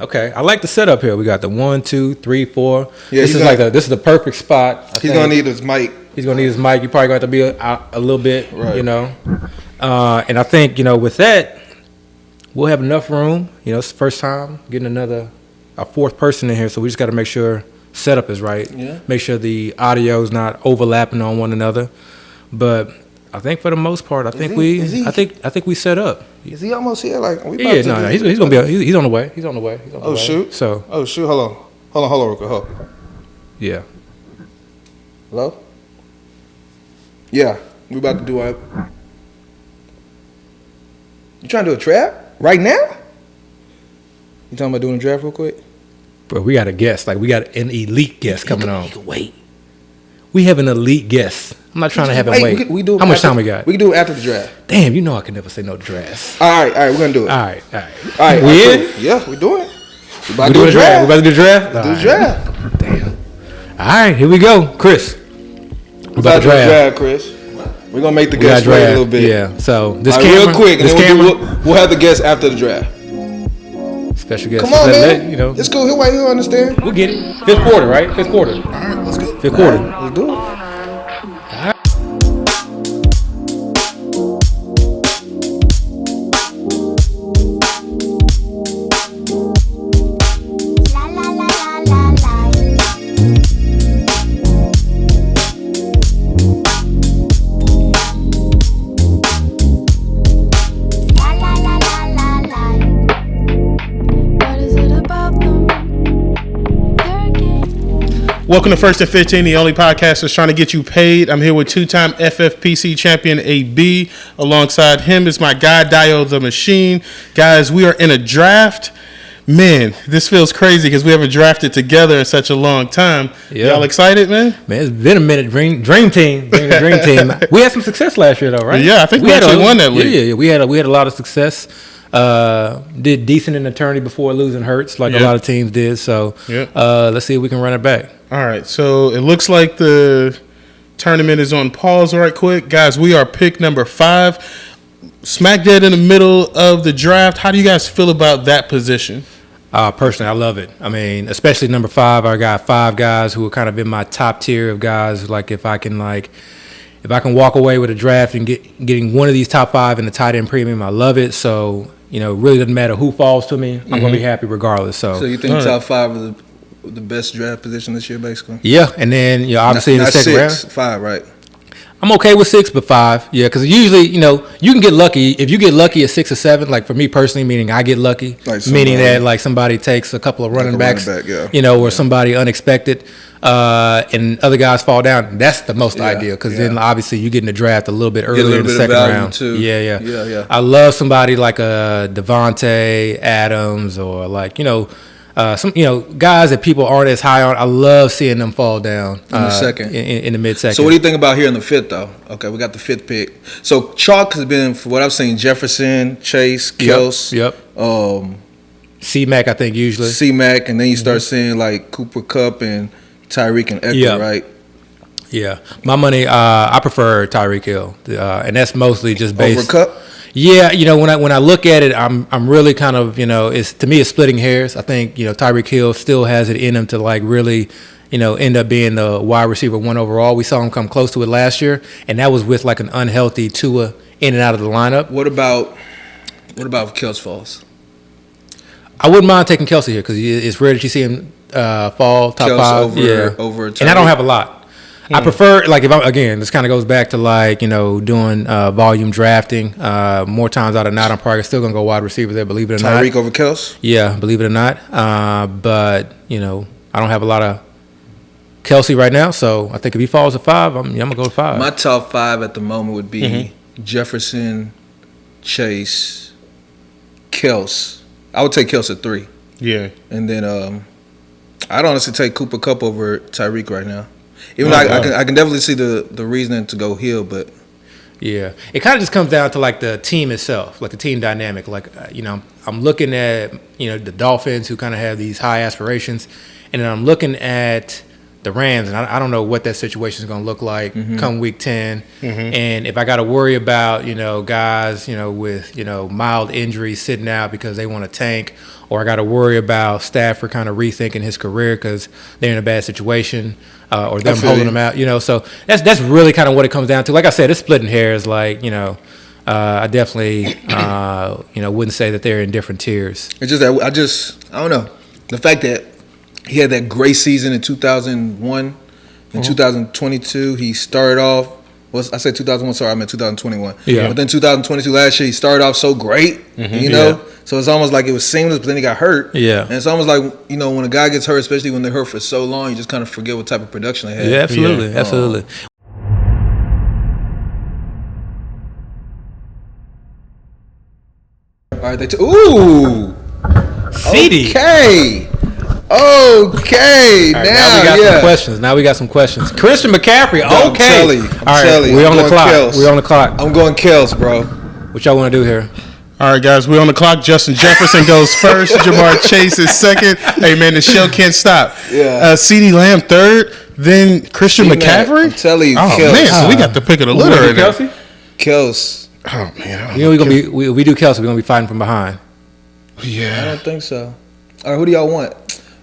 Okay, I like the setup here. We got the 1, 2, 3, 4. Yeah, this is the perfect spot. He's gonna need his mic. He's gonna need his mic. You probably gonna have to be a little bit, right. And I think with that, we'll have enough room. It's the first time getting a fourth person in here, so we just got to make sure setup is right. Yeah. Make sure the audio is not overlapping on one another. But I think for the most part, I think we set up. Is he almost here? Like we he's gonna be. He's on the way. He's on the way. Shoot. So. Oh shoot. Hold on, real quick. Hold. Yeah. Hello. Yeah, we about to do our. You trying to do a trap right now? You talking about doing a draft real quick? Bro, we got a guest. Like, we got an elite guest coming on. He can wait. We have an elite guest. I'm not trying to have him wait. We do How much time we got? We can do it after the draft. Damn, I can never say no to drafts. All right, we're going to do it. All right. We in? Yeah, we doing it. We about to do a draft. We about to do a draft? Do a draft. Damn. All right, here we go. Chris. We about to do a draft, Chris. We're going to make the guests wait a little bit. Yeah, so this right, camera. Real quick, this and then camera. we'll have the guests after the draft. Special guest. Come on, man. It's cool. He'll wait. He'll understand. We'll get it. Fifth quarter, right? Fifth quarter. All right, let's go. Fifth quarter. Right, let's do it. Welcome to First and 15, the only podcast that's trying to get you paid. I'm here with two-time FFPC champion AB. Alongside him is my guy, Dio the Machine. Guys, we are in a draft. Man, this feels crazy because we haven't drafted together in such a long time. Yeah. Y'all excited, man? Man, it's been a minute. Dream team. Dream team. We had some success last year, though, right? Yeah, I think we actually won that league. Yeah, we had a lot of success. Did decent in attorney before losing Hurts, like a lot of teams did. So let's see if we can run it back. All right, so it looks like the tournament is on pause right quick. Guys, we are pick number 5. Smack dead in the middle of the draft. How do you guys feel about that position? Personally, I love it. I mean, especially number 5. I got 5 guys who are kind of in my top tier of guys. Like if I can walk away with a draft and getting one of these top 5 in the tight end premium, I love it. So, it really doesn't matter who falls to me. I'm going to be happy regardless. So you think top 5 is the best draft position this year, basically? Yeah, and then, obviously in the second round. 5, right? I'm okay with 6, but 5. Yeah, because usually, you can get lucky. If you get lucky at 6 or 7, like for me personally, meaning I get lucky, meaning that like somebody takes a couple of running backs, or somebody unexpected, and other guys fall down. That's the most ideal because then obviously you get in the draft a little bit earlier in the second round. Too. Yeah. I love somebody like a Devontae Adams or like some guys that people aren't as high on. I love seeing them fall down in the second, in the mid-second. So what do you think about here in the 5th though? Okay, we got the 5th pick. So chalk has been, for what I've seen, Jefferson, Chase, Kels, C-Mac, I think usually C-Mac, and then you start seeing like Cooper Kupp and Tyreek and Eckler, right? Yeah, my money. I prefer Tyreek Hill, and that's mostly just based over Kupp. Yeah, when I look at it, I'm really kind of it's splitting hairs. I think Tyreek Hill still has it in him to like really end up being the wide receiver 1 overall. We saw him come close to it last year, and that was with like an unhealthy Tua in and out of the lineup. What about if Kels falls? I wouldn't mind taking Kelce here because it's rare that you see him fall top Kels 5 over Tyreek. And I don't have a lot. I prefer, like, this kind of goes back to, like, doing volume drafting. More times out of not, I'm probably still going to go wide receiver there, believe it or not. Tyreek over Kels? Yeah, believe it or not. But, I don't have a lot of Kelce right now, so I think if he falls to 5, I'm going to go to 5. My top 5 at the moment would be Jefferson, Chase, Kels. I would take Kels at 3. Yeah. And then I'd honestly take Cooper Kupp over Tyreek right now. Even though I can definitely see the reasoning to go Hill, but yeah, it kind of just comes down to like the team itself, like the team dynamic. Like I'm looking at the Dolphins who kind of have these high aspirations, and then I'm looking at the Rams, and I don't know what that situation is going to look like come week 10. And if I got to worry about guys with mild injuries sitting out because they want to tank, or I got to worry about Stafford kind of rethinking his career because they're in a bad situation, or them holding him out. So that's really kind of what it comes down to. Like I said, it's splitting hairs. Like I definitely wouldn't say that they're in different tiers. It's just that I don't know, the fact that he had that great season in 2001. In 2022, he started off. I said 2001. Sorry, I meant 2021. Yeah. But then 2022 last year, he started off so great. So it's almost like it was seamless, but then he got hurt. Yeah. And it's almost like when a guy gets hurt, especially when they're hurt for so long, you just kind of forget what type of production they had. Yeah, absolutely, absolutely. All right, ooh, CD. Okay. Right, now we got some questions. Now we got some questions. Christian McCaffrey. I'm telling you. We're on the clock. Kels. We're on the clock. I'm going Kels, bro. What y'all want to do here? All right, guys, we're on the clock. Justin Jefferson goes first. Jamar Chase is second. Hey, man, the show can't stop. Yeah. CeeDee Lamb third. Then Christian McCaffrey. I'm telling you, Kels. Man, so we got the pick of the litter right now. Kels. Oh man, we do Kelsey. We're gonna be fighting from behind. Yeah, I don't think so. All right, who do y'all want?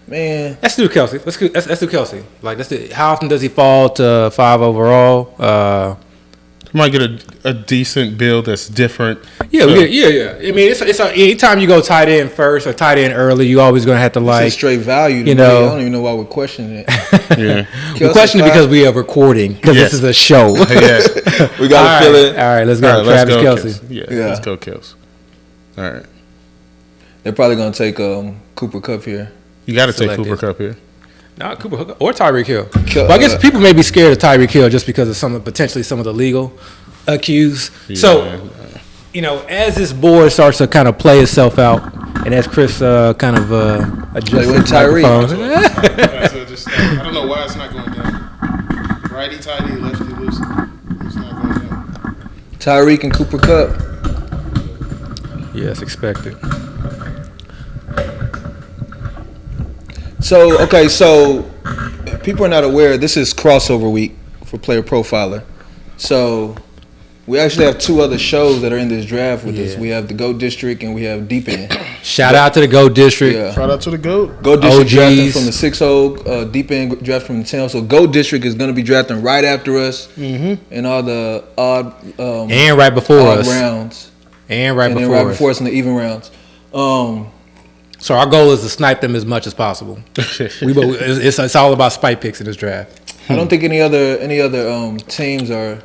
Man, let's do Kelsey. Let's do Kelsey. Like, how often does he fall to 5 overall? Might get a decent build that's different. Yeah. I mean, it's anytime you go tight end first or tight end early, you always gonna have to it's a straight value. I don't even know why we're questioning it. Yeah, we question it because we are recording because this is a show. We gotta fill it. All right, let's go. Travis Kelsey. Yeah, let's go Kelsey. All right. They're probably gonna take Cooper Kupp here. You got to take Cooper Kupp here. No, Cooper Kupp or Tyreek Hill. But I guess people may be scared of Tyreek Hill just because of potentially some of the legal accused. Yeah. So, as this board starts to kind of play itself out, and as Chris kind of adjusts his microphone. I don't know why it's not going down. Righty tighty, lefty loose. It's not going down. Tyreek and Cooper Kupp. Yes, expected. So if people are not aware, this is crossover week for Player Profiler. So we actually have 2 other shows that are in this draft with us. We have the GOAT District and we have Deep End. Shout out to the GOAT District. Yeah. Shout out to the GOAT. GOAT District drafting from the 6-0, Deep End draft from the 10-0. So GOAT District is going to be drafting right after us in all the odd and right before us rounds. And right before us in the even rounds. So our goal is to snipe them as much as possible. It's all about spike picks in this draft. I don't think any other teams are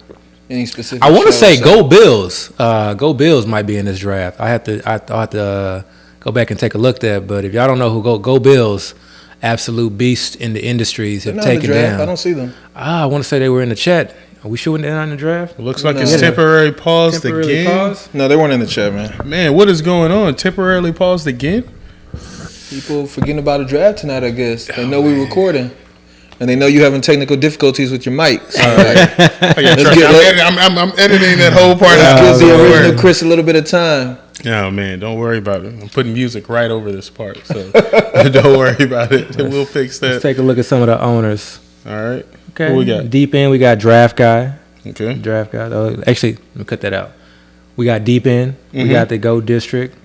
any specific. I want to say Go Bills. Go Bills might be in this draft. I have to go back and take a look at that. But if y'all don't know who Go Bills, absolute beast in the industries have taken down. I don't see them. I want to say they were in the chat. Are we sure they're not in the draft? It looks like it's temporarily paused again. No, they weren't in the chat, man. Man, what is going on? Temporarily paused again? People forgetting about a draft tonight, I guess. They know we're recording. And they know you having technical difficulties with your mic. So I'm editing that whole part out. Give the original Chris a little bit of time. Oh, man, don't worry about it. I'm putting music right over this part. So don't worry about it. We'll fix that. Let's take a look at some of the owners. All right. Okay. Who we got? Deep End, we got Draft Guy. Okay. Draft Guy. Actually, let me cut that out. We got Deep End. We got the GOAT District.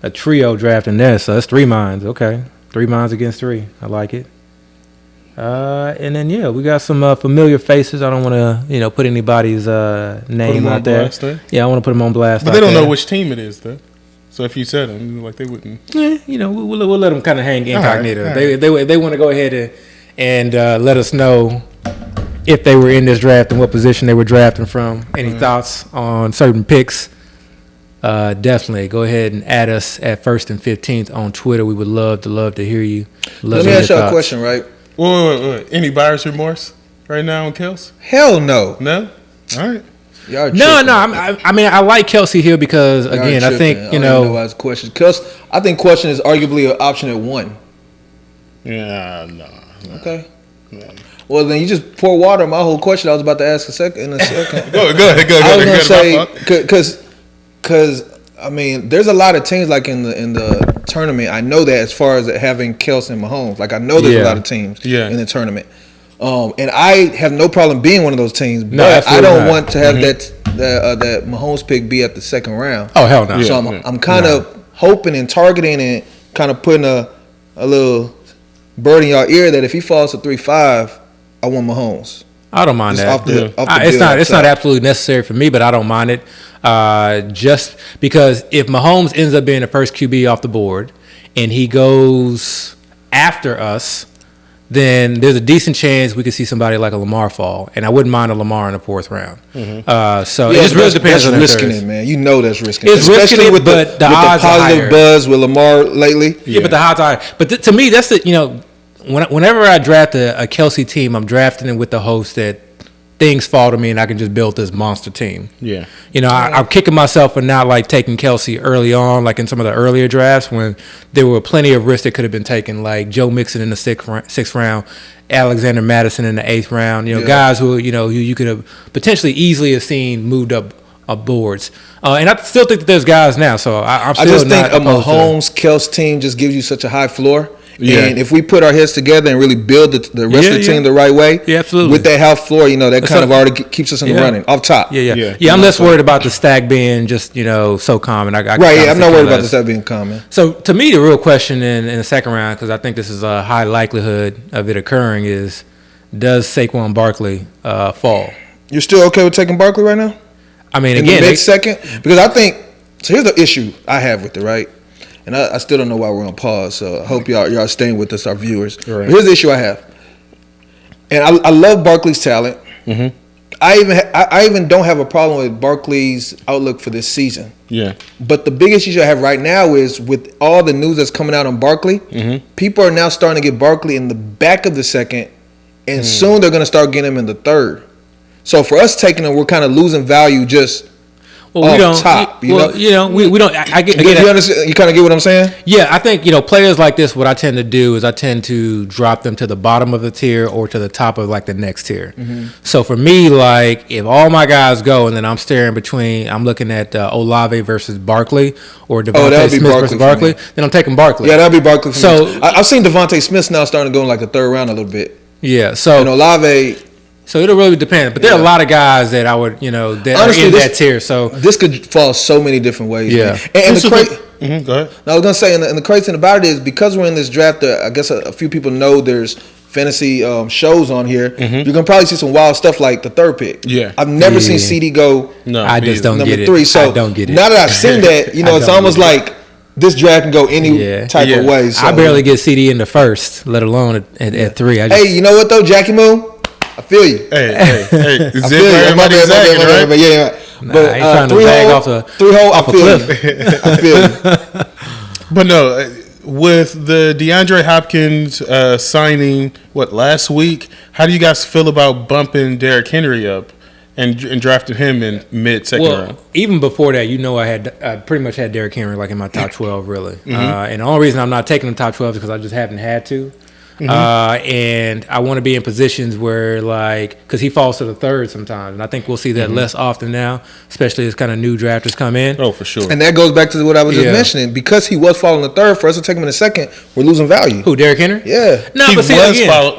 A trio drafting there, so that's 3 minds. Okay. 3 minds against 3. I like it. And then, we got some familiar faces. I don't want to, put anybody's name out there. Yeah, I want to put them on blast. But they don't know which team it is, though. So if you said them, like they wouldn't. Yeah, we'll let them kind of hang incognito. All right. They want to go ahead and let us know if they were in this draft and what position they were drafting from. Any thoughts on certain picks? Definitely go ahead and add us at 1st and 15th on Twitter. We would love to hear you. Let me ask you a question, right? Wait. Any buyer's remorse right now on Kels? Hell no. No? All right. No. I mean, I like Kelsey Hill because, again, I think, I don't know why it's question. I think question is arguably an option at 1. Yeah, no. Okay. Yeah. Well, then you just pour water on my whole question. I was about to ask in a second. Go ahead. I was going to say, because I mean, there's a lot of teams like in the tournament. I know that as far as having Kelsey and Mahomes, like I know there's a lot of teams in the tournament, and I have no problem being one of those teams. But I don't want to have that Mahomes pick be at the 2nd round. Oh hell no! So I'm kind of hoping and targeting and kind of putting a little bird in your ear that if he falls to 3.5, I want Mahomes. I don't mind that. It's not absolutely necessary for me, but I don't mind it. Just because if Mahomes ends up being the first QB off the board and he goes after us, then there's a decent chance we could see somebody like a Lamar fall, and I wouldn't mind a Lamar in the 4th round. So it just really depends on risking it, man. You know that's risking it. It's especially risking with but the odds positive buzz with Lamar lately. Yeah, but the odds are higher. But to me, that's the whenever I draft a Kelsey team, I'm drafting it with the hopes that things fall to me and I can just build this monster team. Yeah. I'm kicking myself for not like taking Kelsey early on, like in some of the earlier drafts when there were plenty of risks that could have been taken, like Joe Mixon in the 6th round, Alexander Madison in the 8th round. Guys who who you could have potentially easily have seen moved up boards. And I still think that there's guys now. So I'm still I just think a Mahomes Kelsey team just gives you such a high floor. Yeah. And if we put our heads together and really build the rest of the team the right way, absolutely. With that half floor, that kind of already keeps us in the running off top. Yeah. I'm less worried about the stack being just so common. I'm not worried about the stack being common. So to me, the real question in the 2nd round, because I think this is a high likelihood of it occurring, is does Saquon Barkley fall? You're still okay with taking Barkley right now? I mean, in again, the mid-second, because I think so. Here's the issue I have with it, right? And I still don't know why we're on pause, so I hope y'all staying with us, our viewers. Right. But here's the issue I have. And I love Barkley's talent. Mm-hmm. I even don't have a problem with Barkley's outlook for this season. Yeah. But the biggest issue I have right now is with all the news that's coming out on Barkley, people are now starting to get Barkley in the back of the 2nd, and soon they're going to start getting him in the 3rd. So for us taking him, we're kind of losing value just off top. We don't. I get. You understand? You kind of get what I'm saying? Yeah, I think players like this. What I tend to do is I tend to drop them to the bottom of the tier or to the top of like the next tier. So for me, like if all my guys go and then I'm staring between, I'm looking at Olave versus Barkley or Devontae Smith versus Barkley, then I'm taking Barkley. Yeah, that'll be Barkley. I've seen Devontae Smith now starting to go in like the 3rd round a little bit. Yeah. So Olave. So it'll really depend, but there are a lot of guys that I would, that honestly, are in that tier. So this could fall so many different ways. Yeah, and the crazy. Go ahead. I was gonna say, and the crazy thing about it is because we're in this draft. I guess a few people know there's fantasy shows on here. You're gonna probably see some wild stuff like the 3rd pick. Yeah, I've never seen CD go. No, I just don't get it. Number 3. So I don't get it. Now that I've seen that, it's almost like this draft can go any type of way. So. I barely get CD in the 1st, let alone at 3. Hey, you know what though, Jackie Moon? I feel you. Hey. I feel you. My bad, but yeah. But trying to bag off a 3-hole, off I feel a cliff. I feel you. But no, with the DeAndre Hopkins signing, last week, how do you guys feel about bumping Derrick Henry up and drafting him in mid-second round? Even before that, I pretty much had Derrick Henry like in my top 12, really. And the only reason I'm not taking the top 12 is because I just haven't had to. And I want to be in positions where, because he falls to the 3rd sometimes, and I think we'll see that less often now, especially as kind of new drafters come in. Oh, for sure. And that goes back to what I was just mentioning. Because he was falling to 3rd, for us to take him in the 2nd, we're losing value. Who, Derrick Henry? Yeah. No, he but see,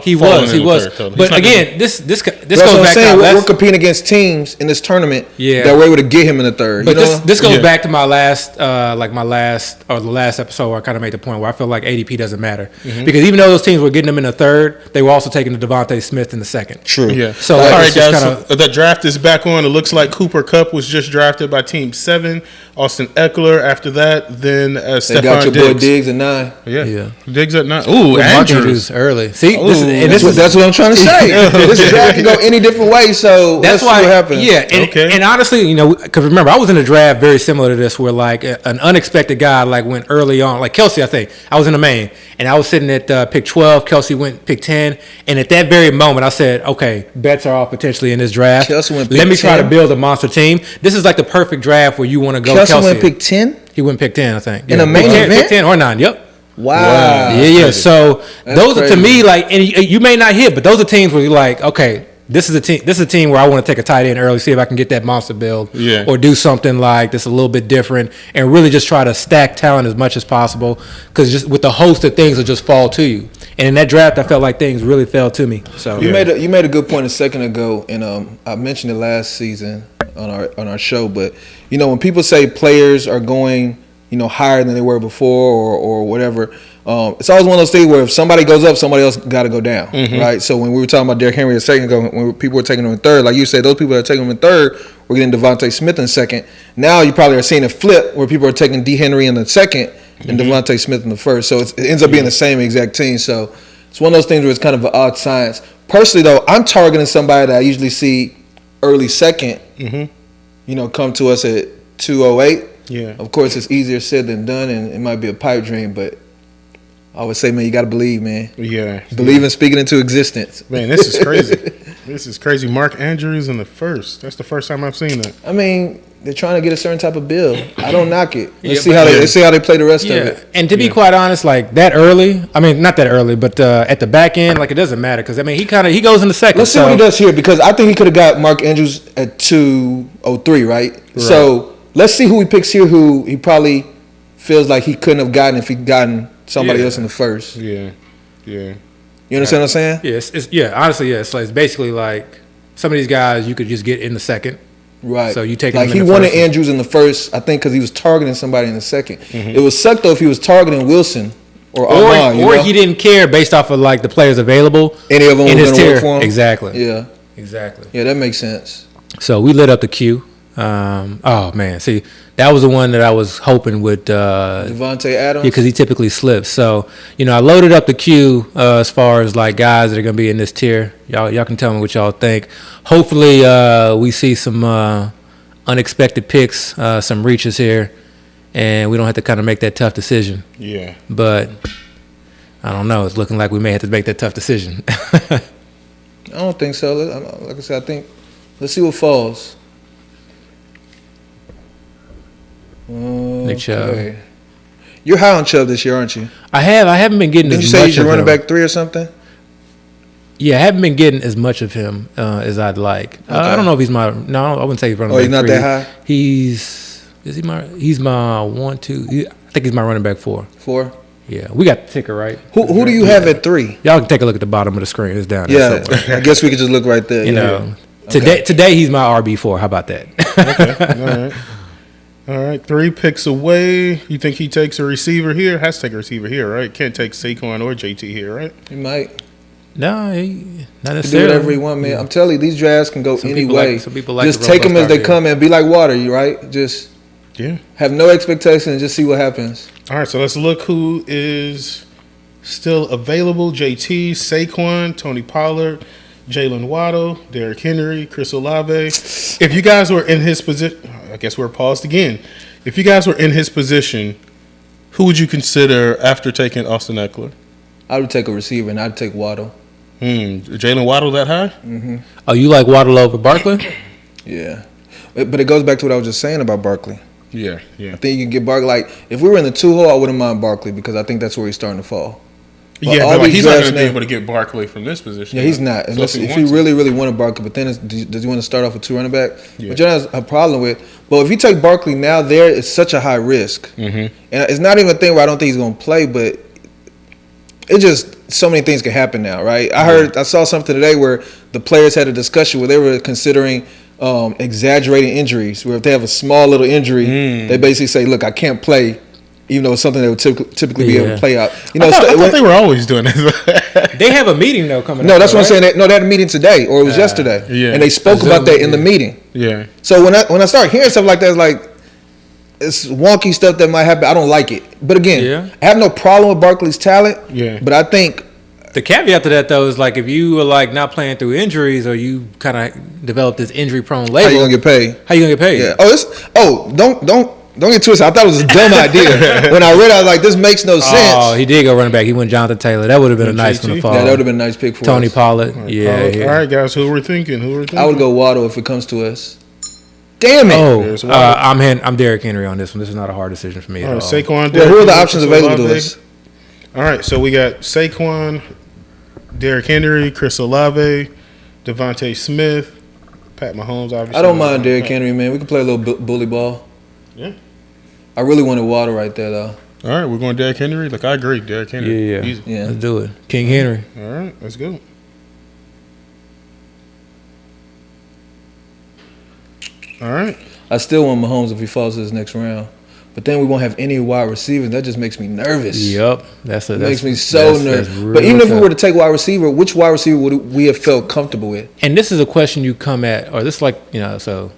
he was. But again, this goes back to we're competing against teams in this tournament that we're able to get him in the 3rd. But this goes back to my last, the last episode where I kind of made the point where I feel like ADP doesn't matter because even though those teams were getting them in the 3rd, they were also taking the Devontae Smith in the 2nd. True. Yeah. So all right, guys. So the draft is back on. It looks like Cooper Kupp was just drafted by Team 7. Austin Eckler after that. Then Stephon got your Diggs. boy Diggs at 9. Yeah. Diggs at 9. Ooh, Andrews early. See, that's what I'm trying to say. This draft can go any different way. So that's why what happens. Yeah. And honestly, because remember, I was in a draft very similar to this, where like an unexpected guy went early on, like Kelsey. I think I was in the main, and I was sitting at pick 12. Kelsey went pick 10, and at that very moment, I said, "Okay, bets are all potentially in this draft. Kelsey went pick Let me try 10. to build a monster team. This is like the perfect draft where you want to go." Kelsey went pick 10. He went pick 10, I think. In a main event, pick 10 or 9. Yep. Wow. Yeah. So that's those crazy. are to me and you may not hit, but those are teams where you're like, okay, this is a team. This is a team where I want to take a tight end early, see if I can get that monster build, or do something like this a little bit different, and really just try to stack talent as much as possible. Because just with the host of things will just fall to you. And in that draft, I felt like things really fell to me. So you made a good point a second ago, and I mentioned it last season on our show. But when people say players are going, higher than they were before or whatever. It's always one of those things where if somebody goes up, somebody else got to go down, right? So when we were talking about Derrick Henry a second ago, when people were taking him in third, like you said, those people that are taking him in third were getting Devontae Smith in second. Now you probably are seeing a flip where people are taking D. Henry in the second and Devontae Smith in the first. So it ends up being the same exact team. So it's one of those things where it's kind of an odd science. Personally, though, I'm targeting somebody that I usually see early second, come to us at 208. Yeah. Of course, it's easier said than done, and it might be a pipe dream, but I would say, man, you got to believe, man. Yeah. Believe in speaking into existence. Man, this is crazy. This is crazy. Mark Andrews in the first. That's the first time I've seen that. I mean, they're trying to get a certain type of bill. I don't knock it. Let's see how they play the rest of it. And to be quite honest, like that early, I mean, not that early, but at the back end, like it doesn't matter because I mean, he goes in the second. Let's see what he does here because I think he could have got Mark Andrews at 203, right? So let's see who he picks here. Who he probably feels like he couldn't have gotten if he'd gotten somebody else in the first. Yeah. You understand what I'm saying? Yes. Honestly, yes. So it's basically like some of these guys you could just get in the second. Right. So you take like him in he the wanted first. Andrews in the first, I think, because he was targeting somebody in the second. It would suck though if he was targeting Wilson or Ahmad, or he didn't care based off of like the players available. Any of them in was his going to tier. work for him. Exactly. Yeah. Exactly. Yeah, that makes sense. So we lit up the queue. Oh man, see, that was the one that I was hoping would Devontae Adams. Yeah, because he typically slips. So I loaded up the queue as far as like guys that are gonna be in this tier. Y'all can tell me what y'all think. Hopefully, we see some unexpected picks, some reaches here, and we don't have to kind of make that tough decision. Yeah. But I don't know. It's looking like we may have to make that tough decision. I don't think so. Like I said, I think let's see what falls. Nick Chubb. You're high on Chubb this year, aren't you? I haven't been getting Didn't as you say much he's your of running him. back 3 or something? Yeah, I haven't been getting as much of him as I'd like. Okay. I don't know if he's my. No, I wouldn't say he's running back. He's not 3. that high? He's my 1, 2. I think he's my running back 4. 4? Yeah, we got the ticker right. Who do you have at 3? Y'all can take a look at the bottom of the screen. It's down there Yeah, somewhere. I guess we could just look right there. Today he's my RB4. How about that? Okay. All right. 3 picks away. You think he takes a receiver here? Has to take a receiver here, right? Can't take Saquon or JT here, right? He might. No, not He can do necessarily. whatever he want, man. Yeah. I'm telling you, these drafts can go any way. Some people like just the take them as robust they idea. come and be like water, right? Just have no expectation and just see what happens. All right, so let's look who is still available. JT, Saquon, Tony Pollard, Jalen Waddle, Derrick Henry, Chris Olave. If you guys were in his position, I guess we're paused again. If you guys were in his position, who would you consider after taking Austin Eckler? I would take a receiver and I'd take Waddle. Jalen Waddle that high? Mm-hmm. Oh, you like Waddle over Barkley? Yeah. But it goes back to what I was just saying about Barkley. Yeah. I think you can get Barkley. Like, if we were in the 2-hole, I wouldn't mind Barkley because I think that's where he's starting to fall. But but like, he's not going to be able to get Barkley from this position. Yeah, he's not. Unless if he really, really wanted Barkley. But then does he want to start off with 2 running back? Yeah. Which has a problem with. But if you take Barkley now, there it's such a high risk. Mm-hmm. And it's not even a thing where I don't think he's going to play, but it just so many things can happen now, right? I saw something today where the players had a discussion where they were considering exaggerating injuries, where if they have a small little injury, they basically say, "Look, I can't play," even though it's something they would typically be able to play out. I thought they were always doing that. They have a meeting though coming. No, up, that's right? what I'm saying. They had a meeting today, or it was yesterday, and they spoke about that in the meeting. Yeah. So when I start hearing stuff like that, it's like it's wonky stuff that might happen. I don't like it. But again, I have no problem with Barkley's talent. Yeah. But I think the caveat to that though is like if you were like not playing through injuries or you kind of develop this injury-prone label, how you gonna get paid? How you gonna get paid? Yeah. Don't get twisted. I thought it was a dumb idea. When I read it, I was like, this makes no sense. Oh, he did go running back. He went Jonathan Taylor. That would have been a nice one to fall. Yeah, that would have been a nice pick for Tony us. Pollard. Yeah. All right, guys. Who we're thinking? I would go Waddle if it comes to us. Damn it. I'm Derrick Henry on this one. This is not a hard decision for me at all. Saquon. Well, who are the options available to us? All right, so we got Saquon, Derrick Henry, Chris Olave, Devontae Smith, Pat Mahomes. Obviously, I don't mind Derrick Henry, man. We can play a little bully ball. Yeah. I really wanted Waddle right there, though. All right, we're going Derrick Henry. Like, I agree, Derrick Henry. Yeah. Let's do it. King Henry. All right, let's go. All right. I still want Mahomes if he falls to this next round. but then we won't have any wide receivers. That just makes me nervous. Yep, makes me so nervous. But even if we were to take wide receiver, which wide receiver would we have felt comfortable with? And this is a question you come at, or this like so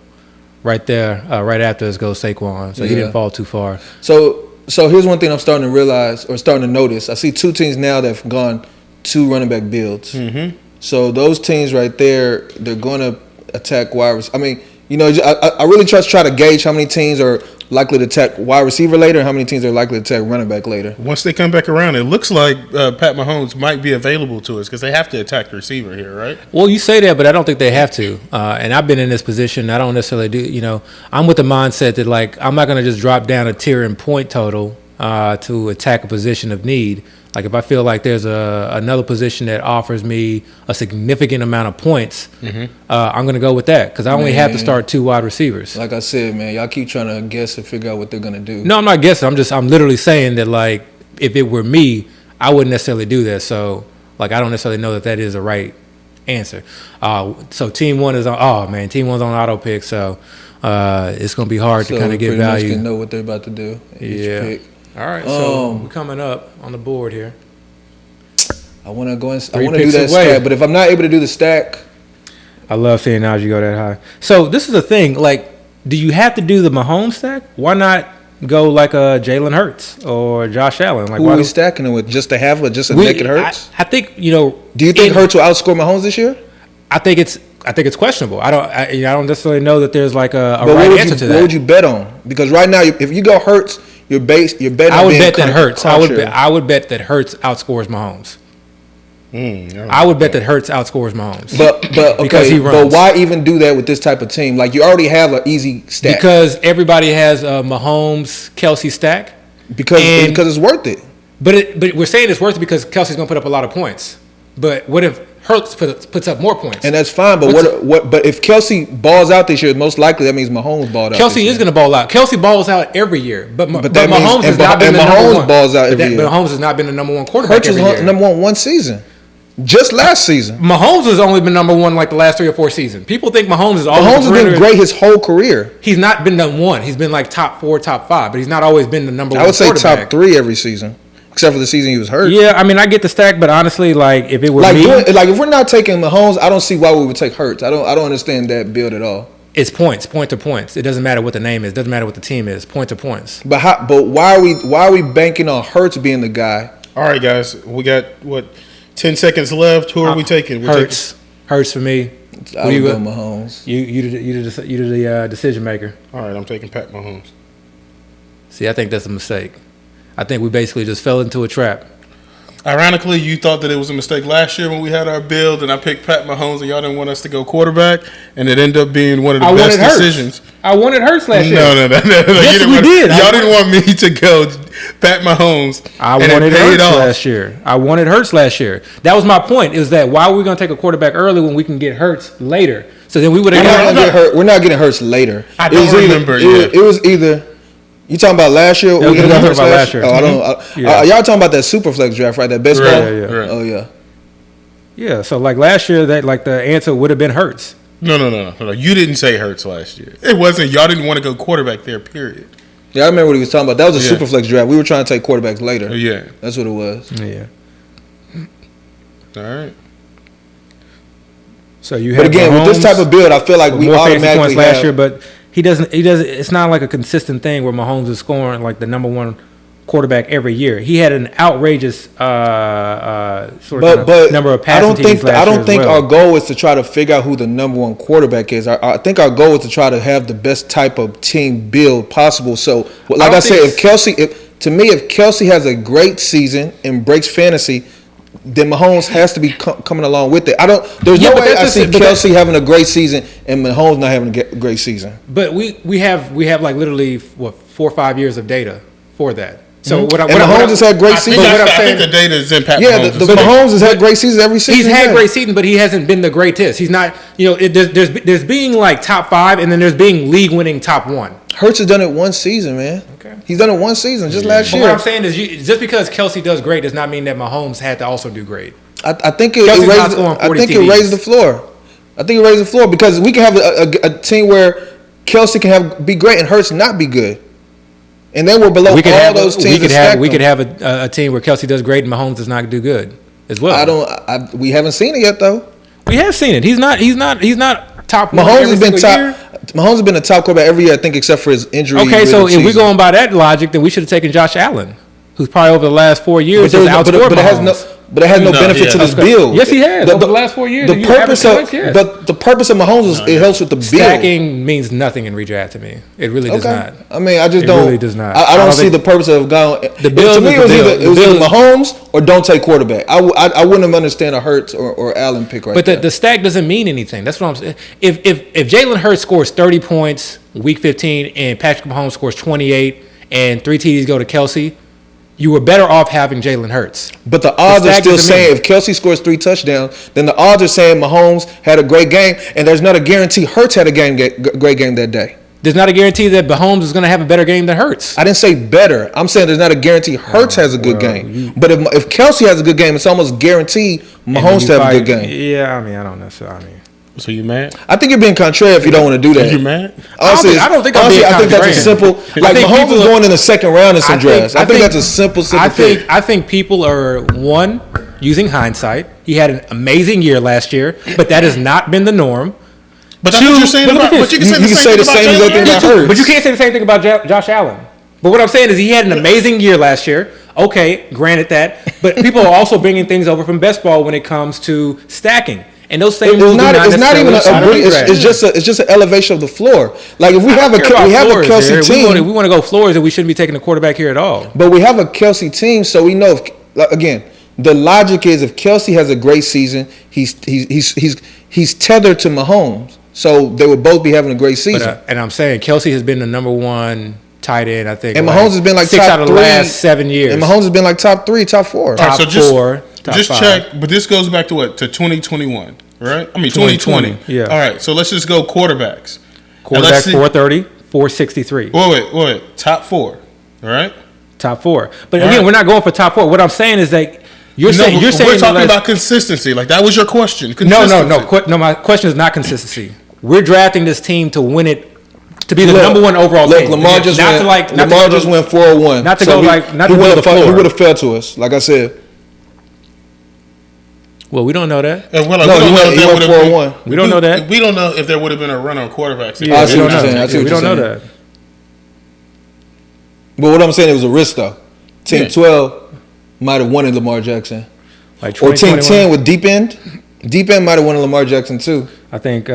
right there, right after us goes Saquon, so he didn't fall too far. So here's one thing I'm starting to realize or starting to notice. I see two teams now that have gone 2 running back builds. Mm-hmm. So those teams right there, they're going to attack wide receiver. I mean, I really try to gauge how many teams are likely to attack wide receiver later and how many teams are likely to attack running back later. Once they come back around, it looks like Pat Mahomes might be available to us because they have to attack the receiver here, right? Well, you say that, but I don't think they have to. And I've been in this position. I don't necessarily do, I'm with the mindset that, like, I'm not going to just drop down a tier in point total to attack a position of need. Like, if I feel like there's another position that offers me a significant amount of points, I'm going to go with that because I only have to start 2 wide receivers. Like I said, man, y'all keep trying to guess and figure out what they're going to do. No, I'm not guessing. I'm literally saying that, like, if it were me, I wouldn't necessarily do that. So, like, I don't necessarily know that is the right answer. So team 1 is on. Team 1's on auto pick. So it's going to be hard to kind of get value. Much can know what they're about to do. Yeah. Pick. All right, so we're coming up on the board here. I want to go and I want to do that stack, but if I'm not able to do the stack, I love seeing Najee go that high. So this is the thing, like, do you have to do the Mahomes stack? Why not go like a Jalen Hurts or Josh Allen? Like, who are we stacking it with? Just to have just a naked Hurts? I think Do you think Hurts will outscore Mahomes this year? I think it's questionable. I don't necessarily know that there's like a right answer to that. What would you bet on? Because right now, if you go Hurts. You're betting. I would bet that Hurts. I would bet that Hurts outscores Mahomes. I would bet that Hurts outscores Mahomes. But because he runs. But why even do that with this type of team? Like, you already have an easy stack. Because everybody has a Mahomes Kelsey stack. Because it's worth it. But we're saying it's worth it because Kelsey's going to put up a lot of points. But what if Hurts puts up more points? And that's fine. But But if Kelsey balls out this year, most likely that means Mahomes balled out. Kelsey is going to ball out. Kelsey balls out every year. But Mahomes has not been the number one. Balls out every year. But Mahomes has not been the number 1 quarterback every year. Hurts was number 1 season. Just last season. Mahomes has only been number 1 like the last 3 or 4 seasons. People think Mahomes is always. Mahomes has been great his whole career. He's not been number 1. He's been like top 4, top 5, but he's not always been the number 1 quarterback. I would say top 3 every season. Except for the season he was hurt. Yeah, I mean, I get the stack, but honestly, like, if it were me, if we're not taking Mahomes, I don't see why we would take Hurts. I don't understand that build at all. It's point to points. It doesn't matter what the name is. It doesn't matter what the team is. Point to points. But why are we banking on Hurts being the guy? All right, guys, we got 10 seconds left. Who are we taking? Hurts for me. I would go Mahomes. You the decision maker. All right, I'm taking Pat Mahomes. See, I think that's a mistake. I think we basically just fell into a trap. Ironically, you thought that it was a mistake last year when we had our build, and I picked Pat Mahomes, and y'all didn't want us to go quarterback, and it ended up being one of the best decisions. I wanted Hurts last year. No. Yes, we did. Y'all didn't want me to go Pat Mahomes. I wanted Hurts last year. I wanted Hurts last year. That was my point. Is that why we're going to take a quarterback early when we can get Hurts later? So then we would have. We're not getting Hurts later. I don't remember. It was either. You talking about last year? We got Hurts last year. Oh, I don't. Y'all talking about that Superflex draft, right? That best ball. Yeah. Oh yeah. Yeah. So like last year, that like the answer would have been Hurts. No. You didn't say Hurts last year. It wasn't. Y'all didn't want to go quarterback there. Period. Yeah, I remember what he was talking about. That was a Superflex draft. We were trying to take quarterbacks later. Yeah, that's what it was. Yeah. All right. So you. But again, with this type of build, I feel like we automatically points last year, but. He doesn't. It's not like a consistent thing where Mahomes is scoring like the number 1 quarterback every year. He had an outrageous number of passing TDs last year. I don't think our goal is to try to figure out who the number 1 quarterback is. I think our goal is to try to have the best type of team build possible. So, like I said, if Kelsey has a great season and breaks fantasy, then Mahomes has to be coming along with it. There's no way I see Kelsey having a great season and Mahomes not having a great season. But we have like literally 4 or 5 years of data for that. So Mahomes has had great seasons. I think the data is impact. Yeah, Mahomes has had great seasons every season. He's had great seasons, but he hasn't been the greatest. He's not. There's being like top 5, and then there's being league winning top 1. Hurts has done it 1 season, man. Okay, he's done it 1 season just last year. What I'm saying is, just because Kelsey does great does not mean that Mahomes had to also do great. I think it raises the floor. I think it raises the floor because we can have a team where Kelsey can be great and Hurts not be good. And then we're below all those teams. We could have a team where Kelce does great and Mahomes does not do good as well. We haven't seen it yet, though. We have seen it. He's not top one. Mahomes has been top. Mahomes has been a top quarterback every year, I think, except for his injury. Okay, so if we're going by that logic, then we should have taken Josh Allen, who's probably over the last 4 years has outscored Mahomes. But it has no benefit to this build. Yes, he has. Over the last 4 years. The purpose of Mahomes is it helps with the build. Stacking means nothing in redraft to me. It really does not. I mean, I just don't. It really does not. I don't see the purpose of going. To me, it was either Mahomes or don't take quarterback. I wouldn't have understand a Hurts or Allen pick right there. But the stack doesn't mean anything. That's what I'm saying. If Jalen Hurts scores 30 points week 15 and Patrick Mahomes scores 28 and 3 TDs go to Kelce, you were better off having Jalen Hurts. But the odds are still saying if Kelce scores 3 touchdowns, then the odds are saying Mahomes had a great game, and there's not a guarantee Hurts had a great game that day. There's not a guarantee that Mahomes is going to have a better game than Hurts. I didn't say better. I'm saying there's not a guarantee Hurts has a good game. But if Kelce has a good game, it's almost guaranteed Mahomes to have a good game. Yeah, I mean, I don't necessarily. So you mad? I think you're being contrary if you don't want to do that. You mad? Honestly, I don't think I'm being contrary. I think that's a simple. Like Mahomes is going in the second round in some drafts. I think that's a simple pick. I think people are using hindsight. He had an amazing year last year, but that has not been the norm. But that's what you're saying about. But you can say the same thing about Hurts. But you can't say the same thing about Josh Allen. But what I'm saying is he had an amazing year last year. Okay, granted that. But people are also bringing things over from best ball when it comes to stacking. And those same moves it's not even it's just an elevation of the floor. Like if we have a Kelce team, we want to go floors, and we shouldn't be taking the quarterback here at all. But we have a Kelce team, so we know again the logic is if Kelce has a great season, he's tethered to Mahomes, so they would both be having a great season. And I'm saying Kelce has been the number one tight end, I think. And Mahomes has been like 6 top out of the last 7 years. And Mahomes has been like top 3, top 4. Top so four. Just check, but this goes back to what? To 2021, right? I mean, 2020. Yeah. All right, so let's just go quarterbacks. Quarterback 430, 463. Wait. Top 4, all right? Top 4. But again, we're not going for top 4. What I'm saying is that you're saying we're talking about consistency. Like that was your question. No. My question is not consistency. We're drafting this team to win it. To be the number one overall team. Lamar just went 401. Not to go not to go to the floor. He would have fell to us, like I said. Well, we don't know that. He went 401. We don't know that. We don't know if there would have been a run on quarterbacks. Yeah, we don't know that. But what I'm saying, it was a risk, though. Team 12 might have wanted Lamar Jackson. Like or Team 10 with Deep End. Deep End might have wanted Lamar Jackson, too. I think...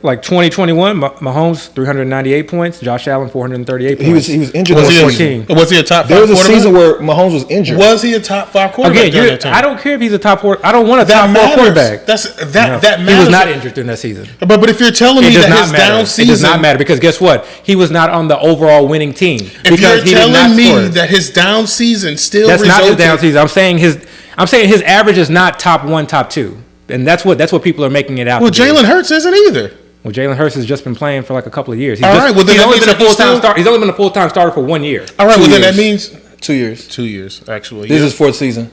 like 2021, Mahomes 398 points, Josh Allen 438 points. He was injured. Was he a top 5 quarterback? There was a season where Mahomes was injured. Was he a top 5 quarterback? Again, I don't care if he's a top 4. I don't want a top 4 quarterback. That matters. He was not injured during that season. But if you're telling me that his down season, it does not matter because guess what? He was not on the overall winning team. If you're telling me that his down season still that's not his down season. I'm saying his average is not top 1, top 2. And that's what people are making it out. Well, Jalen Hurts isn't either. Well, Jalen Hurts has just been playing for like a couple of years. He's only been a full-time starter for 1 year. All right, then that means 2 years. 2 years, actually. This is his 4th season.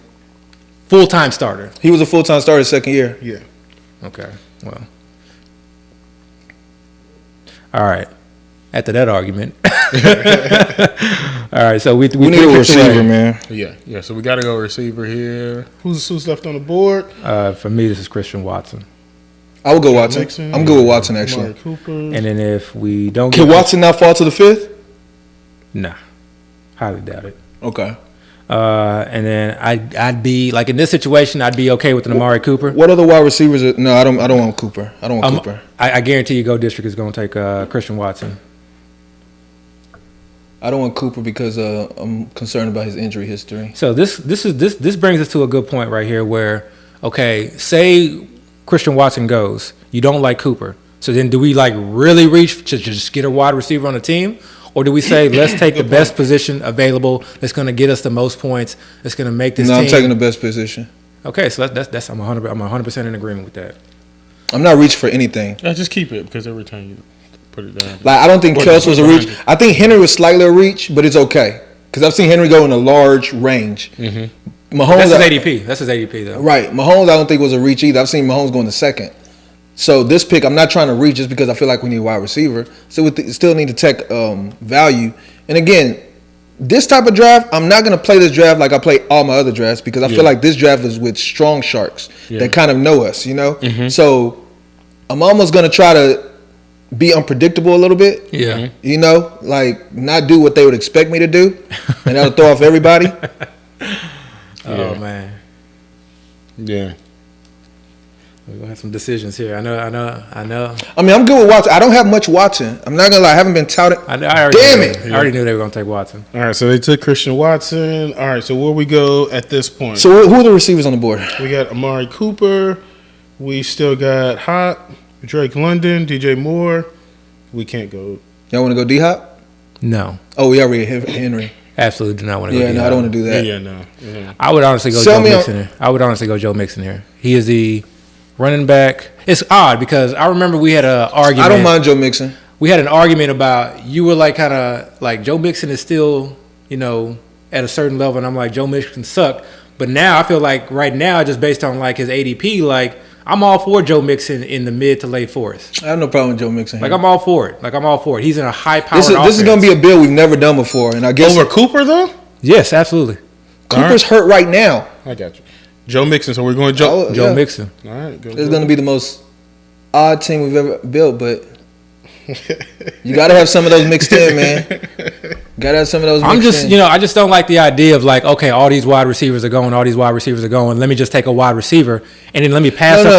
Full-time starter. He was a full-time starter 2nd year. Yeah. Okay. Well. All right. After that argument. All right. So we need a receiver, man. Yeah. So we got to go receiver here. Who's left on the board? For me, this is Christian Watson. I would go Watson. I'm good with Watson, actually. And then if we don't Can Watson not fall to the 5th? Nah. Highly doubt it. Okay. And then I'd be like in this situation, I'd be okay with an Amari Cooper. What other wide receivers? No, I don't want Cooper. I don't want Cooper. I guarantee you, Go District is going to take Christian Watson. I don't want Cooper because I'm concerned about his injury history. So this brings us to a good point right here where say Christian Watson goes, you don't like Cooper. So then do we like really reach to just get a wide receiver on the team? Or do we say, let's take the best position available that's going to get us the most points, that's going to make this team? No, I'm taking the best position. Okay, so that's I'm 100% in agreement with that. I'm not reaching for anything. Yeah, just keep it because every time you put it down. Like I don't think Kelce was a reach. I think Henry was slightly a reach, but it's okay. Because I've seen Henry go in a large range. Mm-hmm. Mahomes, that's his ADP though. Right. Mahomes I don't think was a reach either. I've seen Mahomes go in the 2nd. So this pick, I'm not trying to reach just because I feel like we need a wide receiver. So we still need to take value And again, this type of draft, I'm not going to play this draft like I play all my other drafts because I feel like this draft is with strong sharks that kind of know us, you know? Mm-hmm. So I'm almost going to try to be unpredictable a little bit. Yeah. You know? Like, not do what they would expect me to do. And that'll throw off everybody. Oh, man. Yeah. We're going to have some decisions here. I know. I mean, I'm good with Watson. I don't have much Watson. I'm not going to lie. I haven't been touted. I already knew they were going to take Watson. All right, so they took Christian Watson. All right, so where we go at this point? So who are the receivers on the board? We got Amari Cooper. We still got Hop, Drake London, DJ Moore. We can't go. Y'all want to go D-Hop? No. Oh, we already have Henry. Absolutely do not want to go D-Hop. No, I don't want to do that. Yeah, no. Yeah. I would honestly go Joe Mixon here. Joe Mixon here. He is the running back. It's odd because I remember we had an argument. I don't mind Joe Mixon. We had an argument about you were like kind of like Joe Mixon is still, you know, at a certain level, and I'm like Joe Mixon sucked. But now I feel like right now, just based on like his ADP, like I'm all for Joe Mixon in the mid to late fourth. I have no problem with Joe Mixon. Like I'm all for it. He's in a high powered offense. This is going to be a build we've never done before, and I guess over Cooper though. Yes, absolutely. Cooper's hurt right now. I got you. Joe Mixon. So we're going Joe Mixon. All right. It's going to be the most odd team we've ever built, but you got to have some of those mixed in, man. Got to have some of those mixed in. I just don't like the idea of like, okay, all these wide receivers are going. Let me just take a wide receiver and then let me pass up on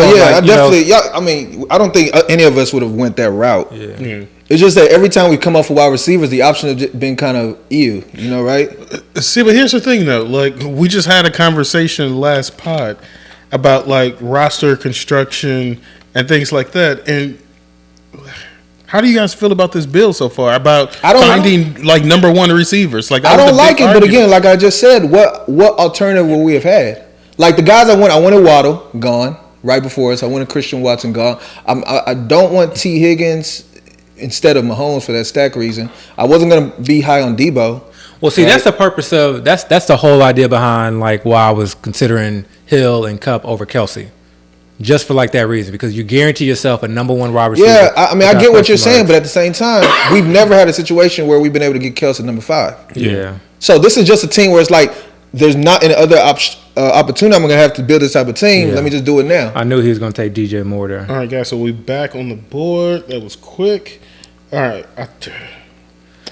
I don't think any of us would have went that route. Yeah. It's just that every time we come up for wide receivers, the option has been kind of ew, you know, right? See, but here's the thing, though. Like, we just had a conversation last pod about, like, roster construction and things like that. And how do you guys feel about this bill so far? About finding, like, number one receivers? Like, I don't like it, but again, like I just said, what alternative would we have had? Like, the guys I wanted Waddle, gone, right before us. I wanted Christian Watson, gone. I don't want T. Higgins instead of Mahomes for that stack reason. I wasn't going to be high on Debo. Well, see, that's the purpose of that's the whole idea behind like why I was considering Hill and Kupp over Kelsey, just for like that reason, because you guarantee yourself a number one wide receiver. Yeah, I mean, I get what you're saying, but at the same time, we've never had a situation where we've been able to get Kelsey number 5. Yeah. So this is just a team where it's like there's not any other opportunity. I'm going to have to build this type of team. Yeah. Let me just do it now. I knew he was going to take DJ Moore there. All right, guys, so we back on the board. That was quick. All right.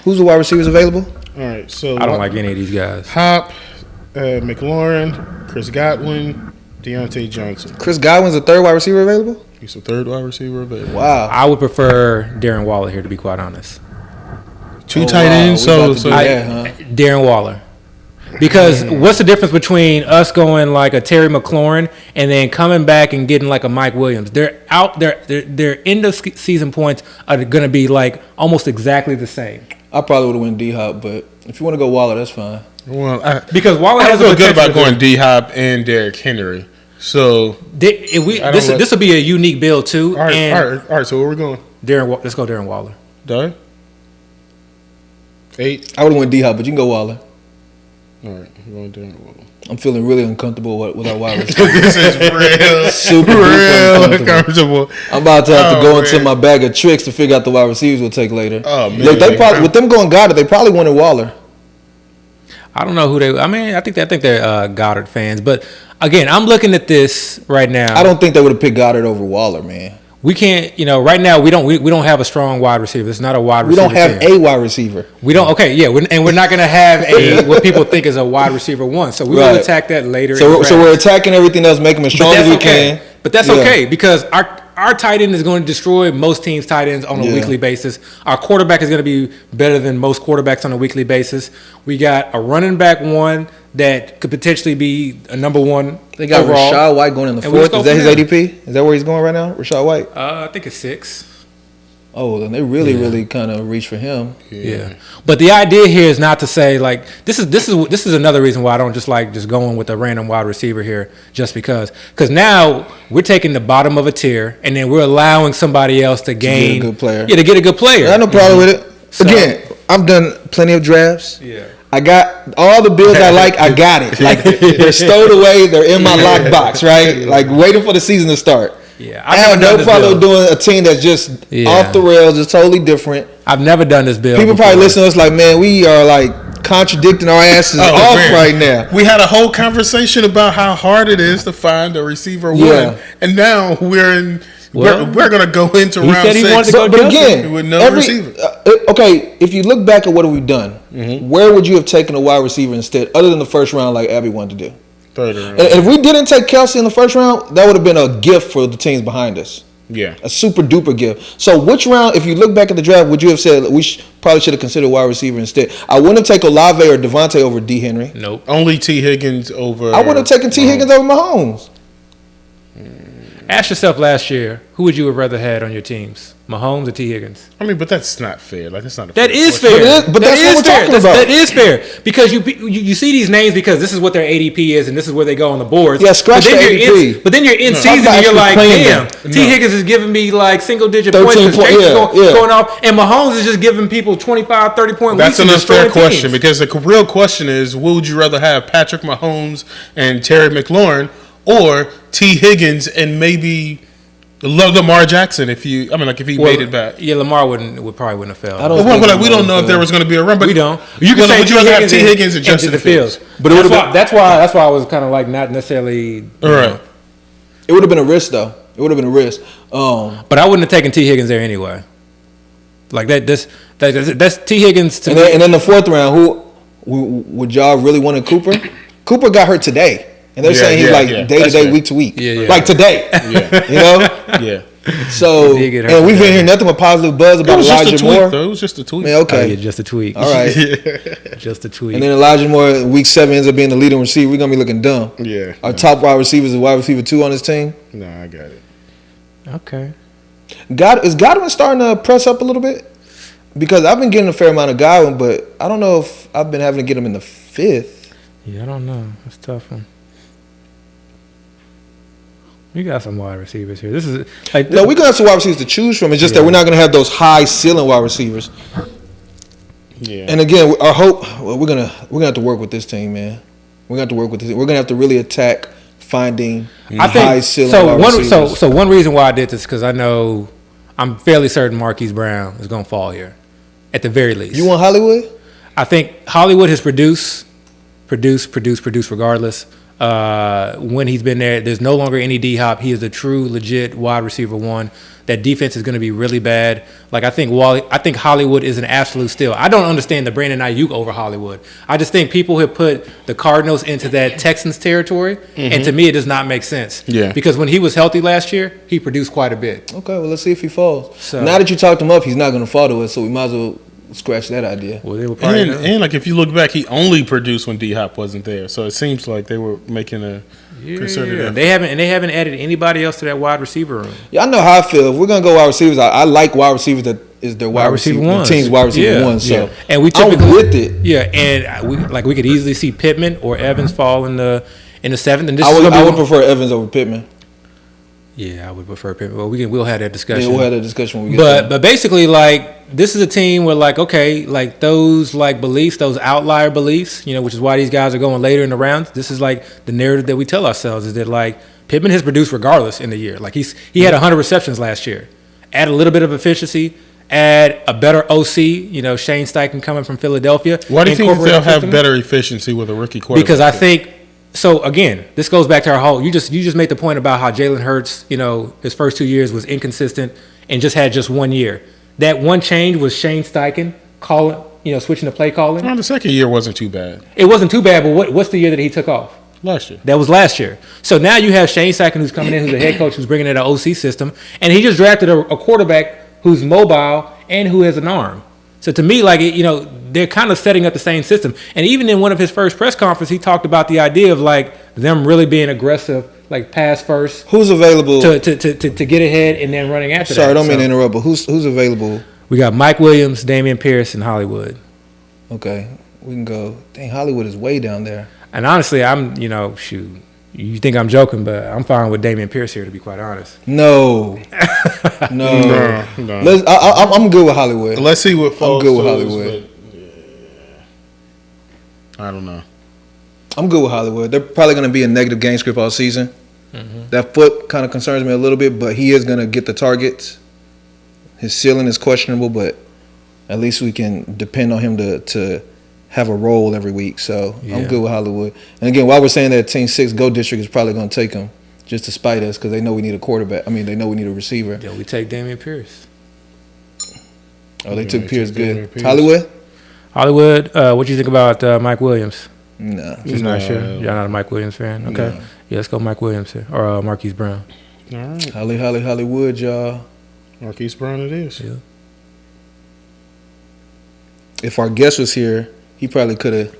Who's the wide receivers available? All right, so I don't like any of these guys. Hop, McLaurin, Chris Godwin, Deontay Johnson. Chris Godwin's the third wide receiver available? He's the third wide receiver available. Wow. I would prefer Darren Waller here, to be quite honest. Two tight ends, Darren Waller. Because what's the difference between us going like a Terry McLaurin and then coming back and getting like a Mike Williams? They're out there. Their end of season points are going to be like almost exactly the same. I probably would have went D-Hop, but if you want to go Waller, that's fine. Well, because Waller has feel good about going D-Hop and Derrick Henry. So this will be a unique build too. All right. So where we going? Let's go Darren Waller. Done. 8. I would have went D-Hop, but you can go Waller. All right, we're going Darren Waller. I'm feeling really uncomfortable with our wide receivers. This is real, super uncomfortable. I'm about to have to go into my bag of tricks to figure out the wide receivers we'll take later. Oh man, they probably, with them going Goddard, they probably wanted Waller. I don't know who they. I mean, I think they're Goddard fans, but again, I'm looking at this right now. I don't think they would have picked Goddard over Waller, man. We can't, right now we don't have a strong wide receiver. It's not a wide receiver. We don't have a wide receiver. We don't. Okay, yeah, and we're not going to have what people think is a wide receiver one. So we will attack that later. So we're attacking everything else, making them as strong as we can. But that's okay because our tight end is going to destroy most teams' tight ends on a weekly basis. Our quarterback is going to be better than most quarterbacks on a weekly basis. We got a running back one that could potentially be a number one. They got overall. Rachaad White going in the 4th. Is that his ADP? Is that where he's going right now? Rachaad White? I think it's 6. Oh, then they really kind of reach for him. Yeah. But the idea here is not to say like this is another reason why I don't just going with a random wide receiver here just because now we're taking the bottom of a tier and then we're allowing somebody else to gain a good player. Yeah, to get a good player. I have no problem with it. So, again, I've done plenty of drafts. Yeah. I got all the builds I like. I got it. Like they're stowed away. They're in my lockbox, right? Like waiting for the season to start. Yeah, I have no problem doing a team that's just off the rails, just totally different. I've never done this, Bill. People probably listen to us like, man, we are like contradicting our asses off right now. We had a whole conversation about how hard it is to find a receiver one, and now we're going to go into round 6. But again, with no receiver. Okay, if you look back at what we've done, where would you have taken a wide receiver instead, other than the first round, like Abby wanted to do? Third round. And if we didn't take Kelce in the first round, that would have been a gift for the teams behind us. Yeah, a super duper gift. So, which round, if you look back at the draft, would you have said we probably should have considered wide receiver instead? I wouldn't have taken Olave or Devontae over D. Henry. Nope. Only T. Higgins over. I would have taken T. Higgins over Mahomes. Ask yourself last year, who would you have rather had on your teams, Mahomes or T. Higgins? I mean, but that's not fair. Like, that's not. That is fair. But that's what we're talking about. That is fair because you see these names because this is what their ADP is and this is where they go on the boards. Yeah, scratch the ADP. But then you're in season and you're like, damn, T. Higgins is giving me like single-digit points because Drake's going off, and Mahomes is just giving people 25, 30-point weeks. That's an unfair question because the real question is, would you rather have Patrick Mahomes and Terry McLaurin or T. Higgins and maybe Lamar Jackson if he made it back? Yeah, Lamar probably wouldn't have failed. We don't know if there was going to be a run, but we don't. You can say would you rather have T. Higgins and Justin Fields? But that's why I was kind of like not necessarily. All right. It would have been a risk though. It would have been a risk. But I wouldn't have taken T. Higgins there anyway. Like that's T. Higgins to me. And then the fourth round, who would y'all really want Cooper? Cooper got hurt today. And they're saying he's like day to day, week to week. Like today. You know? Yeah. So, and we've been hearing nothing but positive buzz about Elijah Moore. It was just a tweet. Man, okay. Just a tweet. All right. Just a tweet. And then Elijah Moore, week 7, ends up being the leading receiver. We're going to be looking dumb. Yeah. Our top wide receiver is a wide receiver 2 on this team. No, I got it. Okay. Is Godwin starting to press up a little bit? Because I've been getting a fair amount of Godwin, but I don't know if I've been having to get him in the 5th. Yeah, I don't know. That's a tough one. You got some wide receivers here. This is like no, we're gonna have some wide receivers to choose from. It's just that we're not gonna have those high ceiling wide receivers. Yeah. And again, our hope we're gonna have to work with this team, man. We're gonna have to work with this. We're gonna have to really attack finding high ceiling wide receivers. So one reason why I did this because I know I'm fairly certain Marquise Brown is gonna fall here, at the very least. You want Hollywood? I think Hollywood has produced regardless. When he's been there, there's no longer any D-Hop. He is a true, legit wide receiver 1. That defense is going to be really bad. Like I think Hollywood is an absolute steal. I don't understand the Brandon Ayuk over Hollywood. I just think people have put the Cardinals into that Texans territory, and to me, it does not make sense. Yeah. Because when he was healthy last year, he produced quite a bit. Okay, well let's see if he falls. So, now that you talked him up, he's not going to fall to us. So we might as well scratch that idea. Well, they were probably and like if you look back, he only produced when D-Hop wasn't there. So it seems like they were making a concerted effort. They haven't added anybody else to that wide receiver room. Yeah, I know how I feel. If we're gonna go wide receivers, I like wide receivers that is their wide receiver one. The team's wide receiver 1. So and we typically I'm with it. Yeah, and we could easily see Pittman or Evans fall in the 7th. And I would prefer Evans over Pittman. Yeah, I would prefer Pittman. Well, we'll have that discussion. Yeah, we'll have that discussion when we get there. But basically, like, this is a team where, like, okay, like, those, like, beliefs, those outlier beliefs, which is why these guys are going later in the rounds. This is, like, the narrative that we tell ourselves is that, like, Pittman has produced regardless in the year. Like, he had 100 receptions last year. Add a little bit of efficiency. Add a better OC, Shane Steichen coming from Philadelphia. Why do you think they'll have better efficiency with a rookie quarterback? Because I think... So again, this goes back to our whole. You just made the point about how Jalen Hurts, his first 2 years was inconsistent and just had just 1 year. That one change was Shane Steichen switching to play calling. Well, the second year wasn't too bad. It wasn't too bad, but what's the year that he took off? Last year. That was last year. So now you have Shane Steichen who's coming in, who's a head coach, who's bringing in an OC system, and he just drafted a quarterback who's mobile and who has an arm. So to me, like, they're kind of setting up the same system. And even in one of his first press conferences, he talked about the idea of, like, them really being aggressive, like, pass first. Who's available? To get ahead and then running after that. Sorry, I don't mean to interrupt, but who's available? We got Mike Williams, Damian Pierce, and Hollywood. Okay, we can go. Dang, Hollywood is way down there. And honestly, you think I'm joking, but I'm fine with Damian Pierce here, to be quite honest. No. I'm good with Hollywood. Let's see what falls. I'm good with Hollywood. I don't know. I'm good with Hollywood. They're probably going to be a negative game script all season. Mm-hmm. That foot kind of concerns me a little bit, but he is going to get the targets. His ceiling is questionable, but at least we can depend on him to have a role every week. So I'm good with Hollywood. And again, while we're saying that Team 6 Go District is probably going to take him just to spite us because they know we need a quarterback. I mean, they know we need a receiver. Yeah, we take Dameon Pierce. Oh, they took Pierce good. Pierce. Hollywood? What do you think about Mike Williams? No. He's not sure? You're not a Mike Williams fan? Okay. No. Yeah, let's go Mike Williams here. Or Marquise Brown. All right. Hollywood, y'all. Marquise Brown it is. Yeah. If our guest was here, he probably could have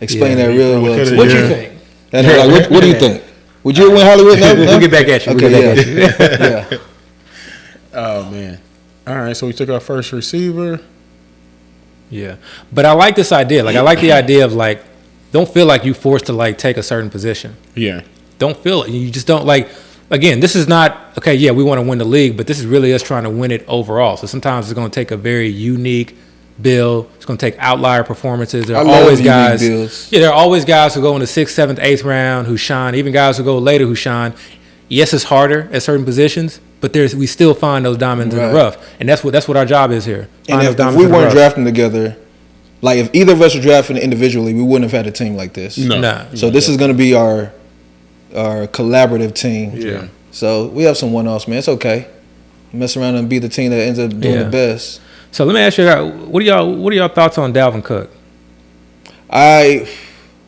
explained that real well. What do you think? What do you think? Would you win Hollywood? No? We'll get back at you. Okay, yeah. Oh, man. All right, so we took our first receiver. Yeah. But I like this idea. Like, I like the idea of, like, don't feel like you're forced to, like, take a certain position. Yeah. Don't feel it. You just don't, like, again, this is not, okay, yeah, we want to win the league, but this is really us trying to win it overall. So sometimes it's going to take a very unique bill. It's going to take outlier performances. There are always guys. Yeah, there are always guys who go in the 6th, 7th, 8th round who shine. Even guys who go later who shine. Yes, it's harder at certain positions, but we still find those diamonds in the rough, and that's what our job is here. And if we weren't drafting together, like if either of us were drafting individually, we wouldn't have had a team like this. No. So this is going to be our collaborative team. Yeah. So we have some one-offs, man. It's okay. Mess around and be the team that ends up doing the best. So let me ask you, what are y'all thoughts on Dalvin Cook? I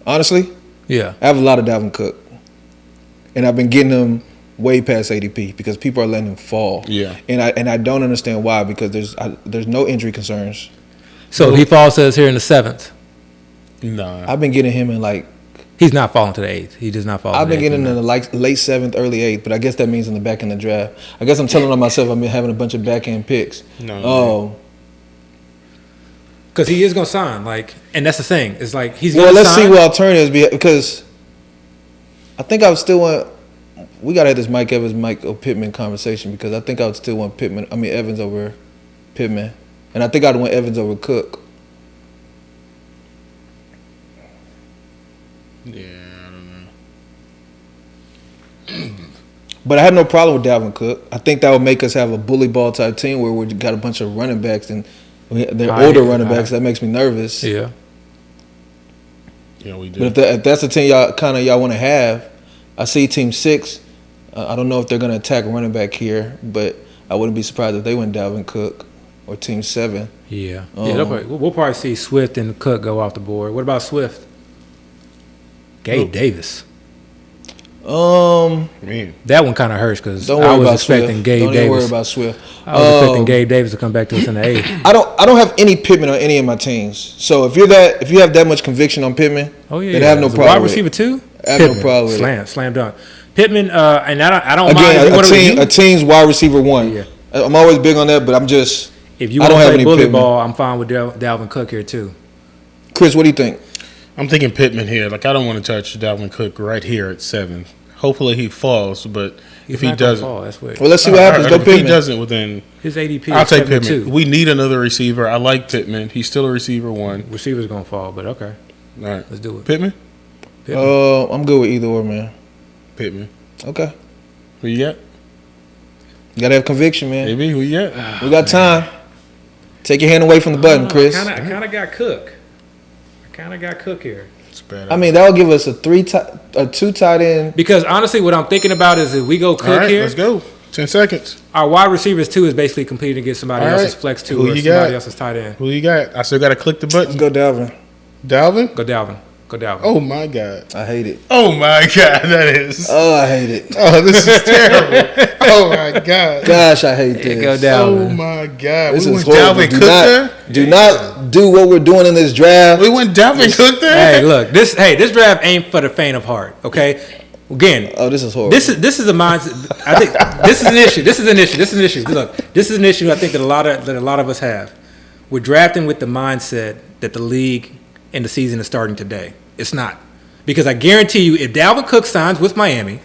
honestly, I have a lot of Dalvin Cook, and I've been getting him way past ADP because people are letting him fall. Yeah, and I don't understand why, because there's no injury concerns. So he falls to us here in the 7th. No, I've been getting him in like. He's not falling to the 8th. He does not fall. I've been getting in the late 7th, early 8th, but I guess that means in the back end of the draft. I guess I'm telling on myself I've been having a bunch of back end picks. No. Because he is going to sign, like, and that's the thing. It's like he's going to sign. Well, let's see what alternatives because I think I would still want. We got to have this Mike Evans, Michael Pittman conversation because I think I would still want Evans over Pittman, and I think I'd want Evans over Cook. Yeah, I don't know. But I have no problem with Dalvin Cook. I think that would make us have a bully ball type team where we got a bunch of running backs and they're older running backs. That makes me nervous. Yeah. Yeah, we do. But if that's the team y'all want to have, I see Team 6. I don't know if they're going to attack running back here, but I wouldn't be surprised if they went Dalvin Cook or Team 7. Yeah. We'll probably see Swift and Cook go off the board. What about Swift? Gabe Davis. Man. That one kind of hurts because I was expecting Gabe Davis. Don't worry about Swift. I was expecting Gabe Davis to come back to us in the 8th. I don't have any Pittman on any of my teams. So if you have that much conviction on Pittman, then I have no problem. Wide receiver too. I have no problem with it. Slam dunk. Pittman, and I don't mind. Again, a team's wide receiver 1. Yeah. I'm always big on that, but I'm just. If you want to play bully ball, I'm fine with Dalvin Cook here too. Chris, what do you think? I'm thinking Pittman here. Like, I don't want to touch Dalvin Cook right here at 7. Hopefully he falls, but if he doesn't, fall, that's weird. Well, let's see what happens. Go Pittman. If he doesn't, within his ADP, I'll take Pittman. We need another receiver. I like Pittman. He's still a receiver 1. Receiver's gonna fall, but okay. All right, let's do it. Pittman. I'm good with either or, man. Pittman. Okay. Who you got? You gotta have conviction, man. Maybe who you got? We got time. Take your hand away from the button, Chris. I kind of got Cook here. I mean, that'll give us a 2 tight end. Because honestly, what I'm thinking about is if we go Cook here, let's go. 10 seconds. Our wide receivers 2 is basically competing against somebody else's flex 2 or somebody else's tight end. Who you got? I still got to click the button. Let's go Dalvin. Dalvin? Go Dalvin. Oh my God. I hate it. Oh my God, that is. Oh, I hate it. Oh, this is terrible. Oh my God. Gosh, I hate this. Go Dalvin. Oh my God. This is horrible. Dalvin Cook there? Do not do what we're doing in this draft. We went Dalvin Cook there? Hey, look, this draft ain't for the faint of heart, okay? Again, this is horrible. This is a mindset. I think this is an issue. This is an issue. Look, this is an issue I think that a lot of us have. We're drafting with the mindset that the league and the season is starting today. It's not. Because I guarantee you, if Dalvin Cook signs with Miami,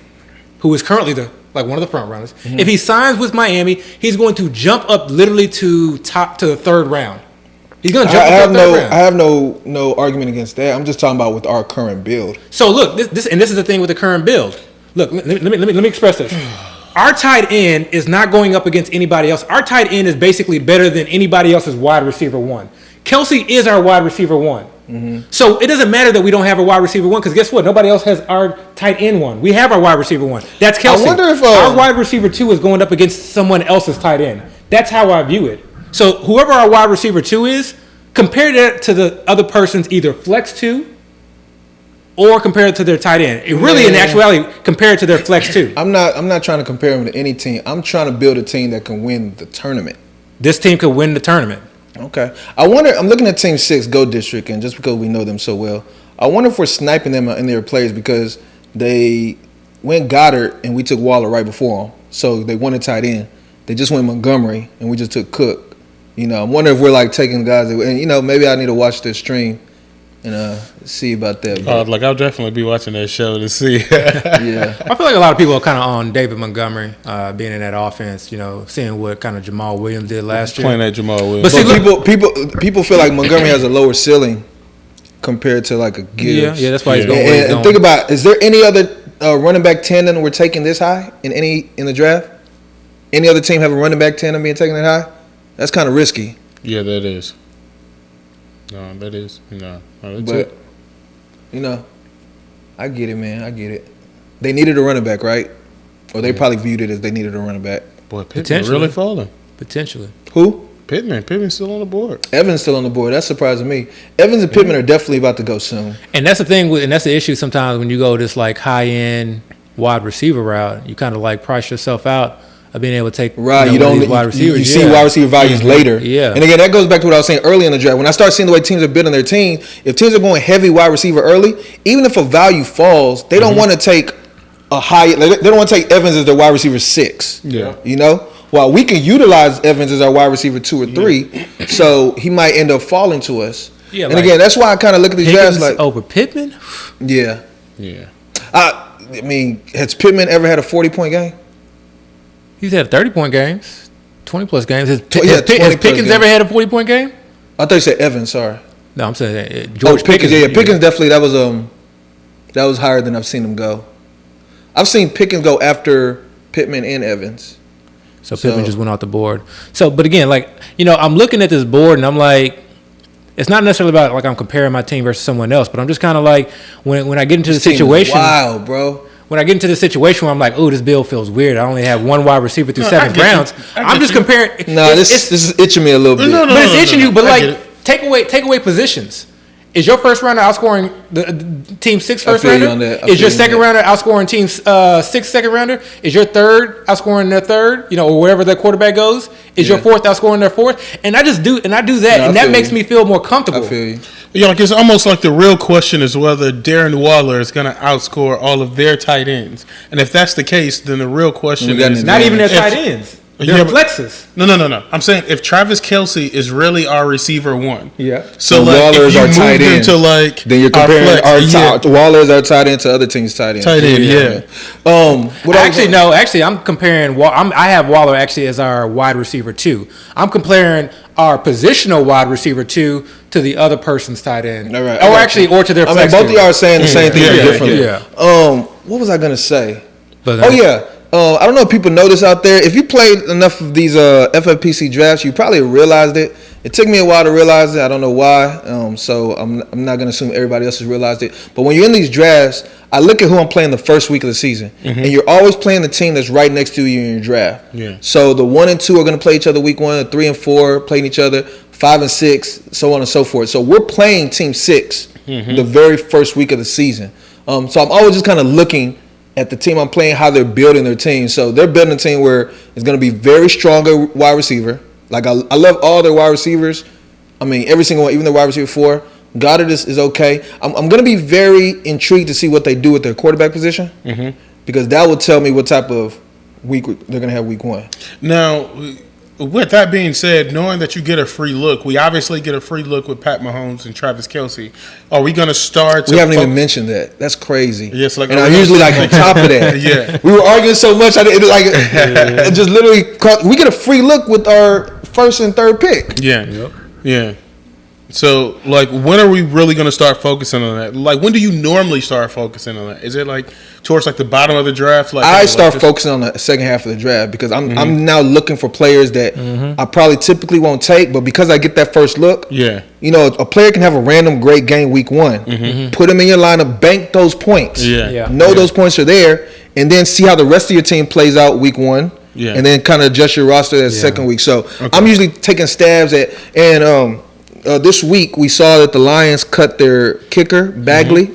who is currently one of the front runners, if he signs with Miami, he's going to jump up literally to the 3rd round. He's going to jump up to the 3rd round. I have no argument against that. I'm just talking about with our current build. So look, this is the thing with the current build. Look, let me express this. our tight end is not going up against anybody else. Our tight end is basically better than anybody else's wide receiver one. Kelce is our wide receiver one. Mm-hmm. So it doesn't matter that we don't have a wide receiver one because guess what? Nobody else has our tight end one. We have our wide receiver one. That's Kelce. I wonder if our wide receiver two is going up against someone else's tight end. That's how I view it. So whoever our wide receiver two is, compare that to the other person's either flex two or compare it to their tight end. It really, in actuality, compare it to their flex two. I'm not trying to compare them to any team. I'm trying to build a team that can win the tournament. This team could win the tournament. Okay. I wonder, I'm looking at Team 6, Go District, and just because we know them so well, I wonder if we're sniping them in their plays because they went Goddard and we took Waller right before them. So they won a tight end. They just went Montgomery and we just took Cook. You know, I'm wondering if we're like taking guys that, and you know, maybe I need to watch this stream and see about that. I'll definitely be watching that show to see. Yeah, I feel like a lot of people are kind of on David Montgomery being in that offense. You know, seeing what kind of Jamal Williams did last year. Playing that Jamal Williams, but see, people feel like Montgomery has a lower ceiling compared to like a Gibbs. Yeah, that's why he's going. And think about, is there any other running back tandem we're taking this high in the draft? Any other team have a running back tandem being taken that high? That's kind of risky. Yeah, that is. No, that is. No, that's but it. You know, I get it, man. I get it. They needed a running back, right? Or they probably viewed it as they needed a running back. Boy, Pittman really falling. Potentially. Who? Pittman's still on the board. Evans still on the board. That's surprising me. Evans and Pittman are definitely about to go soon. And that's the thing, and that's the issue sometimes when you go this like high end wide receiver route, you kind of like price yourself out of being able to take you don't wide receivers. You see wide receiver values later. Yeah. And again, that goes back to what I was saying early in the draft. When I start seeing the way teams are building their team, if teams are going heavy wide receiver early, even if a value falls, they don't want to take a high. They don't want to take Evans as their wide receiver 6. Yeah. You know, while we can utilize Evans as our wide receiver 2 or 3, so he might end up falling to us. Yeah. And like, again, that's why I kind of look at these drafts like over Pittman. Yeah. Yeah. I mean, has Pittman ever had a 40-point game? He's had 30-point games, 20-plus games. Has Pickens ever had a 40-point game? I thought you said Evans. Sorry. No, I'm saying George Pickens. Yeah, Pickens definitely. That was higher than I've seen him go. I've seen Pickens go after Pittman and Evans. So Pittman just went off the board. So, but again, like, you know, I'm looking at this board and I'm like, it's not necessarily about like I'm comparing my team versus someone else, but I'm just kind of like when I get into the situation. Wow, bro. When I get into the situation where I'm like, oh, this bill feels weird. I only have one wide receiver through 7 rounds. I'm just comparing. No, this is itching me a little bit. But it's itching you. But like, take away positions. Is your first rounder outscoring the team 6 first rounder? Is your second rounder outscoring team 6 second rounder? Is your third outscoring their third? You know, or wherever their quarterback goes. Is your fourth outscoring their fourth? And I do that, and that makes me feel more comfortable. I feel you. Yeah, like it's almost like the real question is whether Darren Waller is going to outscore all of their tight ends, and if that's the case, then the real question is not even their tight ends. They're flexes. No. I'm saying if Travis Kelce is really our receiver 1. Yeah. So like, Waller is our tight end. To like, then you're comparing Waller is our tight end to other teams' tight end. Tight end, yeah. Actually, I'm comparing. I have Waller actually as our wide receiver 2. I'm comparing our positional wide receiver 2 to the other person's tight end. All right. Or to their. I mean, both of y'all are saying the same thing differently. Yeah. What was I gonna say? I don't know if people know this out there. If you played enough of these FFPC drafts, you probably realized it. It took me a while to realize it. I don't know why. So I'm not going to assume everybody else has realized it. But when you're in these drafts, I look at who I'm playing the first week of the season. Mm-hmm. And you're always playing the team that's right next to you in your draft. Yeah. So the 1 and 2 are going to play each other week 1. 3 and 4 playing each other. 5 and 6, so on and so forth. So we're playing team 6 the very first week of the season. So I'm always just kind of looking at the team I'm playing, how they're building their team. So they're building a team where it's going to be very strong wide receiver. Like, I love all their wide receivers. I mean, every single one, even their wide receiver 4. Goddard is okay. I'm going to be very intrigued to see what they do with their quarterback position because that will tell me what type of week they're going to have week 1. Now, with that being said, knowing that you get a free look, we obviously get a free look with Pat Mahomes and Travis Kelce. Are we going to start? We haven't even mentioned that. That's crazy. Yes, and I'm usually like on top of that. Yeah, we were arguing so much. It just literally we get a free look with our first and third pick. Yeah. So, like, when are we really going to start focusing on that? Like, when do you normally start focusing on that? Is it like towards like the bottom of the draft? Like, I start focusing on the second half of the draft because I'm now looking for players that I probably typically won't take, but because I get that first look, a player can have a random great game week one. Put them in your lineup, bank those points. Know those points are there, and then see how the rest of your team plays out week one. And then kind of adjust your roster that second week. So I'm usually taking stabs at this week we saw that the Lions cut their kicker, Bagley,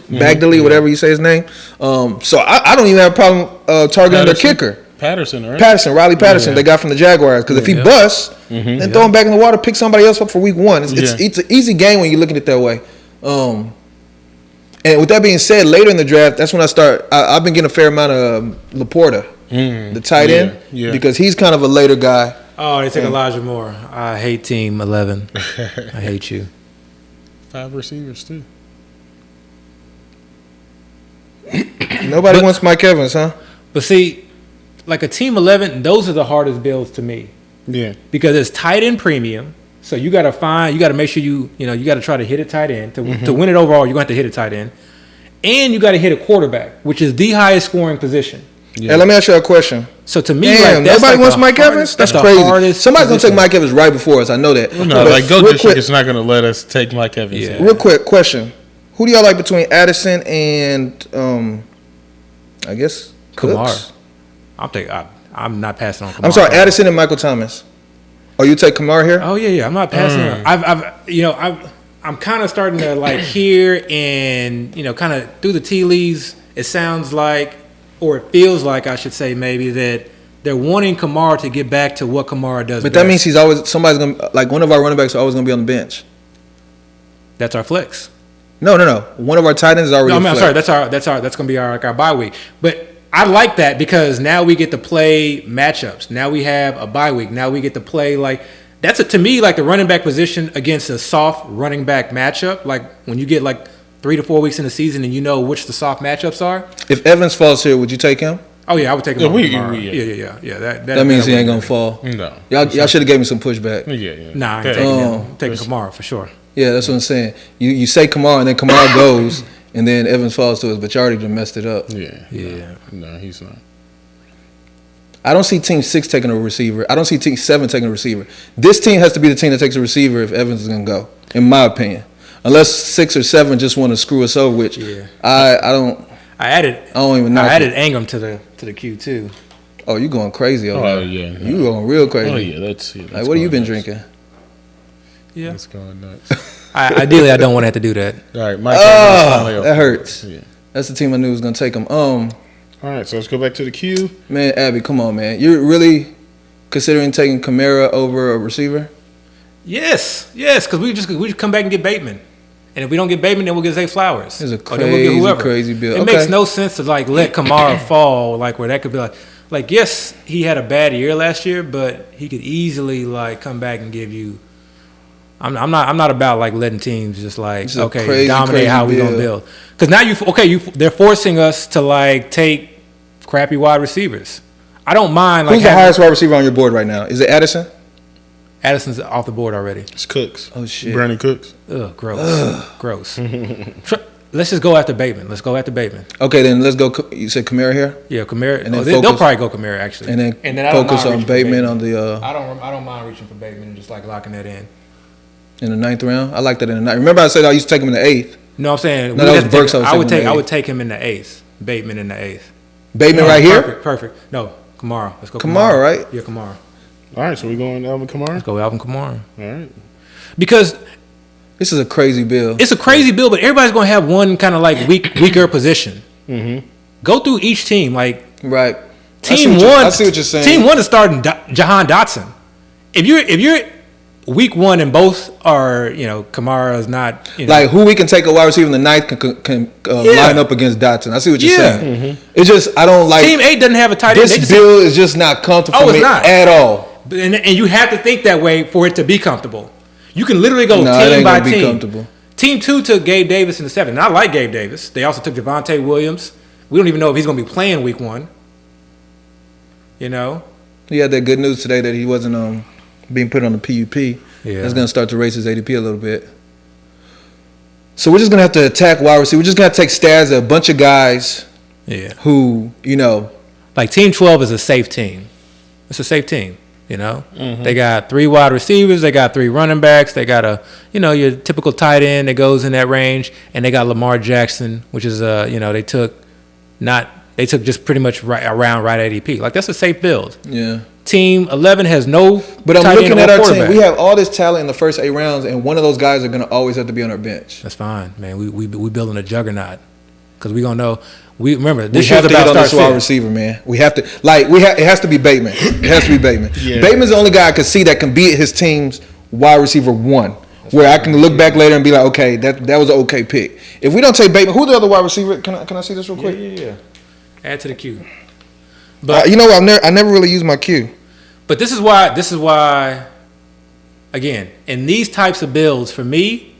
whatever you say his name. So I don't even have a problem targeting their kicker. Riley Patterson, they got from the Jaguars. Because if he busts, then throw him back in the water, pick somebody else up for week one. It's an easy game when you're looking at it that way. And with that being said, later in the draft, that's when I've been getting a fair amount of Laporta, the tight end, because he's kind of a later guy. Oh, they take Elijah Moore. I hate Team 11. I hate you. 5 receivers, too. Nobody wants Mike Evans, huh? But see, like a Team 11, those are the hardest builds to me. Yeah. Because it's tight end premium. So you got to make sure you got to try to hit a tight end. To win it overall, you're going to have to hit a tight end. And you got to hit a quarterback, which is the highest scoring position. Yeah. Hey, let me ask you a question. So to me, nobody wants Mike Evans? That's crazy. Somebody's going to take Mike Evans right before us. I know that. No, Go District is not going to let us take Mike Evans. Yeah. Real quick question. Who do y'all like between Addison and, I guess, Kamara? I'm not passing on Kamara. I'm sorry, Addison and Michael Thomas. Oh, you take Kamara here? Oh, yeah. I'm not passing on. I'm kind of starting to, like, hear and, kind of through the tea leaves, it sounds like, or it feels like, I should say, maybe that they're wanting Kamara to get back to what Kamara does. But that means somebody's going to, like, one of our running backs are always going to be on the bench. That's our flex. No. One of our tight ends is already. I'm sorry. That's going to be our bye week. But I like that because now we get to play matchups. Now we have a bye week. Now we get to play to me like the running back position against a soft running back matchup. Like when you get like 3 to 4 weeks in the season and you know which the soft matchups are. If Evans falls here, would you take him? Oh yeah, I would take him. Yeah. That means he ain't gonna fall. No, y'all should have gave me some pushback. Yeah. Nah, I ain't taking him. I'm taking Kamara for sure. Yeah, that's what I'm saying. You say Kamara and then Kamara goes and then Evans falls to us, but you already just messed it up. Yeah. No, he's not. I don't see Team 6 taking a receiver. I don't see Team 7 taking a receiver. This team has to be the team that takes a receiver if Evans is gonna go, in my opinion. Unless 6 or 7 just want to screw us over, which I don't. I don't even know. I added Ingram to the queue too. Oh, you going crazy over there. Yeah. No. You going real crazy. Oh yeah, that's like, what have you been drinking? Yeah, it's going nuts. Ideally, I don't want to have to do that. All right, Mike. That hurts. Yeah. That's the team I knew was gonna take him. All right, so let's go back to the queue. Man, Abby, come on, man. You're really considering taking Kamara over a receiver? Yes, because we just come back and get Bateman. And if we don't get Bateman, then we'll get Zay Flowers. It's a crazy build. It makes no sense to let Kamara fall where that could be like yes, he had a bad year last year, but he could easily come back and give you. I'm not about letting teams just dominate how we gonna build. Because now they're forcing us to take crappy wide receivers. I don't mind. Who's the highest wide receiver on your board right now? Is it Addison? Addison's off the board already. It's Cooks. Oh shit. Brandon Cooks. Ugh, gross. Let's just go after Bateman. Okay, then let's go. You said Kamara here? Yeah, Kamara. And then they'll probably go Kamara actually. And then focus on Bateman on the. I don't mind reaching for Bateman and just locking that in. In the 9th round, I like that in the 9th. Remember, I said I used to take him in the 8th. No, I'm saying no, that was Burks. I would take him in the 8th. Bateman in the 8th. Bateman right here. Perfect. No, Kamara. Let's go. Kamara, right? Yeah, Kamara. All right, so we're going Alvin Kamara? Let's go Alvin Kamara. All right. Because this is a crazy build. It's a crazy build, but everybody's going to have one kind of weaker position. Mm-hmm. Go through each team. Right. Team 1. I see what you're saying. Team 1 is starting Jahan Dotson. If you're week 1 and both are, Kamara is not. Who we can take a wide receiver in the 9th can line up against Dotson. I see what you're saying. Mm-hmm. It's just, I don't like. Team 8 doesn't have a tight end. This build is just not comfortable for me at all. And you have to think that way for it to be comfortable. You can literally go team by team. Comfortable. Team 2 took Gabe Davis in the 7th. And I like Gabe Davis. They also took Javonte Williams. We don't even know if he's going to be playing week 1. He had that good news today that he wasn't being put on the PUP. Yeah. That's going to start to raise his ADP a little bit. So we're just gonna have to attack wide receiver. We're just gonna have to take stats of a bunch of guys. Yeah. Who, you know, like Team 12 is a safe team. It's a safe team. You know, they got 3 wide receivers, they got 3 running backs, they got your typical tight end that goes in that range, and they got Lamar Jackson, which is they took just pretty much right ADP. Like that's a safe build. Yeah. Team 11 has no. But I'm looking at our team. We have all this talent in the first 8 rounds, and one of those guys are going to always have to be on our bench. That's fine, man. We building a juggernaut because we gonna know. We remember this year's about to get on this wide receiver, man. We have to it has to be Bateman. It has to be Bateman. Yeah. Bateman's the only guy I could see that can beat his team's wide receiver 1. Where I can look back later and be like, okay, that was an okay pick. If we don't take Bateman, who's the other wide receiver? Can I see this real quick? Yeah. Add to the queue. But you know what? I never really use my queue. But this is why. Again, in these types of builds, for me,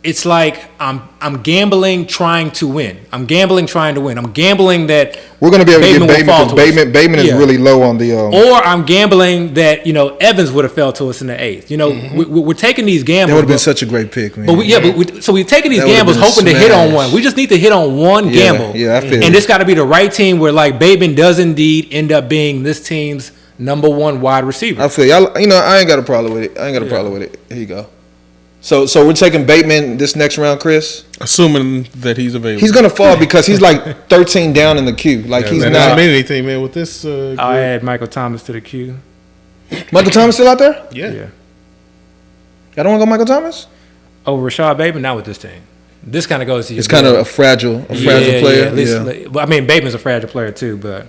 it's like I'm gambling trying to win. I'm gambling trying to win. I'm gambling that we're going to be able to get Bateman because Bateman is really low on the. Or I'm gambling that Evans would have fell to us in the 8th. We're taking these gambles. That would have been such a great pick, man. But we're taking these gambles hoping to hit on one. We just need to hit on one gamble. Yeah, I feel. And it's got to be the right team where like Bateman does indeed end up being this team's number 1 wide receiver. I feel y'all. I ain't got a problem with it. Here you go. So we're taking Bateman this next round, Chris? Assuming that he's available. He's going to fall because he's like 13 down in the queue. Like he's not. Doesn't mean anything, man, with this. I'll add Michael Thomas to the queue. Michael Thomas still out there? Yeah. Y'all don't want to go Michael Thomas? Over Rashad Bateman? Not with this team. This kind of goes to your. It's kind of a fragile player. Yeah. I mean, Bateman's a fragile player too, but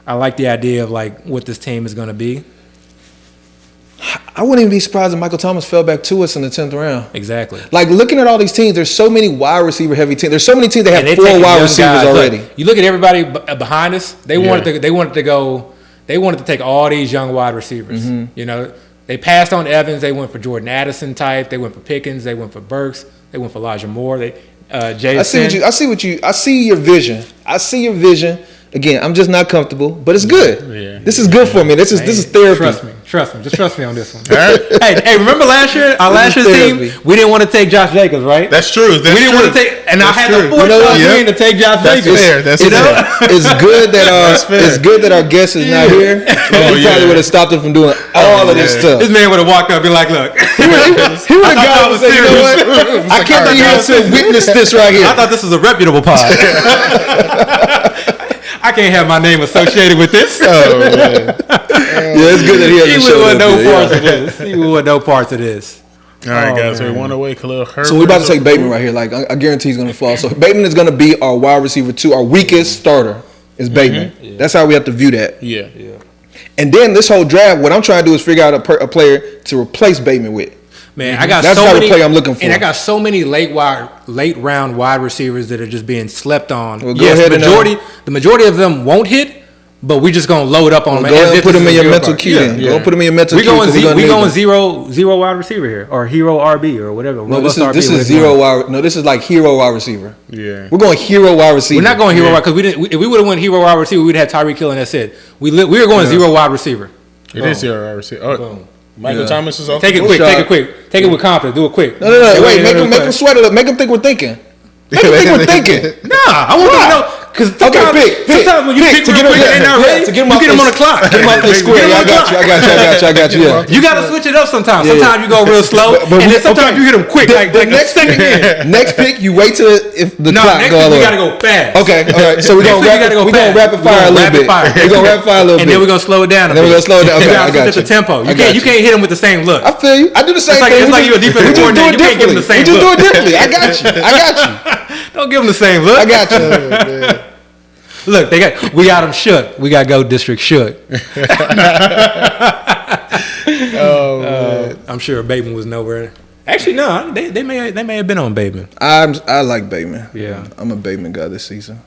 I like the idea of like what this team is going to be. I wouldn't even be surprised if Michael Thomas fell back to us in the 10th round. Exactly. Like looking at all these teams, there's so many wide receiver heavy teams. There's so many teams that have 4 wide receivers already. Look, you look at everybody behind us. They wanted to take all these young wide receivers. Mm-hmm. They passed on Evans. They went for Jordan Addison type. They went for Pickens. They went for Burks. They went for Elijah Moore. Jason. I see your vision. I see your vision. Again, I'm just not comfortable, but it's good. Yeah. This is good for me. This is therapy. Trust me. Just trust me on this one. All right? hey, remember last year? Our last year's team, we didn't want to take Josh Jacobs, right? That's true. We didn't want to take, and I had to force Josh to take Josh Jacobs. That's fair. It's good that our guest is not here. He probably would have stopped him from doing all of this stuff. This man would have walked up and been like, "Look." He would have gone and said, "You know what? I can't be here to witness this right here." I thought this was a reputable pod. I can't have my name associated with this. Oh man! It's good that he hasn't showed up. He would want no parts of this. All right, guys. Man. We want away Khalil Herbert. So we're about to take Bateman right here. Like I guarantee he's going to fall. So Bateman is going to be our wide receiver 2. Our weakest starter is Bateman. Mm-hmm. Yeah. That's how we have to view that. Yeah. And then this whole draft, what I'm trying to do is figure out a player to replace Bateman with. Man, I got that's so many play I'm looking for. And I got so many late round wide receivers that are just being slept on. Well, the majority of them won't hit, but we're just gonna load up on them. Go ahead and put them in your mental queue. Go put them in your mental queue. We going zero wide receiver here, or hero RB or whatever. No, this is zero wide. No, this is like hero wide receiver. Yeah, we're going hero wide receiver. We're not going hero wide because if we would have went hero wide receiver, we'd have Tyreek Hill and that's it. We were going zero wide receiver. It is zero wide receiver. Oh. Michael Thomas is off. Take it quick. Take it with confidence. Do it quick. No. Wait, make him sweat it up. Make him think we're thinking. Make him think we're thinking. Nah, I want to know. Because sometimes when you pick real quick and they're not ready, you get them on the clock. Get them off the square. I got you. Yeah. You got to switch it up sometimes. Sometimes you go real slow, and then sometimes you hit them quick. Like next second in. Next pick, you wait till if the clock goes. No, next pick we got to go fast. Okay, all right. So we're going to rapid fire a little bit. We're going to rapid fire a little bit. And then we're going to slow it down a bit. Okay, I got you. The tempo. You can't hit them with the same look. I feel you. I do the same thing. It's like you're a defensive coordinator. You can't give them the same look. We just do it differently. I got you. Don't give them the same look. I got you. Look, we got them shook. We got to go district shook. I'm sure Bateman was nowhere. Actually, no, they may have been on Bateman. I like Bateman. Yeah, I'm a Bateman guy this season.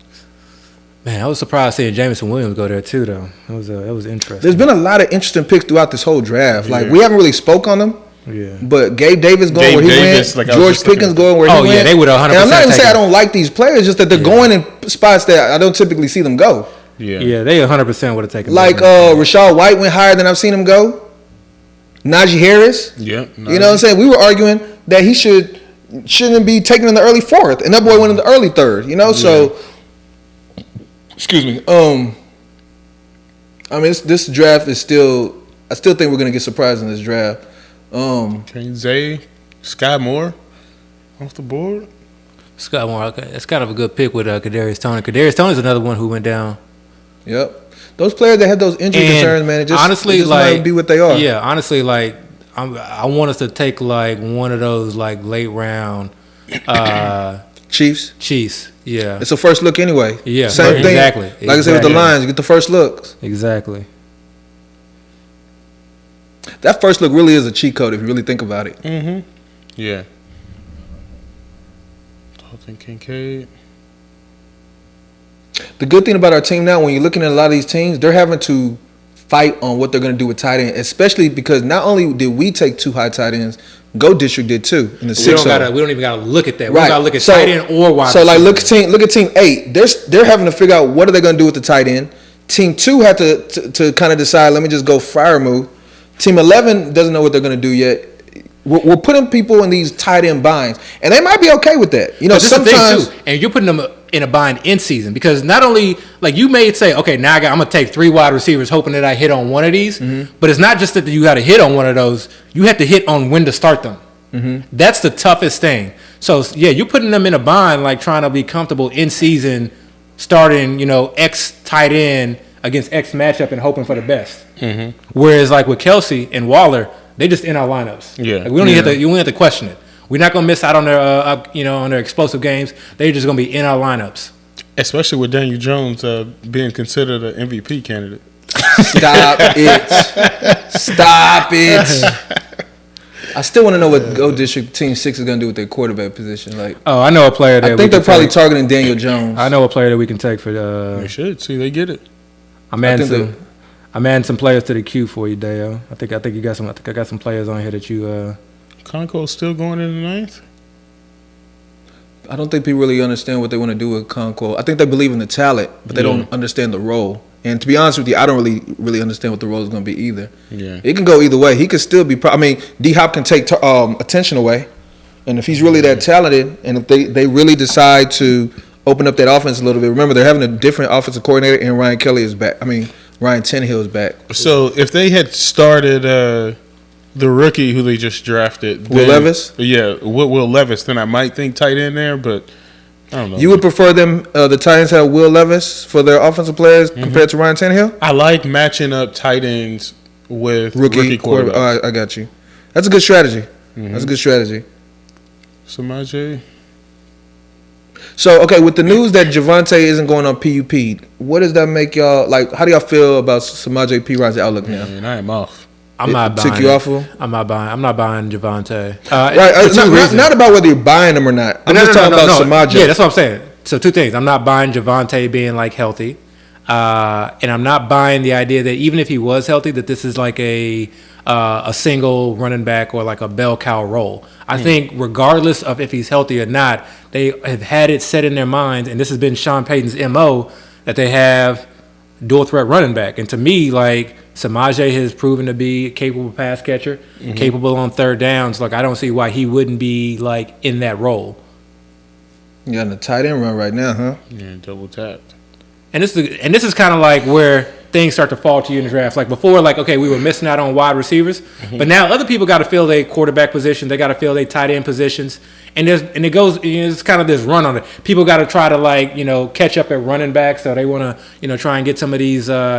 Man, I was surprised seeing Jameson Williams go there too, though. That was interesting. There's been a lot of interesting picks throughout this whole draft. Like we haven't really spoke on them. Yeah. But Gabe Davis going where he went. Like George Pickens going where he went. Oh, yeah, they would 100%. And I'm not even saying I don't like these players, just that they're going in spots that I don't typically see them go. Yeah, they 100% would have taken. Like Rachaad White went higher than I've seen him go. Najee Harris. Yeah. You know what I'm saying? We were arguing that he should shouldn't be taken in the early fourth, and that boy went in the early third. You know, so excuse me. I mean, this draft is still. I still think we're gonna get surprised in this draft. Zay, Sky Moore off the board. Sky Moore, okay. That's kind of a good pick with Kadarius Toney. Kadarius Toney is another one who went down. Yep, those players that had those injury concerns, man. It just honestly, might be what they are. Yeah, honestly, like I want us to take like one of those like late round Chiefs. Yeah, it's a first look anyway. Yeah, same thing. Exactly. Like I said with the Lions, you get the first looks. Exactly. That first look really is a cheat code if you really think about it. Mm-hmm. Yeah. Dalton Kincaid. The good thing about our team now, when you're looking at a lot of these teams, they're having to fight on what they're going to do with tight end, especially because not only did we take 2 high tight ends, Go District did too in the 6. We don't even got to look at that. We right. got to look at tight end or wide. So like look at team 8. They're having to figure out what are they going to do with the tight end. Team 2 had to kind of decide. Let me just go fire move. Team 11 doesn't know what they're going to do yet. We're putting people in these tight end binds, and they might be okay with that. You know, sometimes. Too, and you're putting them in a bind in season because not only like you may say, okay, now I'm going to take 3 wide receivers, hoping that I hit on one of these. Mm-hmm. But it's not just that you got to hit on one of those. You have to hit on when to start them. Mm-hmm. That's the toughest thing. So yeah, you're putting them in a bind, like trying to be comfortable in season, starting X tight end against X matchup and hoping for the best. Mm-hmm. Whereas like with Kelsey and Waller, they just in our lineups. Yeah, like, we don't even have to question it. We're not gonna miss out on their on their explosive games. They're just gonna be in our lineups. Especially with Daniel Jones being considered an MVP candidate. Stop it! Stop it! I still want to know what Go District Team 6 is gonna do with their quarterback position. Like, I know a player that I think they're probably targeting Daniel Jones. I know a player that we can take for They should see they get it. I'm adding some players to the queue for you, Dale. I think you got some. I think I got some players on here that you. Conco's still going in the 9th? I don't think people really understand what they want to do with Conco. I think they believe in the talent, but they don't understand the role. And to be honest with you, I don't really understand what the role is going to be either. Yeah, it can go either way. He could still be. I mean, D Hop can take attention away, and if he's really that talented, and if they really decide to open up that offense a little bit, remember they're having a different offensive coordinator, and Ryan Kelly is back. I mean, Ryan Tannehill is back. So if they had started the rookie who they just drafted, Will Levis? Yeah, Will Levis, then I might think tight end there, but I don't know. You would prefer them, the Titans have Will Levis for their offensive players compared to Ryan Tannehill? I like matching up tight ends with rookie quarterbacks. Oh, I got you. That's a good strategy. That's a good strategy. Samaje. So, okay, with the news that Javonte isn't going on PUP, what does that make y'all, like, how do y'all feel about Samaje P-Ron's outlook now? Man, I am off. I'm not buying. Took you off of him? I'm not buying Javonte. Right, not about whether you're buying him or not. I'm just talking about Samaje. Yeah, that's what I'm saying. So 2 things. I'm not buying Javonte being like healthy. And I'm not buying the idea that even if he was healthy, that this is like a single running back or like a bell cow role. I think regardless of if he's healthy or not, they have had it set in their minds, and this has been Sean Payton's MO, that they have dual threat running back. And to me, like, Samaje has proven to be a capable pass catcher, capable on third downs. Like, I don't see why he wouldn't be like in that role. You got in the tight end run right now, huh? Yeah, double tapped. And this is kind of like where things start to fall to you in the draft. Like before, like, okay, we were missing out on wide receivers, but now other people got to fill their quarterback position. They got to fill their tight end positions, and it goes. It's kind of this run on it. People got to try to catch up at running back, so they want to try and get some of these dart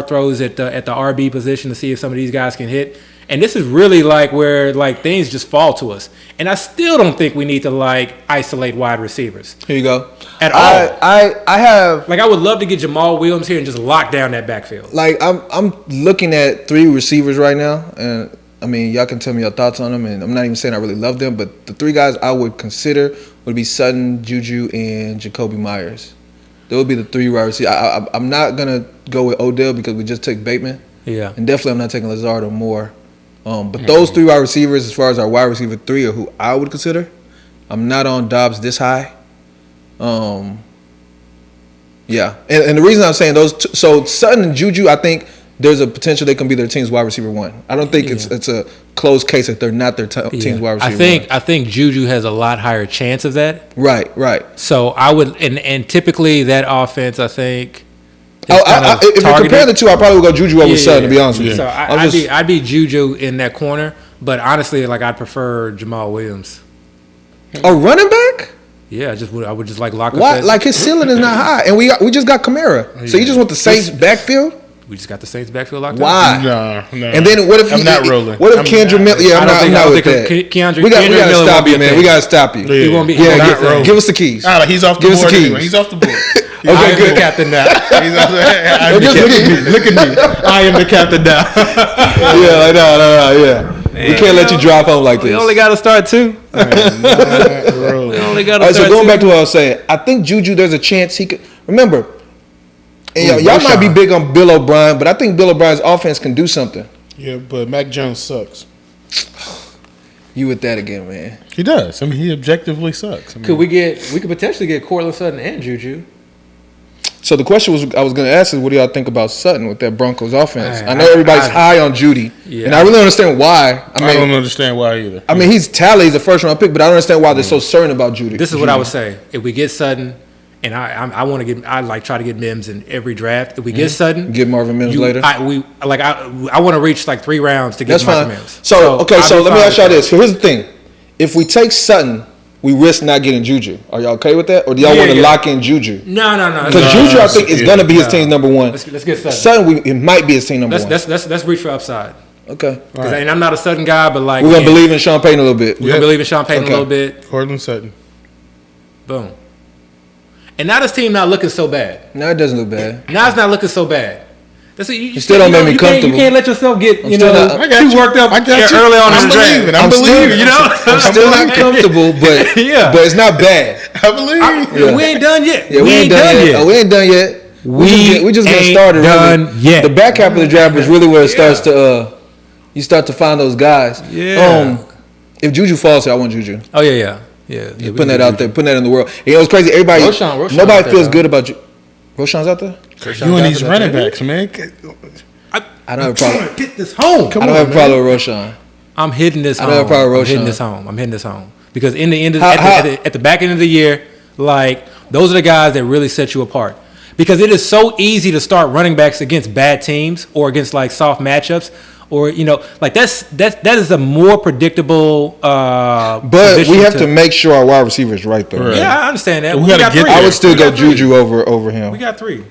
throws at the RB position to see if some of these guys can hit. And this is really like where like things just fall to us. And I still don't think we need to like isolate wide receivers. Here you go. At all. I have like I would love to get Jamal Williams here and just lock down that backfield. Like I'm looking at 3 receivers right now, and I mean y'all can tell me your thoughts on them. And I'm not even saying I really love them, but the 3 guys I would consider would be Sutton, Juju, and Jacoby Myers. Those would be the 3 wide receivers. I'm not gonna go with Odell because we just took Bateman. Yeah. And definitely I'm not taking Lazard or Moore. But those 3 wide receivers, as far as our wide receiver 3, are who I would consider. I'm not on Dobbs this high. Yeah. And the reason I'm saying those two, so Sutton and Juju, I think there's a potential they can be their team's wide receiver 1. I don't think it's a closed case that they're not their team's wide receiver 1. I think Juju has a lot higher chance of that. Right. So I would, and typically that offense, I think. If you compare the two, I probably would go Juju over Sutton, to be honest with you. So I'd be Juju in that corner, but honestly, like I'd prefer Jamal Williams. A running back? Yeah, I would just like lock up. Why? Like his ceiling is not high, and we just got Kamara. So you just want the Saints backfield? We just got the Saints backfield locked Why? up. No. And then what if I'm not rolling? What if Kendrick Miller? Yeah, I'm not with that. We got to stop you, man. We got to stop you. He won't be. Yeah, give us the keys. He's off the board anyway. He's off the board. Okay, good captain now. Look at me. I am the captain now. Yeah, no. We can't let you drop home like this. We only got to start 2. We only got to start 2. So going back to what I was saying, I think Juju, there's a chance he could. Remember, and y'all might be big on Bill O'Brien, but I think Bill O'Brien's offense can do something. Yeah, but Mac Jones sucks. You with that again, man? He does. I mean, he objectively sucks. Could we could potentially get Courtland Sutton and Juju? So the question I was going to ask is, what do y'all think about Sutton with that Broncos offense? I know everybody's high on Judy, and I really don't understand why. I don't understand why either. I mean, he's a first-round pick, but I don't understand why they're so certain about Judy. This is what I would say: if we get Sutton, and I try to get Mims in every draft. If we get Sutton, get Marvin Mims later. I want to reach like 3 rounds to get Marvin Mims. So let me ask y'all this. Here's the thing: if we take Sutton, we risk not getting Juju. Are y'all okay with that, or do y'all want to lock in Juju? No. Because Juju, I think, is going to be his team's number 1. Let's get Sutton. Sutton, it might be his team number 1. Let's reach for upside. Okay. And I'm not a Sutton guy, but like we're gonna believe in Sean Payton a little bit. We're gonna believe in Sean Payton a little bit. Courtland Sutton. Boom. And now this team not looking so bad. No, it doesn't look bad. Now it's not looking so bad. You still don't make me comfortable. You can't let yourself get too worked up early on in the draft. I'm still not comfortable, but it's not bad. I believe. We ain't done yet. Yeah, we ain't done yet. We ain't done yet. We just getting started. Really. The back half of the draft is really where it starts to. You start to find those guys. Yeah. If Juju falls here, I want Juju. Oh yeah. Putting that out there, putting that in the world. You know, it's crazy. Everybody, nobody feels good about you. Roshan's out there. You and these running backs, man. I don't have a problem. Get this home. I don't have a problem with Roshan. I'm hitting this home. I don't have a problem with Roshan. I'm hitting this home because in the end, at the back end of the year, like those are the guys that really set you apart. Because it is so easy to start running backs against bad teams or against like soft matchups. Or like that is a more predictable. But we have to make sure our wide receiver is right there. Right. Yeah, I understand that. We got 3. I would still go Juju over him. We got 3.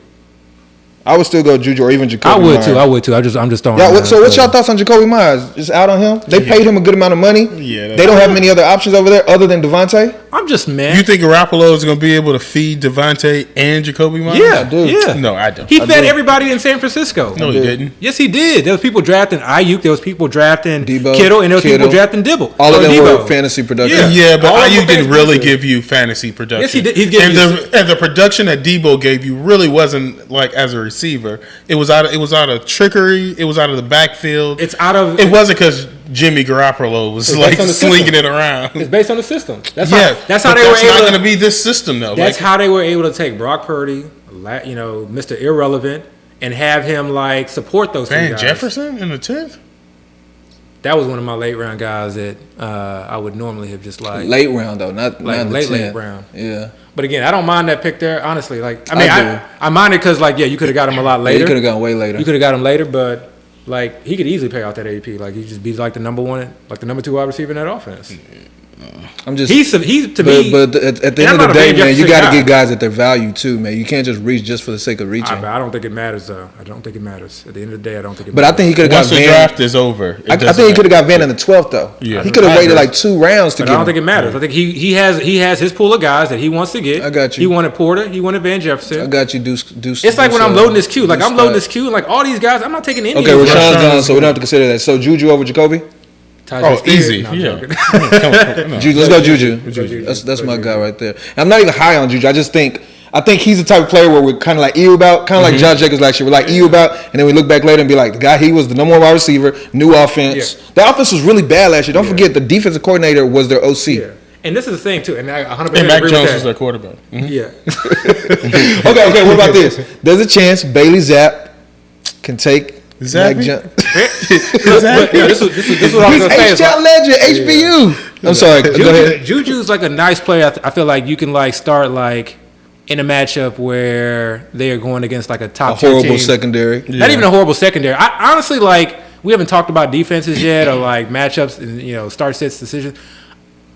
I would still go Juju or even Jacoby Myers. I would too. I'm just throwing. So what's y'all thoughts on Jacoby Myers? Just out on him? They paid him a good amount of money. Yeah. They don't have many other options over there other than Devontae. I'm just mad. You think Garoppolo is going to be able to feed Devontae and Jacoby Myers? Yeah, I do. Yeah. No, I don't. He fed everybody in San Francisco. No, he didn't. Yes, he did. There was people drafting Ayuk. There was people drafting Debo, Kittle, and there was people drafting Dibble. All of them were fantasy production. Yeah, but Ayuk didn't really give you fantasy production. Yes, he did. And the production that Debo gave you really wasn't like as a receiver. It was out of trickery. It was out of the backfield. It wasn't because Jimmy Garoppolo was like slinging it around. It's based on the system. That's how they were able. That's not going to be this system though. That's how they were able to take Brock Purdy, Mr. Irrelevant, and have him like support those two guys. Van Jefferson in the 10th. That was one of my late round guys that I would normally have just like late round though, not late round. Yeah. But again, I don't mind that pick there. Honestly, like I mind it because you could have got him a lot later. You could have gone way later. You could have got him later, but like he could easily pay out that AP. Like he just be like the number 2 wide receiver in that offense. I'm just he's to me. But at the end of the day, man, you got to get guys at their value too, man. You can't just reach just for the sake of reaching. I don't think it matters though. I don't think it matters. At the end of the day, I don't think it matters. But I think he could have got Van. Once the draft is over, I think he could have got Van in the 12th though. Yeah. He could have waited like 2 rounds to get him. I don't think it matters. I think he has his pool of guys that he wants to get. I got you. He wanted Porter. He wanted Van Jefferson. I got you. It's like when I'm loading this queue. Like I'm loading this queue, and like all these guys, I'm not taking any. Okay, Rashawn's gone, so we don't have to consider that. So Juju over Jacoby. Easy. Let's go Juju. That's my guy right there. And I'm not even high on Juju. I think he's the type of player where we're kind of like ew about, kind of like Josh Jacobs last year. We're like ew about, and then we look back later and be like, the guy, he was the number 1 wide receiver, new offense. Yeah. The offense was really bad last year. Don't forget, the defensive coordinator was their OC. Yeah. And this is the thing too, and I 100% and Mac Jones was their quarterback. Mm-hmm. Yeah. Okay. What about this? There's a chance Bailey Zapp can take Exactly. Exactly. This is what I was going to say. H-Town legend, HBU. I'm sorry. Go ahead. Juju's like a nice player. I feel like you can like start like in a matchup where they are going against like a top horrible team. Secondary. Yeah. Not even a horrible secondary. I honestly like. We haven't talked about defenses yet or like matchups and start sets decisions.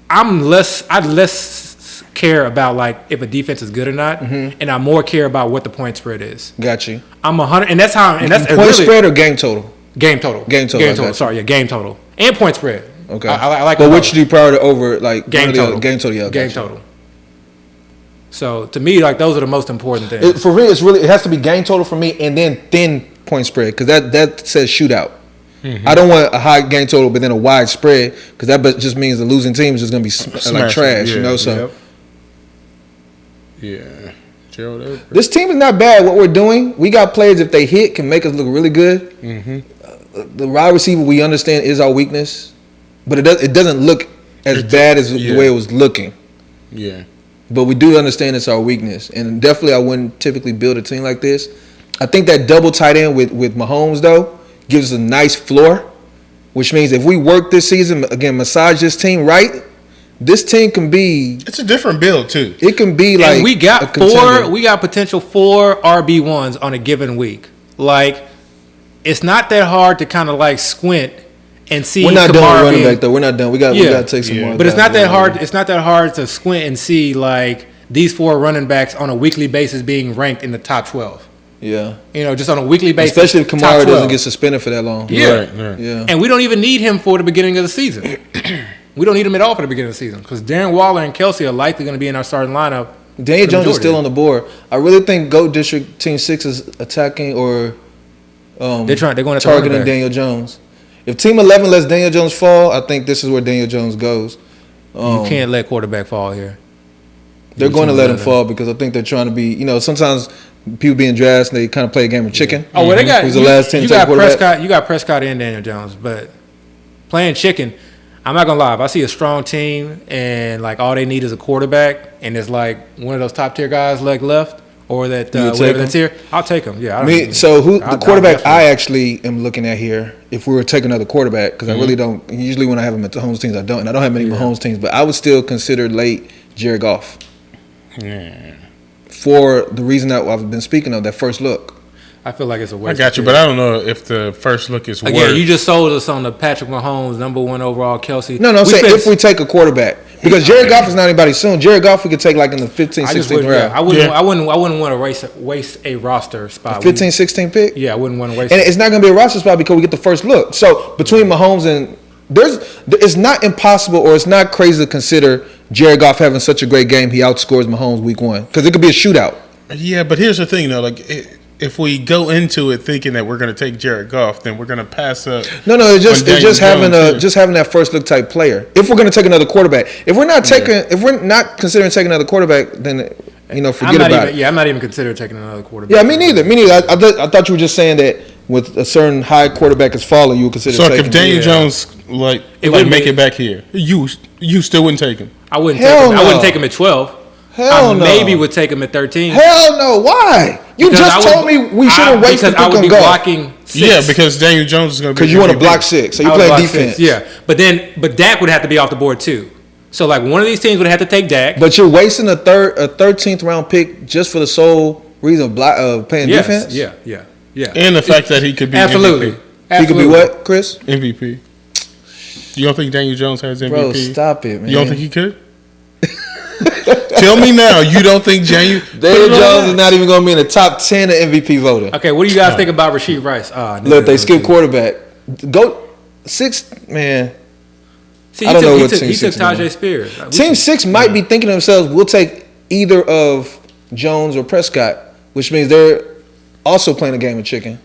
I'd less care about like if a defense is good or not, and I more care about what the point spread is. Got you. I'm 100, and that's how. And that's point really, spread or game total. Game total. Game total. Sorry, game total and point spread. Okay. I like. But which do you prioritize over like game total? Game total. Yeah. Game total. So to me, like those are the most important things. For me, it has to be game total for me, and then thin point spread because that says shootout. I don't want a high game total, but then a wide spread because that just means the losing team is just going to be like trash, So, yeah, Gerald, this team is not bad. What we're doing, we got players if they hit can make us look really good. The wide receiver we understand is our weakness, but it doesn't look as bad as the way it was looking. Yeah, but we do understand it's our weakness, and definitely I wouldn't typically build a team like this. I think that double tight end with Mahomes though gives us a nice floor, which means if we work this season, again, massage this team right, this team can be... It's a different build, too. It can be like we got potential 4 RB1s on a given week. Like, it's not that hard to kind of like squint and see. We're not done with running back, though. We're not done. We got to take some more. But it's not that hard. It's not that hard to squint and see like these 4 running backs on a weekly basis being ranked in the top 12. Yeah. Just on a weekly basis. Especially if Kamara doesn't get suspended for that long. Yeah. Right. Yeah. And we don't even need him for the beginning of the season. We don't need him at all for the beginning of the season because Darren Waller and Kelsey are likely going to be in our starting lineup. Daniel Jones is still on the board. I really think GOAT District Team 6 is attacking or they're going targeting Daniel Jones. If Team 11 lets Daniel Jones fall, I think this is where Daniel Jones goes. You can't let quarterback fall here. They're going to let him fall because I think they're trying to be, sometimes people being drafted, they kind of play a game of chicken. Oh, well, they got who's the last 10 you got Prescott. You got Prescott and Daniel Jones, but playing chicken, I'm not gonna lie. If I see a strong team and like all they need is a quarterback, and it's like one of those top tier guys like left or that whatever that's here, I'll take them. Yeah. The quarterback I actually am looking at here, if we were to take another quarterback, because I really don't. Usually when I have them at the Mahomes teams, I don't, and I don't have many Mahomes teams, but I would still consider late Jared Goff. Yeah. For the reason that I've been speaking of, that first look. I feel like it's a waste. I got you, but I don't know if the first look is worth. Again, you just sold us on the Patrick Mahomes, #1 overall, Kelsey. No, I'm saying if we take a quarterback. Because Jared Goff is not anybody soon. Jared Goff we could take like in the 15, 16th round. Yeah, I wouldn't want to waste a roster spot. 15, 16 pick? Yeah, I wouldn't want to waste it. And it's not going to be a roster spot because we get the first look. So between Mahomes and it's not impossible or it's not crazy to consider Jared Goff having such a great game. He outscores Mahomes week 1 because it could be a shootout. Yeah, but here's the thing though, like if we go into it thinking that we're going to take Jared Goff, then we're going to pass up. No, it's just having that first look type player. If we're going to take another quarterback, if we're not considering taking another quarterback, then forget about it. Yeah, I'm not even considering taking another quarterback. Yeah, me neither. I thought you were just saying that with a certain high quarterback is falling, you would consider. So if Daniel Jones make it back here, you still wouldn't take him. I wouldn't. I wouldn't take him at 12. Hell no. Maybe would take him at 13. Hell no. Why? You just told me we shouldn't waste the pick on golf. Because I would be blocking 6. Yeah, because Daniel Jones is going to be. Because you want to block 6. So you play defense. 6, yeah. But Dak would have to be off the board too. So like one of these teams would have to take Dak. But you're wasting a 13th round pick just for the sole reason of playing defense? Yeah. And the fact that he could be Absolutely. MVP. He could be what, Chris? MVP. You don't think Daniel Jones has MVP? Bro, stop it, man. You don't think he could? Tell me now. You don't think Daniel Jones is not even going to be in the top 10 of MVP voting? Okay, what do you guys think about Rasheed Rice? Look, they skip quarterback. Go 6, man. See, I don't know what team 6 took Tajay Spears. Team 6 might be thinking to themselves, we'll take either of Jones or Prescott, which means they're also playing a game of chicken.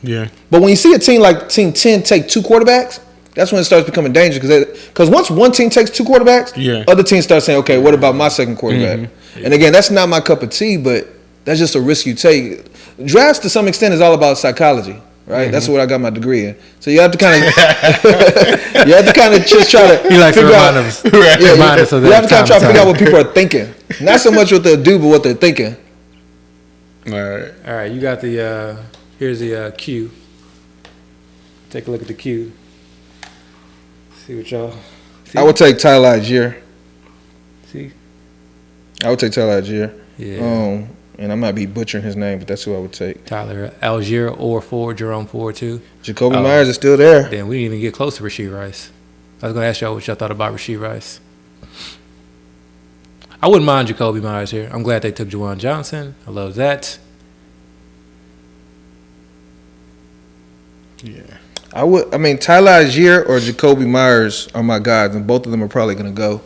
Yeah. But when you see a team like Team 10 take 2 quarterbacks, that's when it starts becoming dangerous because once one team takes 2 quarterbacks, other teams start saying, okay, what about my second quarterback? Mm-hmm. Yeah. And again, that's not my cup of tea, but that's just a risk you take. Drafts to some extent is all about psychology, right? Mm-hmm. That's what I got my degree in. So you have to kind of just try to figure out. You have to kind of try to figure out what people are thinking. Not so much what they'll do, but what they're thinking. All right. You got the here's the cue. Take a look at the queue. See what y'all. See? I would take Tyler Algier. See. I would take Tyler Algier. Yeah. And I might be butchering his name, but that's who I would take. Tyler Algier or Ford, Jerome Ford too. Jacoby Myers is still there. Then we didn't even get close to Rashee Rice. I was gonna ask y'all what y'all thought about Rashee Rice. I wouldn't mind Jacoby Myers here. I'm glad they took Juwan Johnson. I love that. Yeah. I mean, Tyler Algier or Jacoby Myers are my guys, and both of them are probably going to go.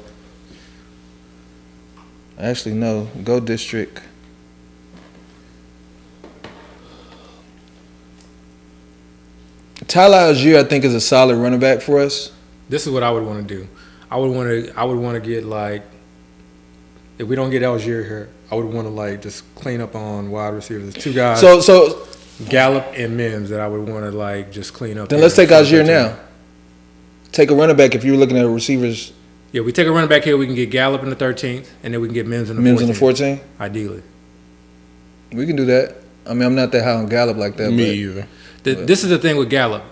Actually, no. Go District. Tyler Algier, I think, is a solid running back for us. This is what I would want to do. I would want to get, like, if we don't get Algier here, I would want to, like, just clean up on wide receivers. There's two guys. So Gallup and Mims that I would want to, like, just clean up. Then let's take Algier now. Take a running back if you're looking at receivers. Yeah, we take a running back here. We can get Gallup in the 13th, and then we can get Mims in the 14th. Mims in the 14th? Ideally. We can do that. I mean, I'm not that high on Gallup like that. Me either. This is the thing with Gallup.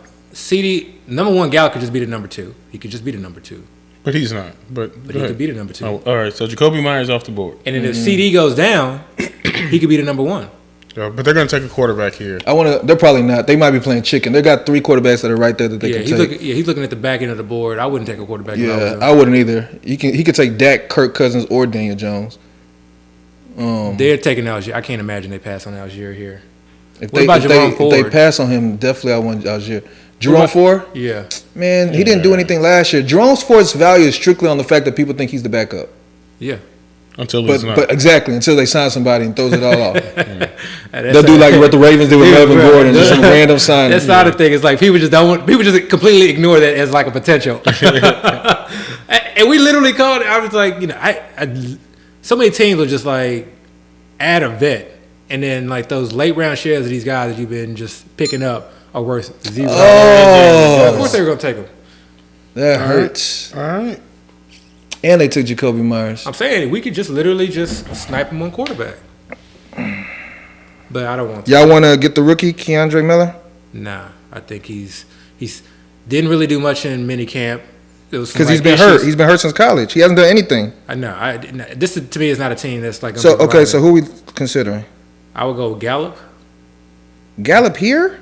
Number one, Gallup could just be the number 2. He could just be the number 2. But he's not. But he could be the number 2. Oh, all right, so Jacoby Myers off the board. And then if CD goes down, he could be the number 1. Yeah, but they're going to take a quarterback here. They're probably not. They might be playing chicken. They got 3 quarterbacks that are right there that they can take. He's looking at the back end of the board. I wouldn't take a quarterback. Yeah, I wouldn't either. He could take Dak, Kirk Cousins, or Daniel Jones. They're taking Algier. I can't imagine they pass on Algier here. If they pass on him, definitely I want Algier. Jerome Ford? Yeah. Man, he didn't do anything last year. Jerome Ford's value is strictly on the fact that people think he's the backup. Yeah. Until he's not. But exactly, until they sign somebody and throws it all off. They'll do like what the Ravens did with Melvin Gordon, just some random sign. That's not the thing. It's like people just completely ignore that as like a potential. And we literally called it. I was like, so many teams will just like add a vet, and then like those late round shares of these guys that you've been just picking up are worth 0. Of course they were gonna take them. That hurts. All right. And they took Jacoby Myers. I'm saying we could just literally just snipe him on quarterback. But I don't want to. Y'all want to get the rookie, Keandre Miller? Nah, I think he's didn't really do much in mini camp. Because he's been hurt. He's been hurt since college. He hasn't done anything. I know. This to me is not a team that's like. So who are we considering? I would go with Gallup. Gallup here?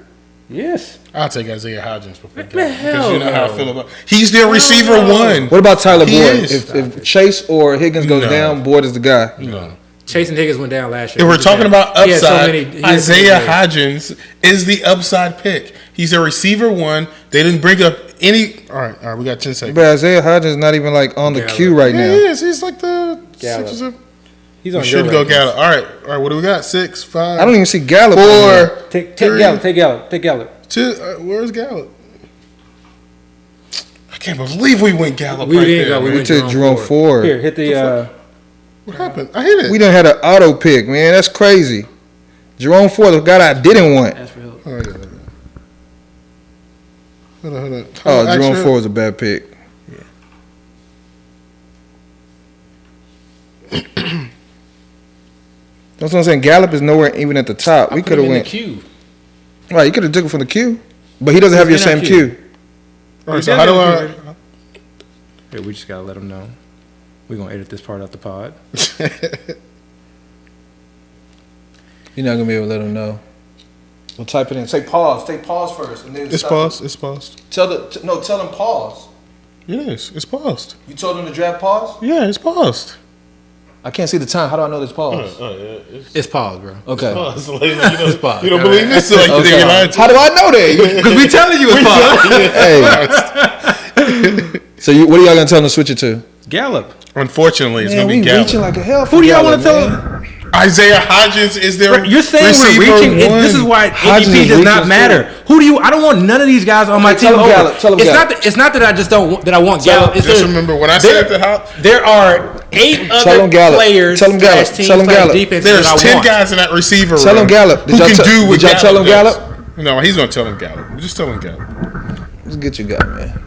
Yes. I'll take Isaiah Hodgins before Gallup. Because you know how I feel about. He's their receiver 1. What about Tyler Boyd? If Chase or Higgins goes down, Boyd is the guy. No. Chase and Higgins went down last year. If we're talking about upside, Isaiah Hodgins is the upside pick. He's a receiver 1. They didn't bring up any. All right, we got 10 seconds. But Isaiah Hodgins is not even like on the queue right now. He is. He's like the 6 or 7. He's on. Should go Gallup. All right. What do we got? 6, 5. I don't even see Gallup. 4. Take Gallup. Take Gallup. 2. Where's Gallup? I can't believe we went Gallup. We took Jerome Ford. Here, hit the. What happened? I hit it. We done had an auto pick, man. That's crazy. Jerome Ford, the guy I didn't want. That's real. Oh, yeah. Hold on. Oh, Jerome Ford was a bad pick. Yeah. That's what I'm saying. Gallup is nowhere even at the top. We could have went. Right, you could have took it from the queue, but he doesn't have your same queue. All right, so how do I? Here, we just gotta let him know. We're gonna edit this part out the pod. You're not gonna be able to let him know. We'll type it in. Say pause. Take pause first, and then it's paused. It's paused. Tell him pause. It is. It's paused. You told him to draft pause? Yeah, it's paused. I can't see the time. How do I know this pause? It's paused, bro. Okay. It's paused. It's paused. You don't believe me? So okay. How do I know that? Because we telling you it's paused. Hey. So what are y'all gonna tell him to switch it to? Gallup. Unfortunately, it's gonna be Gallup. Reaching like a hell. Who do y'all want to tell? Isaiah Hodgins is their. You're saying we're reaching. This is why ADP does not matter. Who do you? I don't want none of these guys on my team. Tell him Gallup. It's not that I just don't that I want Gallup. Just remember when I said at the house, there are 8 other players. Tell him Gallup. Tell him Gallup. There's 10 guys in that receiver room. Tell him Gallup. Did y'all tell him Gallup? No, he's gonna tell him Gallup. Just tell him Gallup. Let's get your guy, man.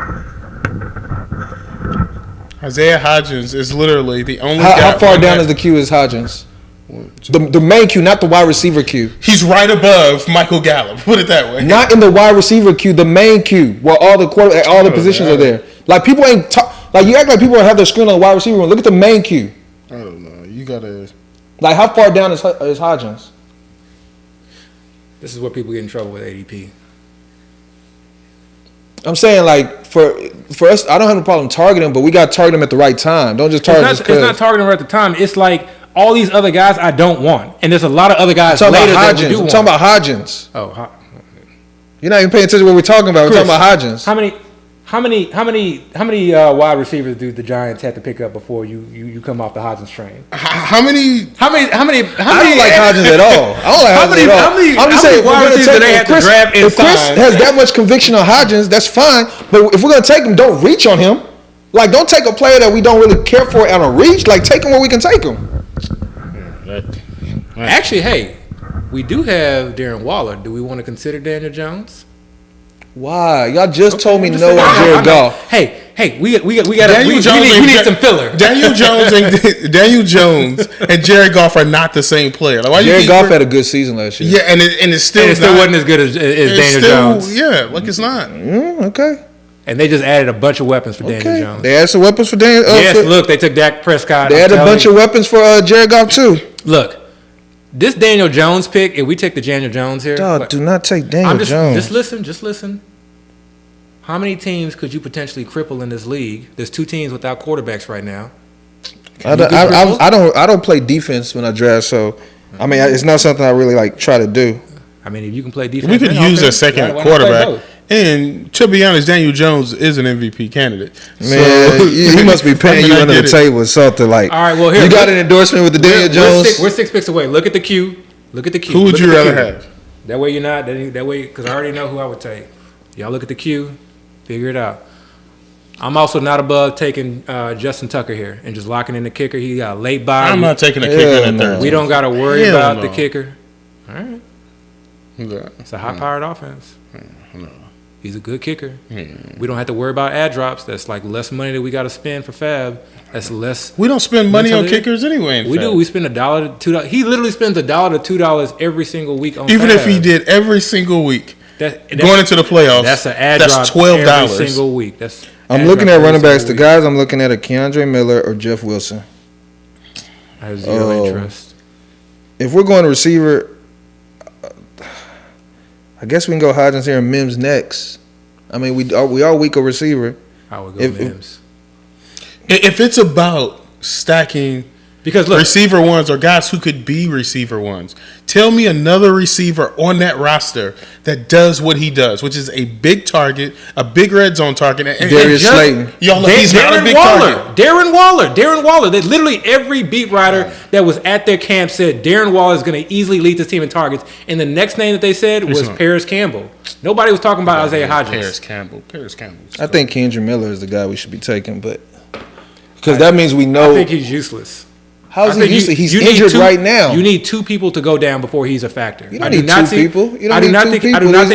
Isaiah Hodgins is literally the only guy. How far down is the queue is Hodgins? 1, The main queue, not the wide receiver queue. He's right above Michael Gallup. Put it that way. Not in the wide receiver queue, the main queue where all the positions are there. Like people ain't like you act like people have their screen on the wide receiver. Look at the main queue. I don't know. You gotta. Like how far down is Hodgins? This is where people get in trouble with ADP. I'm saying like for us, I don't have a problem targeting, but we got to target them at the right time. Don't just target. It's not targeting right at the time. It's like all these other guys I don't want, and there's a lot of other guys later that we do want. I'm talking about Hodgins. Oh, you're not even paying attention to what we're talking about. We're talking about Hodgins. How many wide receivers do the Giants have to pick up before you come off the Hodgins train? How many? I don't like Hodgins at all. I don't like Hodgins at all. I'm just saying, wide receivers do they have to draft if Chris has that much conviction on Hodgins, that's fine. But if we're gonna take him, don't reach on him. Like, don't take a player that we don't really care for on a reach. Like, take him where we can take him. Actually, hey, we do have Darren Waller. Do we want to consider Daniel Jones? Why? Y'all just told me no on Jared Goff. Hey, we need some filler. Daniel Jones and Jared Goff are not the same player. Like, why Jared Goff had a good season last year. Yeah, and it still wasn't as good as Daniel Jones. Yeah, like it's not. Okay. And they just added a bunch of weapons for Daniel Jones. They added some weapons for Daniel. Look, they took Dak Prescott. They added a bunch of weapons for Jared Goff too. Look, this Daniel Jones pick. If we take the Daniel Jones here, do not take Daniel Jones. Just listen. How many teams could you potentially cripple in this league? There's 2 teams without quarterbacks right now. I don't play defense when I draft, so I mean it's not something I really like try to do. I mean, if you can play defense, we could use a second quarterback. And to be honest, Daniel Jones is an MVP candidate. Man, so, he must be paying you under the table or something like. All right, well here you got an endorsement with the Daniel Jones. We're 6 picks away. Look at the queue. Who would you rather have? That way you're not. That way, because I already know who I would take. Y'all look at the queue. Figure it out. I'm also not above taking Justin Tucker here and just locking in the kicker. He got a late bye. I'm not taking a kicker in the third. We don't got to worry about the kicker. All right. Yeah. It's a high-powered offense. No. He's a good kicker. We don't have to worry about ad drops. That's like less money that we got to spend for Fab. That's less. We don't spend money on kickers anyway. We do. We spend $1 to $2. He literally spends $1 to $2 every single week on Even Fab. if he did every single week. That's going into the playoffs. That's an ad drop. That's $12 every single week. I'm looking at running backs. The guys I'm looking at are Keandre Miller or Jeff Wilson. I have zero interest. If we're going to receiver, I guess we can go Hodgins here and Mims next. I mean, we are weak a receiver. I would go Mims. If it's about stacking, because look, receiver ones or guys who could be receiver ones, tell me another receiver on that roster that does what he does, which is a big target, a big red zone target. And Darius Slayton. He's not a big target. Darren Waller. That literally every beat writer that was at their camp said Darren Waller is going to easily lead this team in targets. And the next name that they said was Paris Campbell. Nobody was talking about Isaiah Hodgins. Paris Campbell. I think Keandre Miller is the guy we should be taking, but because that means we know. I think he's useless. How's he useless? He's injured right now. You need 2 people to go down before he's a factor. You don't need 2 people. I do not think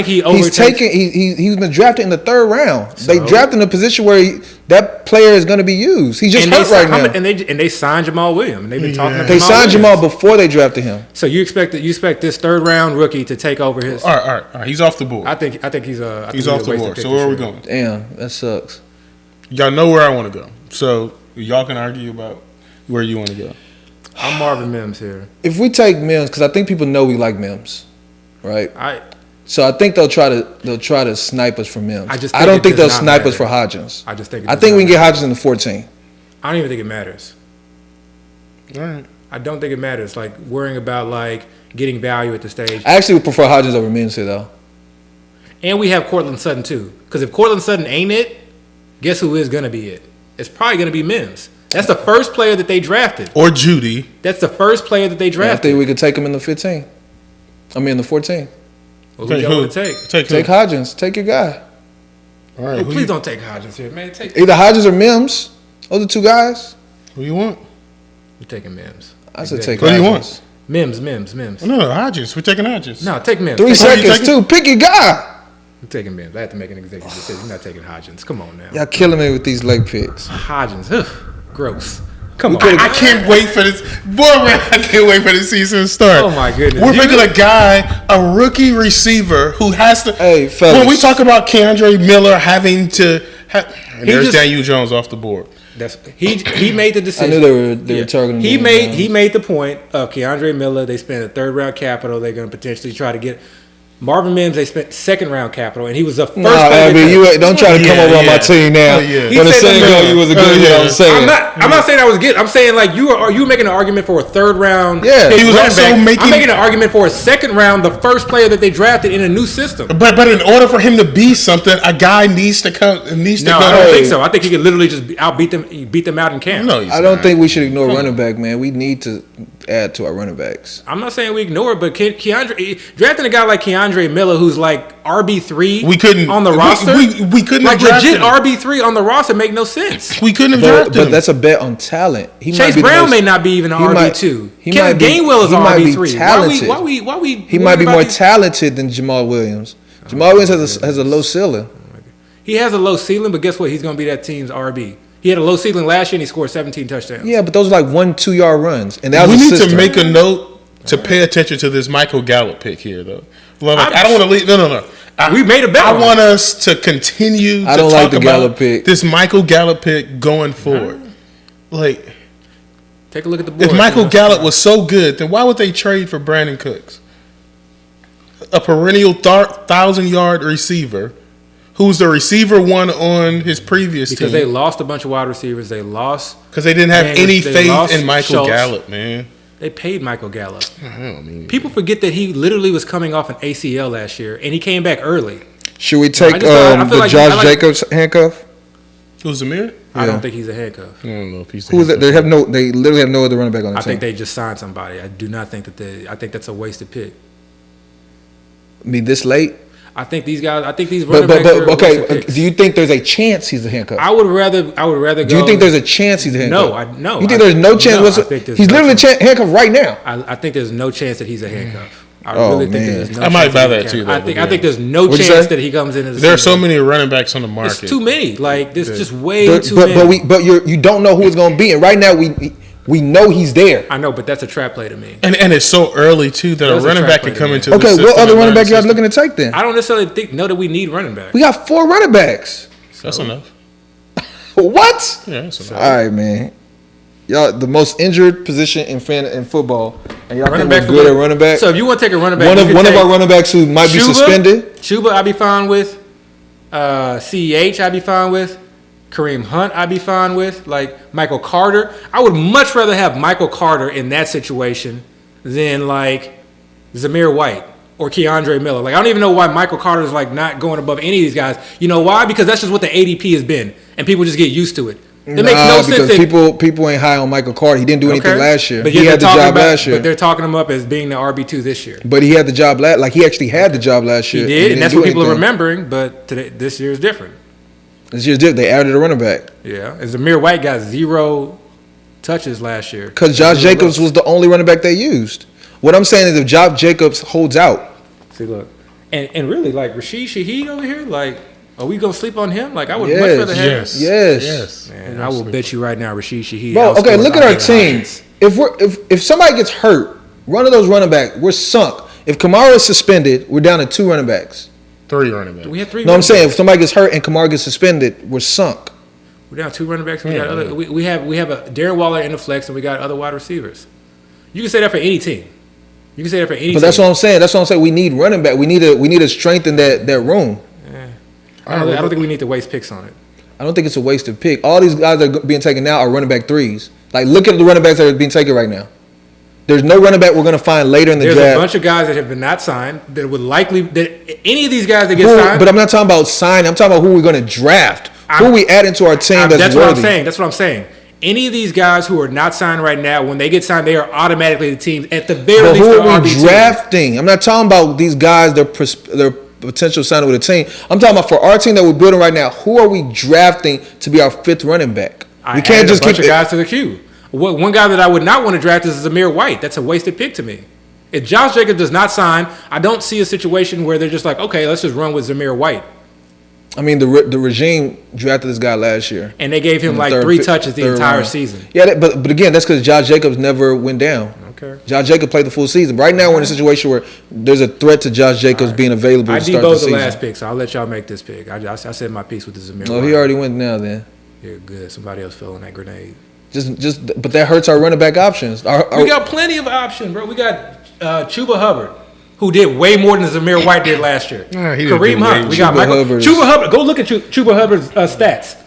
he overtakes. He's been drafted in the 3rd round. So, they drafted in a position where that player is going to be used. He's just hurt right now. And they signed Jamal Williams. And they've been talking about They signed Jamal before they drafted him. So you expect this 3rd round rookie to take over his? All right. He's off the board. I think he's off the board. So where are we going? Damn, that sucks. Y'all know where I want to go. So y'all can argue about where you want to go. I'm Marvin Mims here. If we take Mims, because I think people know we like Mims, right? So I think they'll try to snipe us for Mims. I don't think they'll snipe us for Hodgins. I think we can get Hodgins in the 14. I don't even think it matters. All right. I don't think it matters. Like worrying about like getting value at the stage. I actually would prefer Hodgins over Mims here though. And we have Cortland Sutton too. Because if Cortland Sutton ain't it, guess who is gonna be it? It's probably gonna be Mims. That's the first player that they drafted. Or Judy. That's the first player that they drafted. I think we could take him in the 15. I mean, in the 14. Well, who y'all want to take? Take Hodgins. Take your guy. All right. Please don't take Hodgins here, man. Either Hodgins or Mims. Those are 2 guys. Who you want? We're taking Mims. I said take Hodgins. Who do you want? Mims. No, Hodgins. We're taking Hodgins. No, take Mims. 3 seconds, too. Pick your guy. I'm taking Mims. I have to make an executive decision. You're not taking Hodgins. Come on now. Y'all killing me with these late picks. Hodgins. Ugh, gross. Come on. I can't wait for this. Boy, man, I can't wait for the season to start. Oh, my goodness. We're picking a rookie receiver who has to. Hey, fellas. When we talk about Keandre Miller having to. There's Daniel Jones off the board. He made the decision. I knew they were targeting him. He made the point of Keandre Miller. They spent a third-round capital. They're going to potentially try to get Marvin Mims. They spent second-round capital, and he was the first. You don't try to come over on my team now. When the saying you was a good. I'm saying. I'm not saying I was good. I'm saying like you are making an argument for a third-round. Yeah, he was also I'm making an argument for a second-round, the first player that they drafted in a new system. But in order for him to be something, a guy needs to come. I don't think so. I think he could literally just beat them out in camp. No, I don't think we should ignore running back, man. We need to add to our running backs. I'm not saying we ignore it, but Keandre drafting a guy like Keandre Miller, who's like RB3, we couldn't on the roster. We couldn't like have legit RB3 on the roster make no sense. We couldn't have drafted him. But that's a bet on talent. Chase Brown may not be even an RB2. Kevin Gainwell is RB3. Talented. Why we? He might be more talented than Jamal Williams. Jamal Williams has a low ceiling. He has a low ceiling, but guess what? He's going to be that team's RB. He had a low ceiling last year, and he scored 17 touchdowns. Yeah, but those are like 1-2 yard runs, and that we was need to make a note to pay attention to this Michael Gallup pick here, though. I don't want to leave. No. We made a bet. I want us to continue. I don't like the Gallup pick. This Michael Gallup pick going forward. Like, take a look at the board. If Michael Gallup was so good, then why would they trade for Brandon Cooks, a perennial 1,000-yard receiver? Who's the receiver one on his previous team? Because they lost a bunch of wide receivers. They lost. Because they didn't have any faith in Michael Gallup, man. They paid Michael Gallup. People forget that he literally was coming off an ACL last year, and he came back early. Should we take the Josh Jacobs handcuff? Who's Zamir? I don't think he's a handcuff. I don't know if he's. Who's that? They literally have no other running back on the team. I think they just signed somebody. I do not think I think that's a wasted pick. I mean, this late? I think these guys. I think these running backs are okay. Do you think there's a chance he's a handcuff? I would rather go. Do you think there's a chance he's a handcuff? No. You think there's no chance? He's literally handcuffed right now. I think there's no chance that he's a handcuff. I really think there's no. I might buy that too. I think there's no chance that he comes in as. There are so many running backs on the market. It's too many. Like there's just way too many. But you don't know who it's going to be, and right now we know he's there. I know, but that's a trap play to me. And it's so early too that a running back can come into. Okay, what other running back you guys looking to take then? I don't necessarily know that we need running backs. We got 4 running backs. That's enough. What? Yeah, that's enough. All right, man. Y'all the most injured position in football, and y'all running think we're good at running back. So if you want to take a running back, one of our running backs who might be suspended. Chuba, I'd be fine with. CEH, I'd be fine with. Kareem Hunt, I'd be fine with. Like Michael Carter, I would much rather have Michael Carter in that situation than like Zamir White or Keandre Miller. Like I don't even know why Michael Carter is like not going above any of these guys. You know why? Because that's just what the ADP has been, and people just get used to it. It makes no sense because people ain't high on Michael Carter. He didn't do anything last year. But he had the job last year. But they're talking him up as being the RB2 this year. But he had the job he actually had the job last year. He did, and that's what people are remembering. But this year is different. This year's different. They added a running back. Yeah, and Zamir White got 0 touches last year. Because Josh Jacobs was the only running back they used. What I'm saying is if Josh Jacobs holds out. See, look, and really like Rashid Shaheed over here, like. Are we gonna sleep on him? Like I would much rather have. Yes. Man, I will bet you right now, Rashid Shaheed. Bro, okay, look at our team. If somebody gets hurt, one of those running backs, we're sunk. If Kamara is suspended, we're down to 2 running backs. 3 running backs. We have 3. No, I'm saying if somebody gets hurt and Kamara gets suspended, we're sunk. We're down 2 running backs. We got other. We have a Darren Waller in the flex, and we got other wide receivers. You can say that for any team. But that's what I'm saying. That's what I'm saying. We need running back. We need to strengthen that room. I don't think we need to waste picks on it. I don't think it's a wasted pick. All these guys that are being taken now are running back 3s. Like, look at the running backs that are being taken right now. There's no running back we're going to find later in the draft. There's a bunch of guys that have been not signed that would likely that any of these guys that get signed. But I'm not talking about signing. I'm talking about who we're going to draft. Who we add into our team that's worthy. That's what I'm saying. Any of these guys who are not signed right now, when they get signed, they are automatically the team at the very least. Who are we drafting? I'm not talking about these guys. They're potential signing with a team. I'm talking about for our team that we're building right now. Who are we drafting to be our 5th running back? We can't just keep guys to the queue. One guy that I would not want to draft is Zamir White. That's a wasted pick to me. If Josh Jacobs does not sign, I don't see a situation where they're just like, okay, let's just run with Zamir White. I mean, the regime drafted this guy last year, and they gave him like 3 touches the entire season. Yeah, but again, that's because Josh Jacobs never went down. Okay. Josh Jacobs played the full season. Right now, we're in a situation where there's a threat to Josh Jacobs being available to start the season. I deboed the last pick, so I'll let y'all make this pick. I said my piece with the Zamir. Oh, he already went now. Then. Yeah, good. Somebody else fell on that grenade. But that hurts our running back options. We got plenty of options, bro. We got Chuba Hubbard, who did way more than Zamir White did last year. Kareem Hunt. We got Chuba Hubbard. Go look at Chuba Hubbard's stats.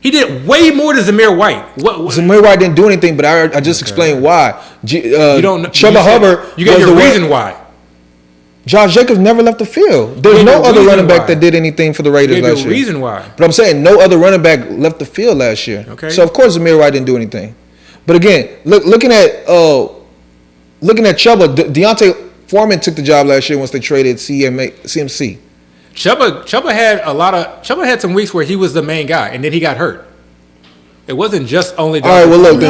He did way more than Zamir White. Zamir White didn't do anything, but I just explained why. You don't know. Chuba Hubbard. You got your reason why. Josh Jacobs never left the field. There's no other running back that did anything for the Raiders last year. Reason why. But I'm saying no other running back left the field last year. Okay. So of course Zamir White didn't do anything. But again, looking at Chuba, Deontay Foreman took the job last year once they traded CMC. Chuba had some weeks where he was the main guy, and then he got hurt. It wasn't just only. All right, well look,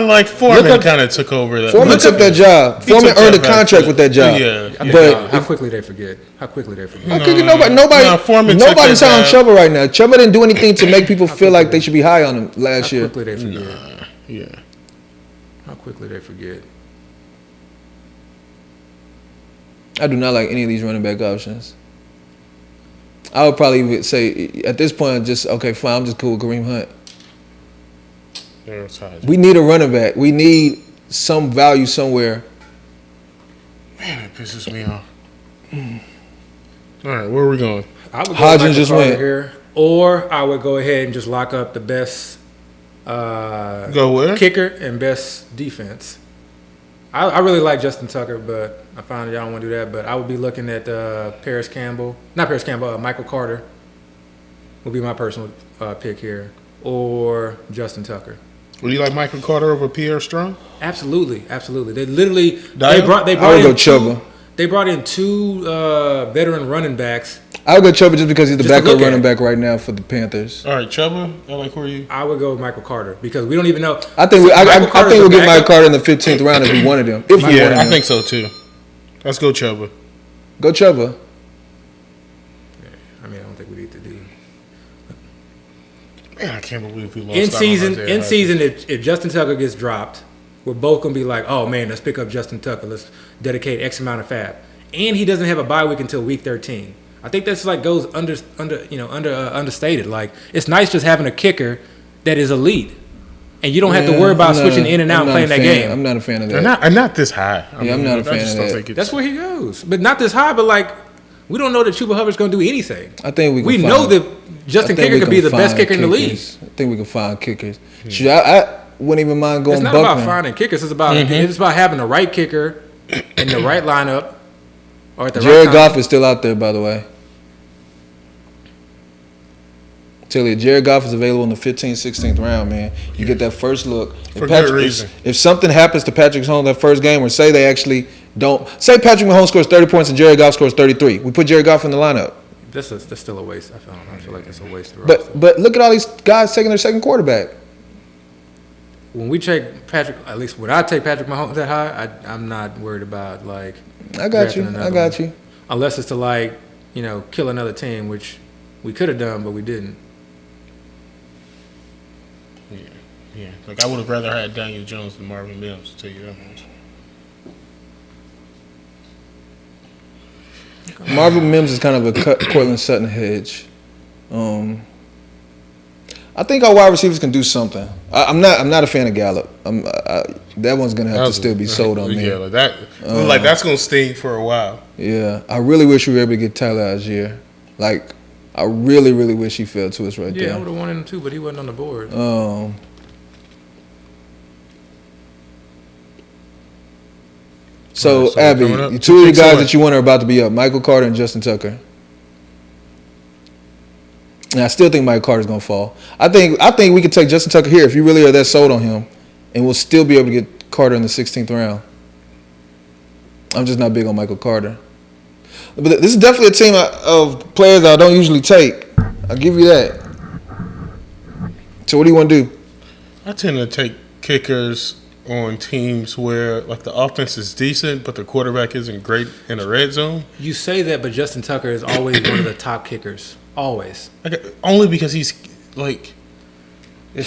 like Foreman kind of took over that. Foreman took that job. Foreman earned a contract with that job. Yeah, but how quickly they forget? Nobody's high on Chuba right now. Chuba didn't do anything to make people feel like they should be high on him last year. How quickly they forget? Yeah. How quickly they forget? I do not like any of these running back options. I would probably say at this point, just okay, fine. I'm just cool with Kareem Hunt. We need a running back. We need some value somewhere. Man, it pisses me off. All right, where are we going? Hodgins just went here, or I would go ahead and just lock up the best kicker and best defense. I really like Justin Tucker, but I found y'all don't want to do that. But I would be looking at Michael Carter would be my personal pick here, or Justin Tucker. Would you like Michael Carter over Pierre Strong? Absolutely. They literally they brought in two veteran running backs. I would go Chuba just because he's the backup running back right now for the Panthers. All right, Chuba. Who are you? I would go with Michael Carter because we don't even know. I think we'll get Michael Carter in the 15th round if we wanted him. I think so too. Let's go Chuba. Go Chuba. Yeah, I mean, I don't think we need to do. Man, I can't believe we lost. In season, if Justin Tucker gets dropped, we're both gonna be like, oh man, let's pick up Justin Tucker. Let's dedicate X amount of fab, and he doesn't have a bye week until week 13. I think that's like goes understated. Like it's nice just having a kicker that is elite, and you don't have to worry about switching in and out and playing that game. I'm not a fan of that. I'm not this high. I'm not a fan of that. That's where he goes, but not this high. But like, we don't know that Chuba Hubbard's going to do anything. I think we know that Justin Kicker could be the best kicker in the league. I think we can find kickers. I wouldn't even mind going. It's not about finding kickers. It's about having the right kicker in the right lineup. Or at the Jared Goff is still out there, by the way. Tell you, Jared Goff is available in the 15th, 16th round, man. You get that first look. For good reason. If something happens to Patrick Mahomes that first game, or say they actually don't, say Patrick Mahomes scores 30 points and Jared Goff scores 33, we put Jared Goff in the lineup. That's still a waste. I feel like it's a waste. But look at all these guys taking their second quarterback. When we take Patrick, at least when I take Patrick Mahomes that high, I'm not worried about like. I got you. Unless it's to kill another team, which we could have done, but we didn't. Yeah. Like I would have rather had Daniel Jones than Marvin Mims, to tell you that much. Marvin Mims is kind of a Cortland Sutton hedge. I think our wide receivers can do something. I'm not a fan of Gallup. That one's gonna have to still be sold on me. Yeah, like that's gonna sting for a while. Yeah, I really wish we were able to get Tyler Algier. Like, I really, really wish he fell to us there. Yeah, I would have wanted him too, but he wasn't on the board. So Abby, the two of the guys that you want are about to be up: Michael Carter and Justin Tucker. And I still think Michael Carter's gonna fall. I think we could take Justin Tucker here if you really are that sold on him, and we'll still be able to get Carter in the 16th round. I'm just not big on Michael Carter. But this is definitely a team of players that I don't usually take. I'll give you that. So what do you want to do? I tend to take kickers on teams where like the offense is decent, but the quarterback isn't great in the red zone. You say that, but Justin Tucker is always one of the top kickers. Always. Only because he's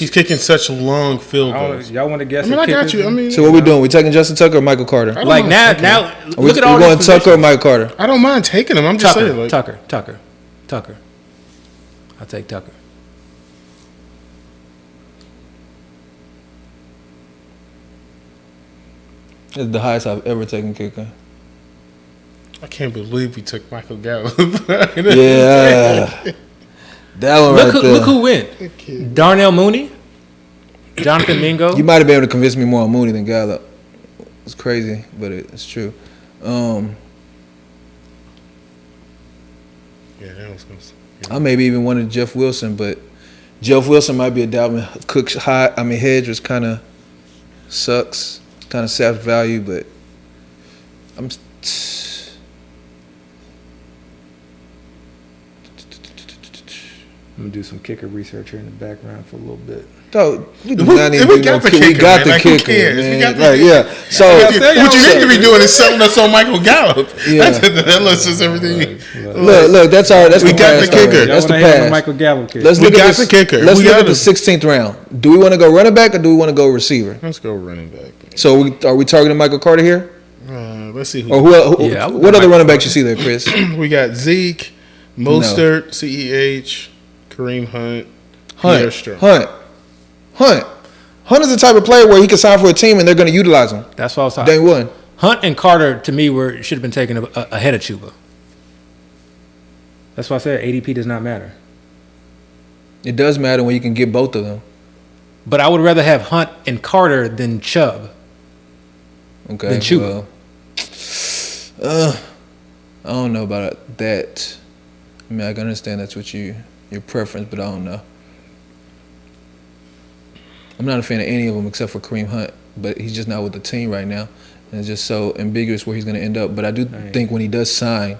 kicking such long field goals. Y'all want to guess? I got you. So what we doing? We taking Justin Tucker or Michael Carter? Like now, look at all these. We going positions. Tucker or Michael Carter? I don't mind taking him. I'm just saying. Tucker. I'll take Tucker. It's the highest I've ever taken kicker. I can't believe we took Michael Gallup. Yeah. That one Look who went. Darnell Mooney, Jonathan Mingo. You might have been able to convince me more on Mooney than Gallup. It's crazy, but it's true. Yeah, that was close. I maybe even wanted Jeff Wilson, but Jeff Wilson might be a Dalvin Cook's high. I mean, hedge was kind of sucks, kind of saps value, but I'm gonna do some kicker research here in the background for a little bit. We got the kicker, man. Yeah. So what you need to be doing is selling us on Michael Gallup. Yeah. That lets us everything. Look. That's we got the kicker. That's the pass. Michael Gallup kicker. Let's look at the kicker. Let's look at the 16th round. Do we want to go running back or do we want to go receiver? Let's go running back. So are we targeting Michael Carter here? Let's see. What other running backs you see there, Chris? We got Zeke, Mostert, CEH, Kareem Hunt. Hunt is the type of player where he can sign for a team and they're going to utilize him. That's what I was talking. Day one. Hunt and Carter to me should have been taken ahead of Chuba. That's why I said ADP does not matter. It does matter when you can get both of them. But I would rather have Hunt and Carter than Chubb. Okay. Than Chuba. Well, I don't know about that. I mean, I can understand that's what your preference, but I don't know. I'm not a fan of any of them except for Kareem Hunt, but he's just not with the team right now. And it's just so ambiguous where he's going to end up. But I do think when he does sign,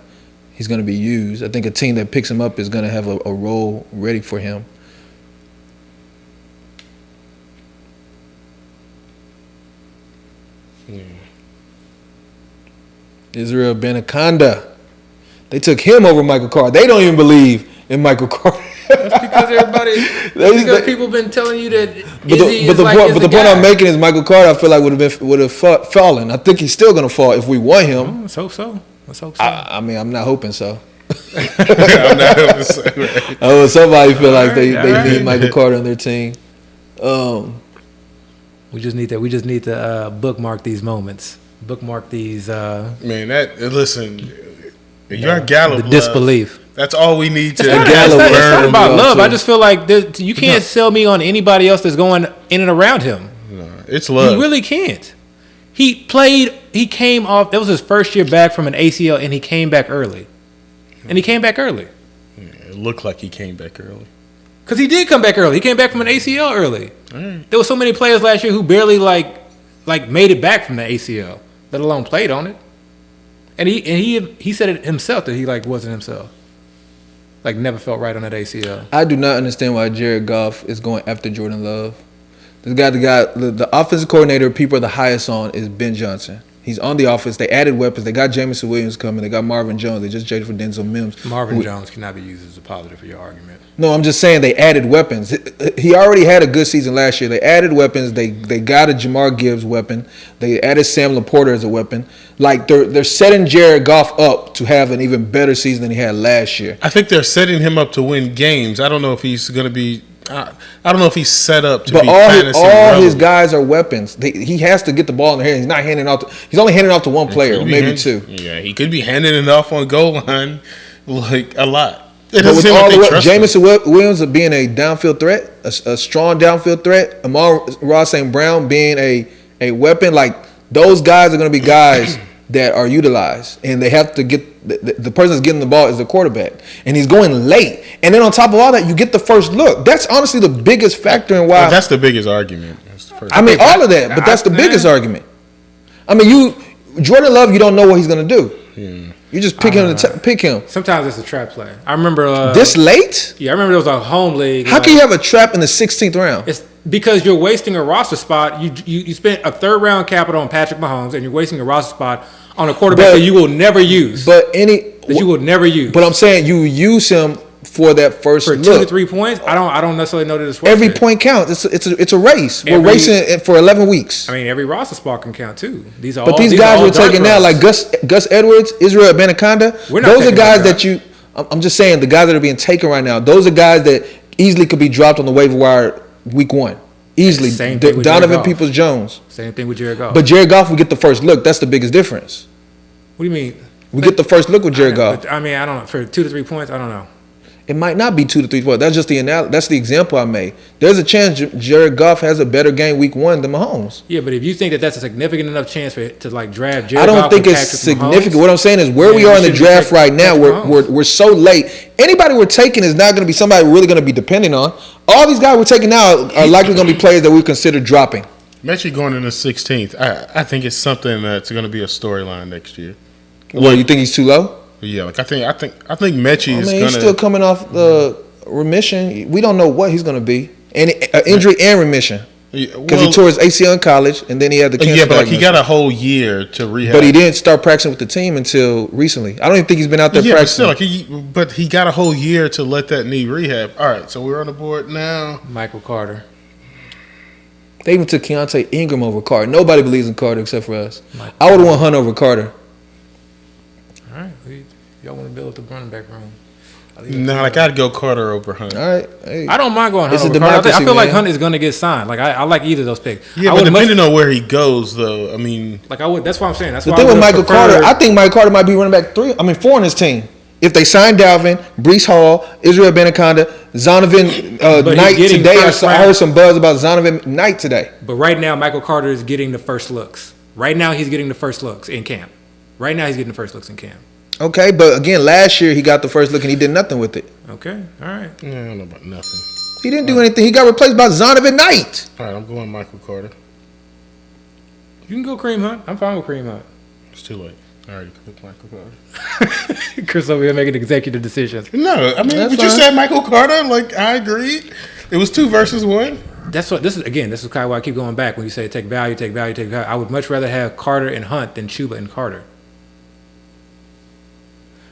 he's going to be used. I think a team that picks him up is going to have a role ready for him. Israel Benaconda. They took him over Michael Carter. They don't even believe in Michael Carter. That's because people have been telling you that. But the point I'm making is Michael Carter. I feel like would have fallen. I think he's still going to fall if we want him. Let's hope so. I mean, I'm not hoping so. I'm not hoping so. Right? Oh, somebody feel like they need Michael Carter on their team. We just need to bookmark these moments. Bookmark these. Man, listen. Your Gallup. The disbelief. That's all we need to. It's not about love. I just feel like you can't sell me on anybody else that's going in and around him. No, it's love. You really can't. He came off. That was his first year back from an ACL, and he came back early. Yeah, it looked like he came back early. Because he did come back early. He came back from an ACL early. Right. There were so many players last year who barely like made it back from the ACL, let alone played on it. And he said it himself that he wasn't himself. Never felt right on that ACL. I do not understand why Jared Goff is going after Jordan Love. The offensive coordinator people are the highest on is Ben Johnson. He's on the offense. They added weapons. They got Jameson Williams coming. They got Marvin Jones. They just traded for Denzel Mims. Marvin Jones cannot be used as a positive for your argument. No, I'm just saying they added weapons. He already had a good season last year. They added weapons. They got a Jamar Gibbs weapon. They added Sam Laporta as a weapon. They're setting Jared Goff up to have an even better season than he had last year. I think they're setting him up to win games. I don't know if he's going to be. I don't know if he's set up to be fantasy relevant. All his guys are weapons. He has to get the ball in their hands. He's not handing off. He's only handing off to one player, or maybe two. Yeah, he could be handing it off on goal line a lot. Jameson Williams being a downfield threat, a strong downfield threat. Amon-Ra St. Brown being a weapon. Those guys are going to be guys that are utilized, and they have to get the person that's getting the ball is the quarterback, and he's going late. And then on top of all that, you get the first look. That's honestly the biggest factor in why. That's the biggest argument. All of that, but that's the biggest argument. I mean, Jordan Love, you don't know what he's going to do. Yeah. You just pick him. Sometimes it's a trap play. I remember this late. Yeah, I remember there was a home league. How can you have a trap in the 16th round? It's because you're wasting a roster spot. You spent a third round capital on Patrick Mahomes, and you're wasting a roster spot on a quarterback that you will never use. You will never use. But I'm saying you use him for that first for 2 to 3 points. I don't necessarily know that it's worth every it. point counts. It's a race. We're racing for 11 weeks. I mean, every roster spot can count too. These guys we're taking now, like Gus Edwards, Israel Abanikanda. Those are guys that you. I'm just saying the guys that are being taken right now. Those are guys that easily could be dropped on the waiver wire week 1. Easily. Same thing with Donovan Peoples-Jones. Same thing with Jared Goff. But Jared Goff will get the first look. That's the biggest difference. What do you mean? We get the first look with Jared Goff. I mean, I don't know. For 2 to 3 points, I don't know. It might not be 2 to 3 points. That's just that's the example I made. There's a chance Jared Goff has a better game week 1 than Mahomes. Yeah, but if you think that that's a significant enough chance to like draft Jared Goff, I don't think it's significant. What I'm saying is where we are in the draft right now, we're so late. Anybody we're taking is not going to be somebody we're really going to be depending on. All these guys we're taking now are likely going to be players that we consider dropping. Mechie going in the 16th. I think it's something that's going to be a storyline next year. Well, you think he's too low? Yeah, like I think Mechie is going to. He's still coming off the remission. We don't know what he's going to be. And injury and remission. Because he tore his ACL in college, and then he had the cancer. Yeah, but he got a whole year to rehab. But he didn't start practicing with the team until recently. I don't even think he's been out there practicing. But he got a whole year to let that knee rehab. All right, so we're on the board now. Michael Carter. They even took Keontae Ingram over Carter. Nobody believes in Carter except for us. I would have won Hunt over Carter. All right, y'all want to build up the running back room? No, like I'd go Carter over Hunt. All right, hey. I don't mind going Hunt over Carter. I feel like Hunt is going to get signed. Like I like either of those picks. Yeah, but depending on where he goes, though, I mean, like I would. That's what I'm saying. That's the thing with Michael Carter. I think Michael Carter might be running back 4 on his team. If they sign Dalvin, Breece Hall, Israel Abanikanda, Zonovan Knight today, I heard some buzz about Zonovan Knight today. But right now, Michael Carter is getting the first looks. Right now, he's getting the first looks in camp. Okay, but again, last year he got the first look and he did nothing with it. Okay, all right. Yeah, I don't know about nothing. He didn't do anything. He got replaced by Zonovan Knight. All right, I'm going Michael Carter. You can go Kareem Hunt. I'm fine with Kareem Hunt. It's too late. I already picked Michael Carter. Chris over here making executive decisions. No, I mean, but you said Michael Carter. Like, I agreed. It was 2 versus 1. This is kind of why I keep going back when you say take value. I would much rather have Carter and Hunt than Chuba and Carter.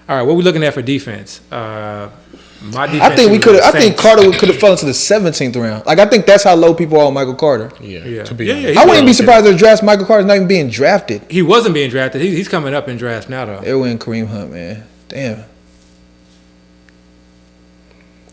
All right, what are we looking at for defense? My defense. I think Carter could have fallen to the 17th round. Like I think that's how low people are on Michael Carter. Yeah. I wouldn't be surprised if draft Michael Carter's not even being drafted. He wasn't being drafted. He's coming up in drafts now though. They're winning Kareem Hunt, man. Damn.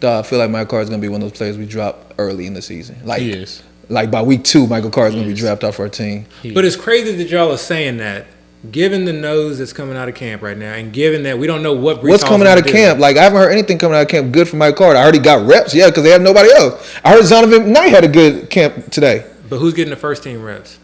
I feel like Michael Carter's gonna be one of those players we drop early in the season. Like he is. Like by week 2, Michael Carter's gonna be drafted off our team. But it's crazy that y'all are saying that. Given the nose that's coming out of camp right now, and given that we don't know what's coming out of camp, like I haven't heard anything coming out of camp good for Michael Carter. I heard he got reps, because they have nobody else. I heard Zonovan Knight had a good camp today. But who's getting the first team reps?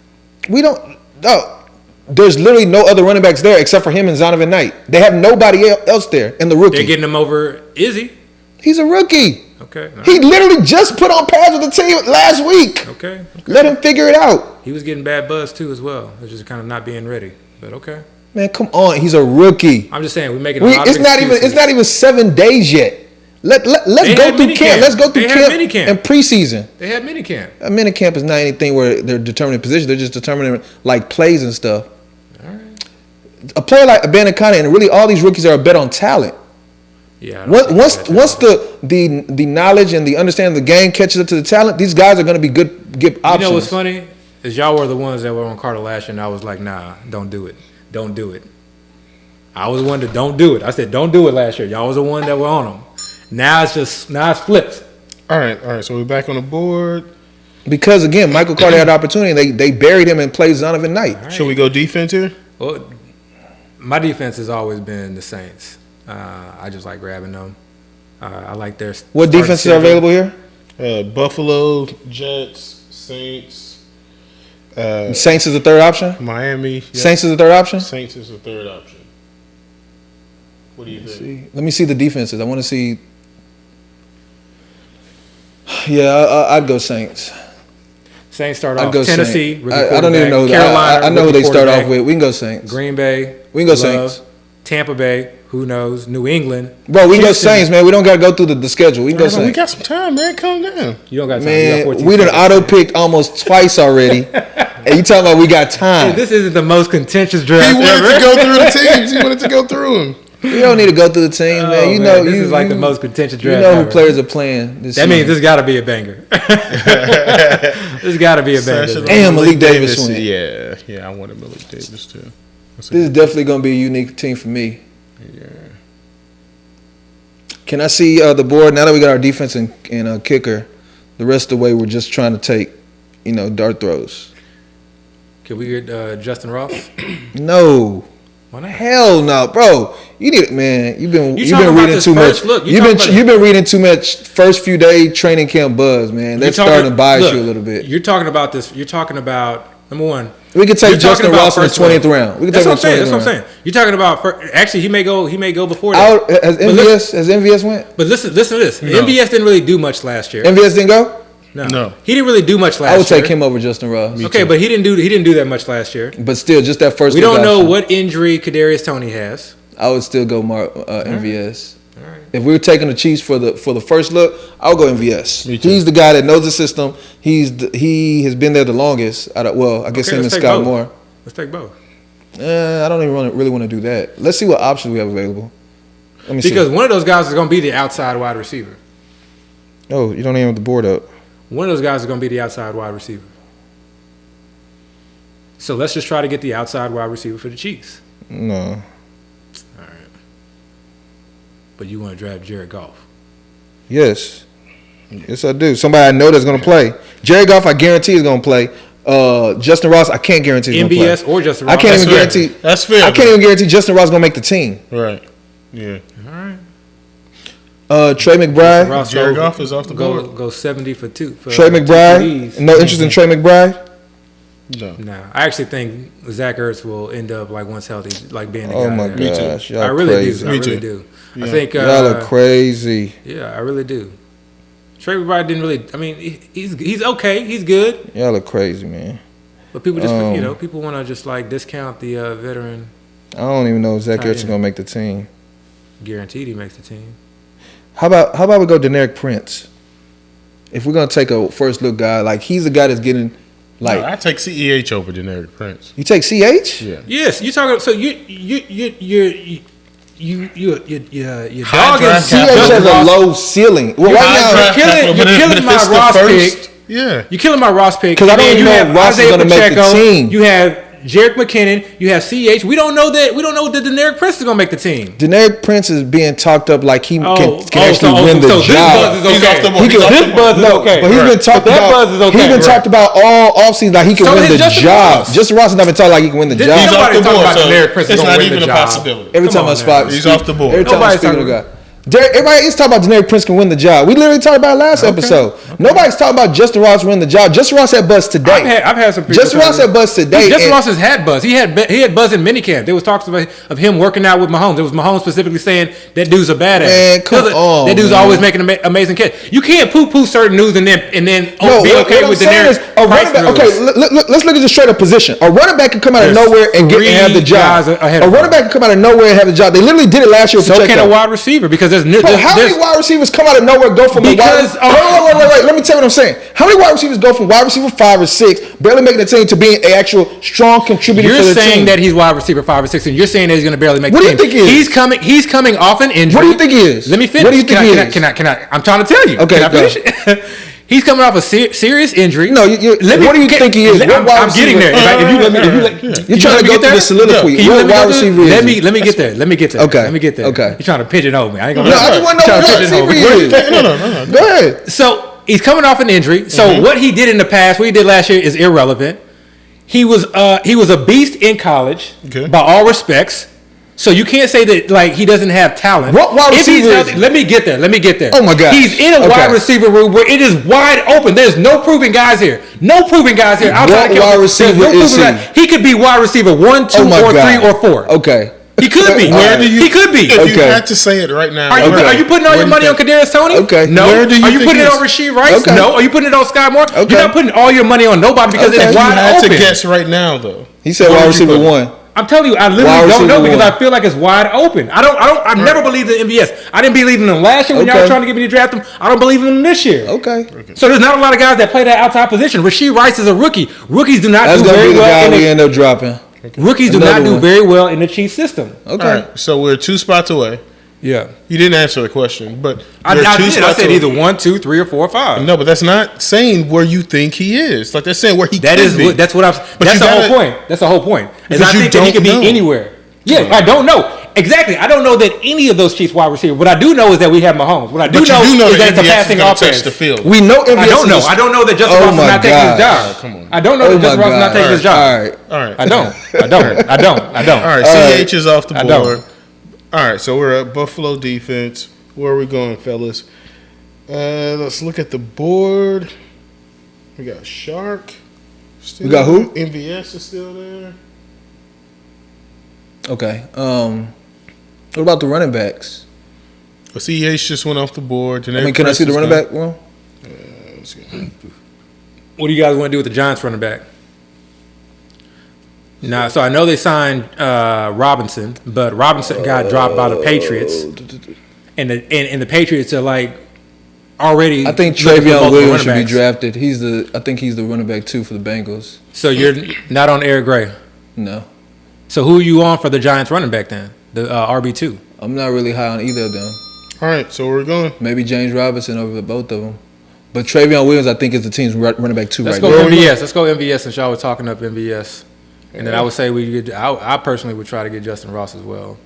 We don't. No, there's literally no other running backs there except for him and Zonovan Knight. They have nobody else there in the rookie. They're getting him over Izzy. He's a rookie. Okay. He literally just put on pads with the team last week. Okay. Let him figure it out. He was getting bad buzz too as well. It's just kind of not being ready. But okay. Man, come on. He's a rookie. I'm just saying we're making a lot of excuses. It's not even 7 days yet. Let's go through camp. Let's go through camp and preseason. They had mini camp. A mini camp is not anything where they're determining position. They're just determining like plays and stuff. All right. A player like Abanikanda and really all these rookies are a bet on talent. Yeah. Once the knowledge and the understanding of the game catches up to the talent, these guys are going to be good options. You know what's funny is y'all were the ones that were on Carter last year, and I was like, nah, don't do it. Don't do it. I was the one that don't do it. I said, don't do it last year. Y'all was the one that were on them. Now it's flipped. All right. So we're back on the board. Because, again, Michael Carter had the opportunity. They buried him and played Zonovan Knight. Right. Should we go defense here? Well, my defense has always been the Saints. I just like grabbing them. I like their – What defenses are available here? Buffalo, Jets, Saints. Saints is the third option? Miami. Yep. Saints is the third option? Saints is the third option. What do you think? Let me see the defenses. I want to see. Yeah, I'd go Saints. Saints start off Tennessee. I don't even know that. I know who they start off with. We can go Saints. Green Bay. We can go Saints. Tampa Bay. Who knows? New England. Bro, we can go Saints, man. We don't got to go through the schedule. We can go Saints. We got some time, man. Calm down. You don't got time. Man, we done auto-picked almost twice already. And you talking about we got time. Hey, this isn't the most contentious draft ever. He wanted to go through the teams. He wanted to go through them. You don't need to go through the teams, man. You know, this is like the most contentious draft. You know ever. who players are playing. That means this got to be a banger. This got to be a banger. And Malik Davis went. Yeah, I wanted Malik Davis too. This is definitely going to be a unique team for me. Yeah. Can I see the board now that we got our defense and kicker? The rest of the way, we're just trying to take, dart throws. Can we get Justin Ross? No. Why not? Hell no, bro. You need it, man. You've been reading too much. You've been reading too much first few day training camp buzz, man. That's starting to bias you a little bit. You're talking about this. You're talking about number one. We can take Justin Ross in the 20th round. We can take him in the 20th round. That's what I'm saying. You're talking about. Actually, he may go before that. Has MVS went? But listen to this. No. MVS didn't really do much last year. MVS didn't go? No. He didn't really do much last year. I would take him over Justin Ross. Okay, but he didn't do that much last year. But still, just that first. We don't know what injury Kadarius Toney has. I would still go MVS. All right. If we were taking the Chiefs for the first look, I'll go MVS. He's the guy that knows the system. He has been there the longest. I guess him and Scott Moore. Let's take both. I don't even really want to do that. Let's see what options we have available. Let me see. Because one of those guys is going to be the outside wide receiver. Oh, you don't even have the board up. One of those guys is going to be the outside wide receiver. So let's just try to get the outside wide receiver for the Chiefs. No. All right. But you want to draft Jared Goff? Yes. Yes, I do. Somebody I know that's going to play. Jared Goff, I guarantee is going to play. Justin Ross, I can't guarantee he's going to play. MVS or Justin Ross. I can't even guarantee. That's fair. I can't even guarantee Justin Ross is going to make the team. Right. Yeah. All right. Trey McBride. Jared Goff is off the board. Go 70 for two. Trey McBride. No interest in Trey McBride? No. I actually think Zach Ertz will end up once healthy, being the guy. Oh my gosh, y'all I really crazy. do. I really do. Yeah. I think y'all are crazy. Yeah, I really do. Trey McBride didn't really. I mean, he's okay. He's good. Y'all are crazy, man. But people just people want to just discount the veteran. I don't even know if Zach Ertz is gonna make the team. Guaranteed he makes the team. How about we go Deneric Prince? If we're gonna take a first look guy, he's the guy that's getting I take CEH over Deneric Prince. You take CH? Yeah. Yes, you talking. So you dogging CH has a low ceiling. Well, right now you're killing my Ross pick. Yeah, you're killing my Ross pick because I don't even know if Ross is gonna make the team. You have Jerick McKinnon, you have CH. We don't know that Deneric Prince is gonna make the team. Deneric Prince is being talked up like he can actually win the job. This buzz is okay. This buzz is okay. But he's been talked about. He's been talked about all offseason like he can win the job. Justin Ross has never talked like he can win the job. Nobody talking about Deneric Prince is gonna win the job. It's not even a possibility. Every time I spot, he's off the board. Every time I speak to the guy. Everybody is talking about Deneric Prince can win the job. We literally talked about it last episode. Nobody's talking about Justin Ross winning the job. Justin Ross had buzz today. I've had some people. Justin Ross had buzz today. Justin Ross has had buzz. He had buzz in minicamp. There was talks of him working out with Mahomes. There was Mahomes specifically saying that dude's a badass. Man, come on. That dude's always making an amazing catch. You can't poo okay with Deneric Prince. Let's look at the straight up position. A running back can come out of nowhere and have the job. A running back can come out of nowhere and have the job. They literally did it last year. So can a wide receiver because there's wide receivers come out of nowhere, go from wait. Let me tell you what I'm saying. How many wide receivers go from wide receiver 5 or 6, barely making the team, to being an actual strong contributor for the team? You're saying that he's wide receiver 5 or 6, and you're saying that he's going to barely make the team. What do you think he is? He's coming off an injury. What do you think he is? Let me finish. What do you think he is? Can I? I'm trying to tell you. Okay, can I finish? He's coming off a serious injury. No, what do you think he is? I'm getting there. You're trying to go through the soliloquy. What wide receiver is? Let me get there. Okay. Let me get there. Okay. You're trying to pigeonhole me. I ain't gonna. No, I just want to know what wide receiver is. No. Go ahead. So he's coming off an injury. So what he did in the past, what he did last year, is irrelevant. He was a beast in college, by all respects. So you can't say that he doesn't have talent. What wide receiver is he? Let me get there. Oh my God. He's in a wide receiver room where it is wide open. There's no proving guys here. What wide receiver is he? He could be wide receiver 1, 2, or 3, or 4. Okay. He could be. He could be. If you had to say it right now, are you putting all your money on Kadarius Toney? Okay. No. Are you putting it on Rashee Rice? Okay. No. Are you putting it on Sky Moore? Okay. You're not putting all your money on nobody because it's wide open. You had to guess right now, though. He said wide receiver 1. I'm telling you, I literally don't know because I feel like it's wide open. I've never believed in MVS. I didn't believe in him last year when y'all were trying to get me to draft him. I don't believe in him this year. Okay. So there's not a lot of guys that play that outside position. Rashee Rice is a rookie. Rookies do not do very well. That's going to be the guy we end up dropping. Okay. Rookies do not do very well in the Chiefs system. Okay. All right, so we're 2 spots away. Yeah. You didn't answer the question, but I did. I said either 1, 2, 3, or 4, or 5. No, but that's not saying where you think he is. Like, that's saying where he that could is be. That's what I'm. That's the whole point. That's the whole point. Is I think that he could be anywhere. Yeah, I don't know. Exactly. I don't know that any of those Chiefs wide receivers. What I do know is that we have Mahomes. What I do know is that it's a passing offense. The field. We know MVS. I don't know that Justin Ross is not taking his job. Come on. I don't know that Justin Ross is not taking his job. All right. I don't. All right. CH is off the board. All right. So we're at Buffalo defense. Where are we going, fellas? Let's look at the board. We got Shark. We got who? MVS is still there. Okay. What about the running backs? Well, CH just went off the board. Can I see the running back one? Let's see. What do you guys want to do with the Giants running back? Nah, so I know they signed Robinson, but Robinson got dropped by the Patriots, and the Patriots are like already. I think Travion Williams should be drafted. I think he's the running back 2 for the Bengals. So you're not on Eric Gray? No. So who are you on for the Giants running back then? The RB2? I'm not really high on either of them. All right, so we're going. Maybe James Robinson over both of them. But Travion Williams, I think, is the team's running back 2 Let's right go now. MVS. Let's go MVS since y'all were talking up MVS. And then I would say I personally would try to get Justin Ross as well.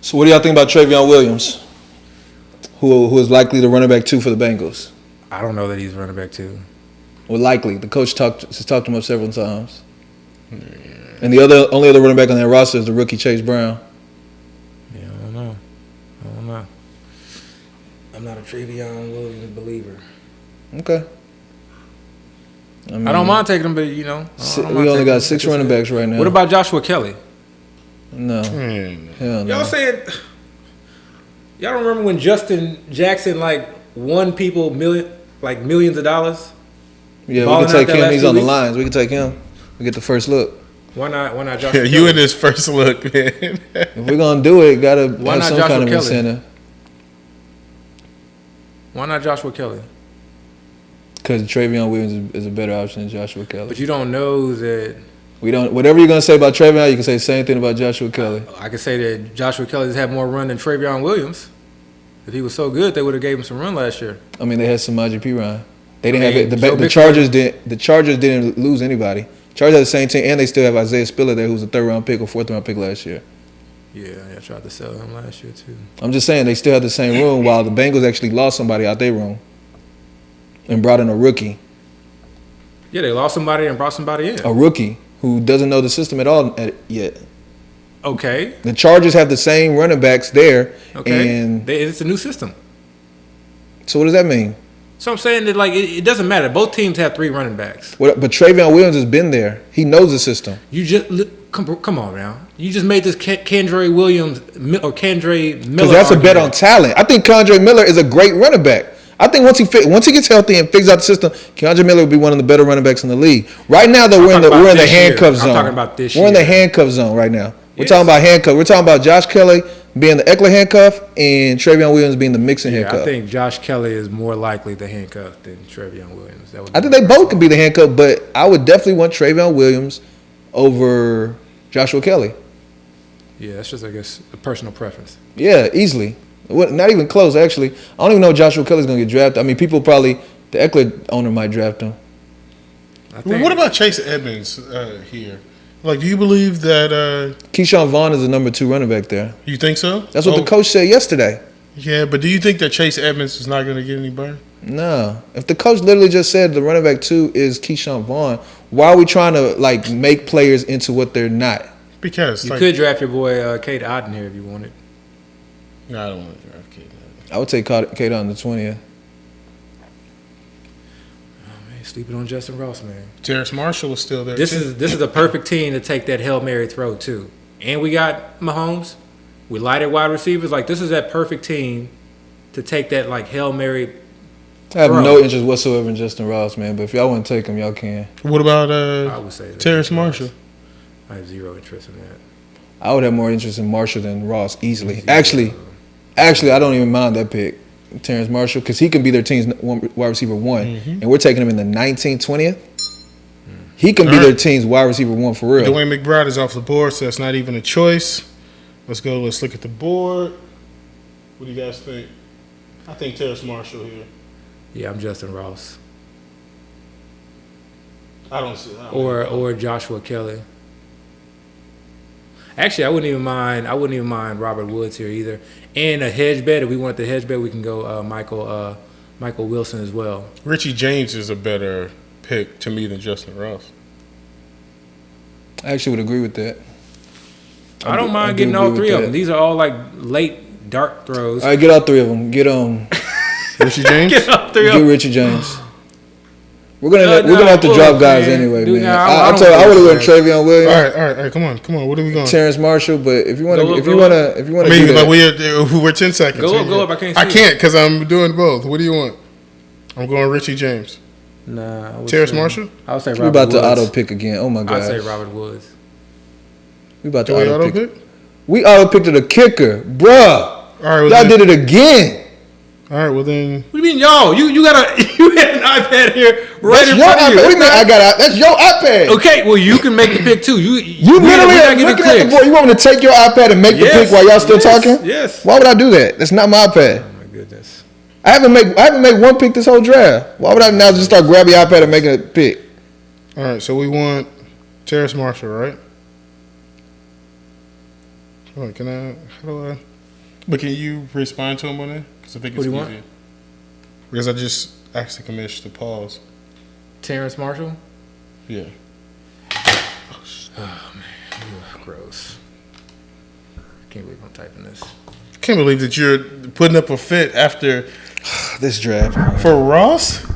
So what do y'all think about Travion Williams, who is likely the running back 2 for the Bengals? I don't know that he's running back 2. Well, likely. The coach has talked him up several times. And the only other running back on that roster is the rookie Chase Brown. Yeah, I don't know. I'm not a Travion Williams believer. Okay. I don't mind taking him, but we only got 6 running backs right now. What about Joshua Kelly? No. Hell no. Y'all saying y'all don't remember when Justin Jackson won people millions of dollars? Yeah, we can take him. He's on the lines. We can take him. We get the first look. Why not Joshua Kelly? You in this first look, man. If we're gonna do it, gotta have some kind of incentive. Why not Joshua Kelly? Because Travion Williams is a better option than Joshua Kelly. But you don't know that. We don't. Whatever you're gonna say about Travion, you can say the same thing about Joshua Kelly. I can say that Joshua Kelly has had more run than Travion Williams. If he was so good, they would have gave him some run last year. I mean, they had Samaje Perine. They didn't have it. The Chargers didn't. The Chargers didn't lose anybody. Chargers had the same team, and they still have Isaiah Spiller there, who's a 3rd-round pick or 4th-round pick last year. Yeah, I tried to sell him last year too. I'm just saying they still had the same room, while the Bengals actually lost somebody out their room and brought in a rookie. Yeah, they lost somebody and brought somebody in. A rookie who doesn't know the system at all yet. Okay. The Chargers have the same running backs there. Okay. And it's a new system. So what does that mean? So I'm saying that it doesn't matter. Both teams have 3 running backs. But Travion Williams has been there. He knows the system. You just come on now. You just made this Kendre Williams or Kendre Miller. Because that's a bet on talent. I think Kendre Miller is a great running back. I think once he gets healthy and figures out the system, Kendre Miller will be one of the better running backs in the league. Right now, though, we're in the handcuff zone. I'm talking about this year. We're in the handcuff zone right now. We're talking about handcuff. We're talking about Josh Kelly being the Eckler handcuff and Travion Williams being the Mixon handcuff. I think Josh Kelly is more likely the handcuff than Travion Williams. I think they both could be the handcuff, but I would definitely want Travion Williams over Joshua Kelly. Yeah, that's just, I guess, a personal preference. Yeah, easily. Not even close, actually. I don't even know if Joshua Kelly's going to get drafted. I mean, people probably, the Eckler owner might draft him. What about Chase Edmonds here? Do you believe that Keyshawn Vaughn is the number 2 running back there? You think so? That's what the coach said yesterday. Yeah, but do you think that Chase Edmonds is not going to get any burn? No. If the coach literally just said the running back 2 is Keyshawn Vaughn, why are we trying to make players into what they're not? Because you could draft your boy Cade Otton here if you wanted. No, I don't want to draft Cade Otton. I would take Cade Otton the 20th. Sleeping on Justin Ross, man. Terrace Marshall is still there. This is the perfect team to take that Hail Mary throw too. And we got Mahomes. We lighted wide receivers. This is that perfect team to take that Hail Mary. I have no interest whatsoever in Justin Ross, man. But if y'all want to take him, y'all can. What about I would say Terrace Marshall? I have zero interest in that. I would have more interest in Marshall than Ross easily. Actually, I don't even mind that pick. Terrace Marshall, because he can be their team's wide receiver 1, and we're taking him in the 19th, 20th. He can be their team's wide receiver 1 for real. Dwayne McBride is off the board, so that's not even a choice. Let's go. Let's look at the board. What do you guys think? I think Terrace Marshall here. Yeah, I'm Justin Ross. I don't see that. Or Joshua Kelly. Actually, I wouldn't even mind Robert Woods here either. And a hedge bet. If we want the hedge bet, we can go Michael Wilson as well. Richie James is a better pick to me than Justin Ross. I actually would agree with that. I don't mind getting all three of them. These are all like late dart throws. All right, get all three of them. Get on Richie James. Get all three of them. Get Richie James. We're gonna have to drop guys anyway, dude, man. I would have went Travion Williams. All right. Come on. What are we going? Terrace Marshall, but if you want to, I mean, but we're 10 seconds. Go up. I can't because I'm doing both. What do you want? I'm going Richie James. Nah. Terrace Marshall. I would say Robert. We about to auto pick again. Oh my god. I'd say Robert Woods. We about to auto pick. We auto picked the kicker, bruh. All right, y'all did it again. All right, well then. What do you mean, y'all? You had an iPad here right in front of you. What do you mean I got that's your iPad? Okay, well you can make the pick too. You literally are looking at the board. You want me to take your iPad and make the pick while y'all still talking? Yes. Why would I do that? That's not my iPad. Oh my goodness. I haven't made one pick this whole draft. Why would I now just start grabbing your iPad and making a pick? All right, so we want Terrace Marshall, right? Hold on, how do I? But can you respond to him on that? Because I think it's easier. Want? Because I just asked the commission to pause. Terrace Marshall? Yeah. Oh man, gross. I can't believe I'm typing this. I can't believe that you're putting up a fit after this draft for Ross.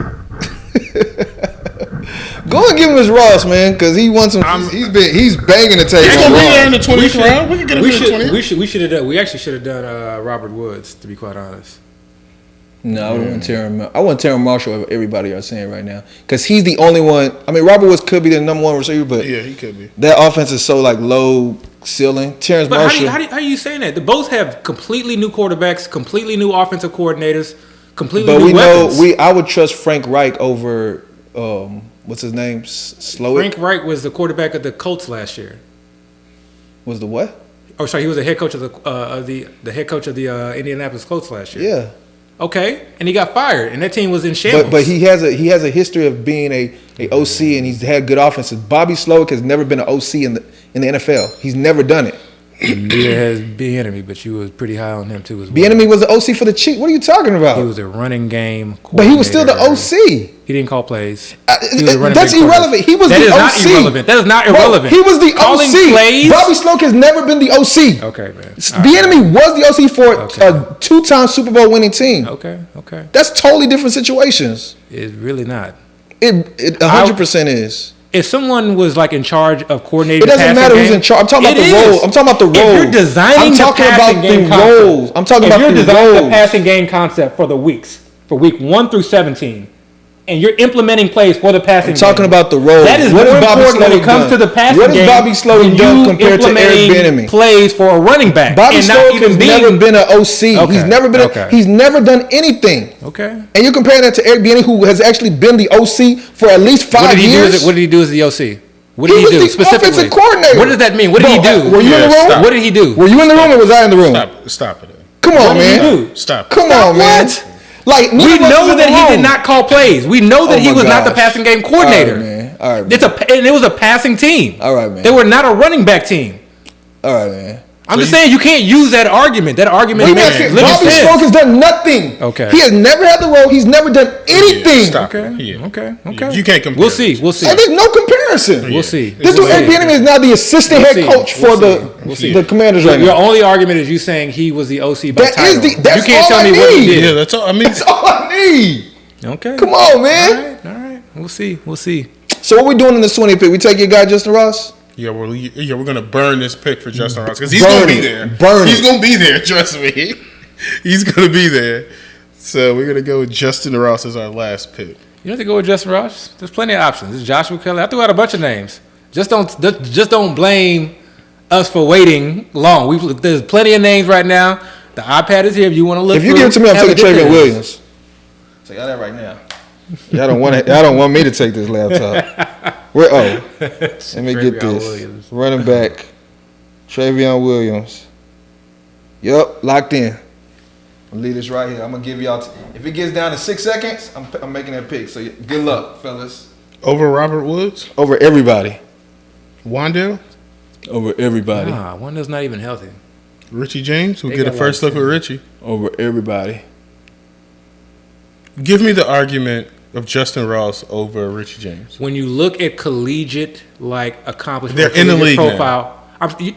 Go and give him his Ross, man, because he wants some. He's banging the table. He's gonna be there in the 20th round. We can get him in the 20th. We should have done. We actually should have done Robert Woods, to be quite honest. No, I wouldn't Terrace. I want Terrace Marshall over everybody are saying right now because he's the only one. I mean, Robert Woods could be the number one receiver, but yeah, he could be. That offense is so like low ceiling. Terrace Marshall. How are you saying that? They both have completely new quarterbacks, completely new offensive coordinators, completely new weapons. I would trust Frank Reich over. What's his name? Frank Reich was the quarterback of the Colts last year. Was the what? Oh, sorry, he was the head coach of the head coach of the Indianapolis Colts last year. Yeah. Okay, and he got fired, and that team was in shambles. But he has a history of being a OC, and he's had good offenses. Bobby Slowick has never been an OC in the NFL. He's never done it. Neither has Bieniemy, but you was pretty high on him too as well. Bieniemy was the OC for the Chiefs. What are you talking about? He was a running game coordinator. But he was still the OC. He didn't call plays. That's irrelevant. He was the OC. That is not irrelevant. That is not irrelevant. Bro, he was the Calling OC. Plays? Bobby Slowick has never been the OC. Okay, man. Bieniemy was the OC for a 2-time Super Bowl winning team. Okay. That's totally different situations. It's really not. It 100% is. If someone was like in charge of coordinating, it doesn't matter who's in charge. I'm talking about the roles. I'm talking about the roles. If you're designing the passing game concept, I'm talking about the roles. If you're designing the passing game concept for week 1 through 17, and you're implementing plays for the passing game. I'm talking about the roles. That is more important when it comes to the passing game. What has Bobby Slowick done compared to Eric Bieniemy? Plays for a running back. Bobby Slowick has never been an OC. Okay. He's never been. He's never done anything. Okay. And you're comparing that to Eric Bieniemy, who has actually been the OC for at least 5 years. What did he do as the OC? What did he do specifically? Offensive coordinator. What does that mean? What did he do? Were you in the room? What did he do? Were you in the room or was I in the room? Stop it. Come on, man. Stop. Come on, man. Like we know that he did not call plays. We know that he was not the passing game coordinator. All right, man. And it was a passing team. All right, man. They were not a running back team. All right, man. I'm just saying you can't use that argument. That argument makes little sense. Bobby Slowick has done nothing. Okay. He has never had the role. He's never done anything. Okay. You can't compare. We'll see. And there's no comparison. We'll see. This dude, Eric Bieniemy, is now the assistant head coach for the Commanders right now. Your only argument is you saying he was the OC by title. That's all I need. What he did. Yeah, that's all. That's all I need. Okay. Come on, man. All right. We'll see. So what we doing in this 20th pick? We take your guy Justin Ross? Yeah, we're gonna burn this pick for Justin Ross because he's gonna be there. He's gonna be there. Trust me, he's gonna be there. So we're gonna go with Justin Ross as our last pick. You don't have to go with Justin Ross. There's plenty of options. There's Joshua Kelly. I threw out a bunch of names. Just don't blame us for waiting long. There's plenty of names right now. The iPad is here. If you want to look, if you give it to me, I'm taking Travion Williams. Say that right now. Y'all don't want me to take this laptop. Let me get this. Williams. Running back, Travion Williams. Yup, locked in. I'll leave this right here. I'm gonna give y'all. If it gets down to 6 seconds, I'm making that pick. So good luck, fellas. Over Robert Woods? Over everybody. Wan'Dale? Over everybody. Nah, Wan'Dale's not even healthy. Richie James? We'll get a first look with Richie. Over everybody. Give me the argument of Justin Ross over Richie James. When you look at collegiate accomplishment, they're in the league profile.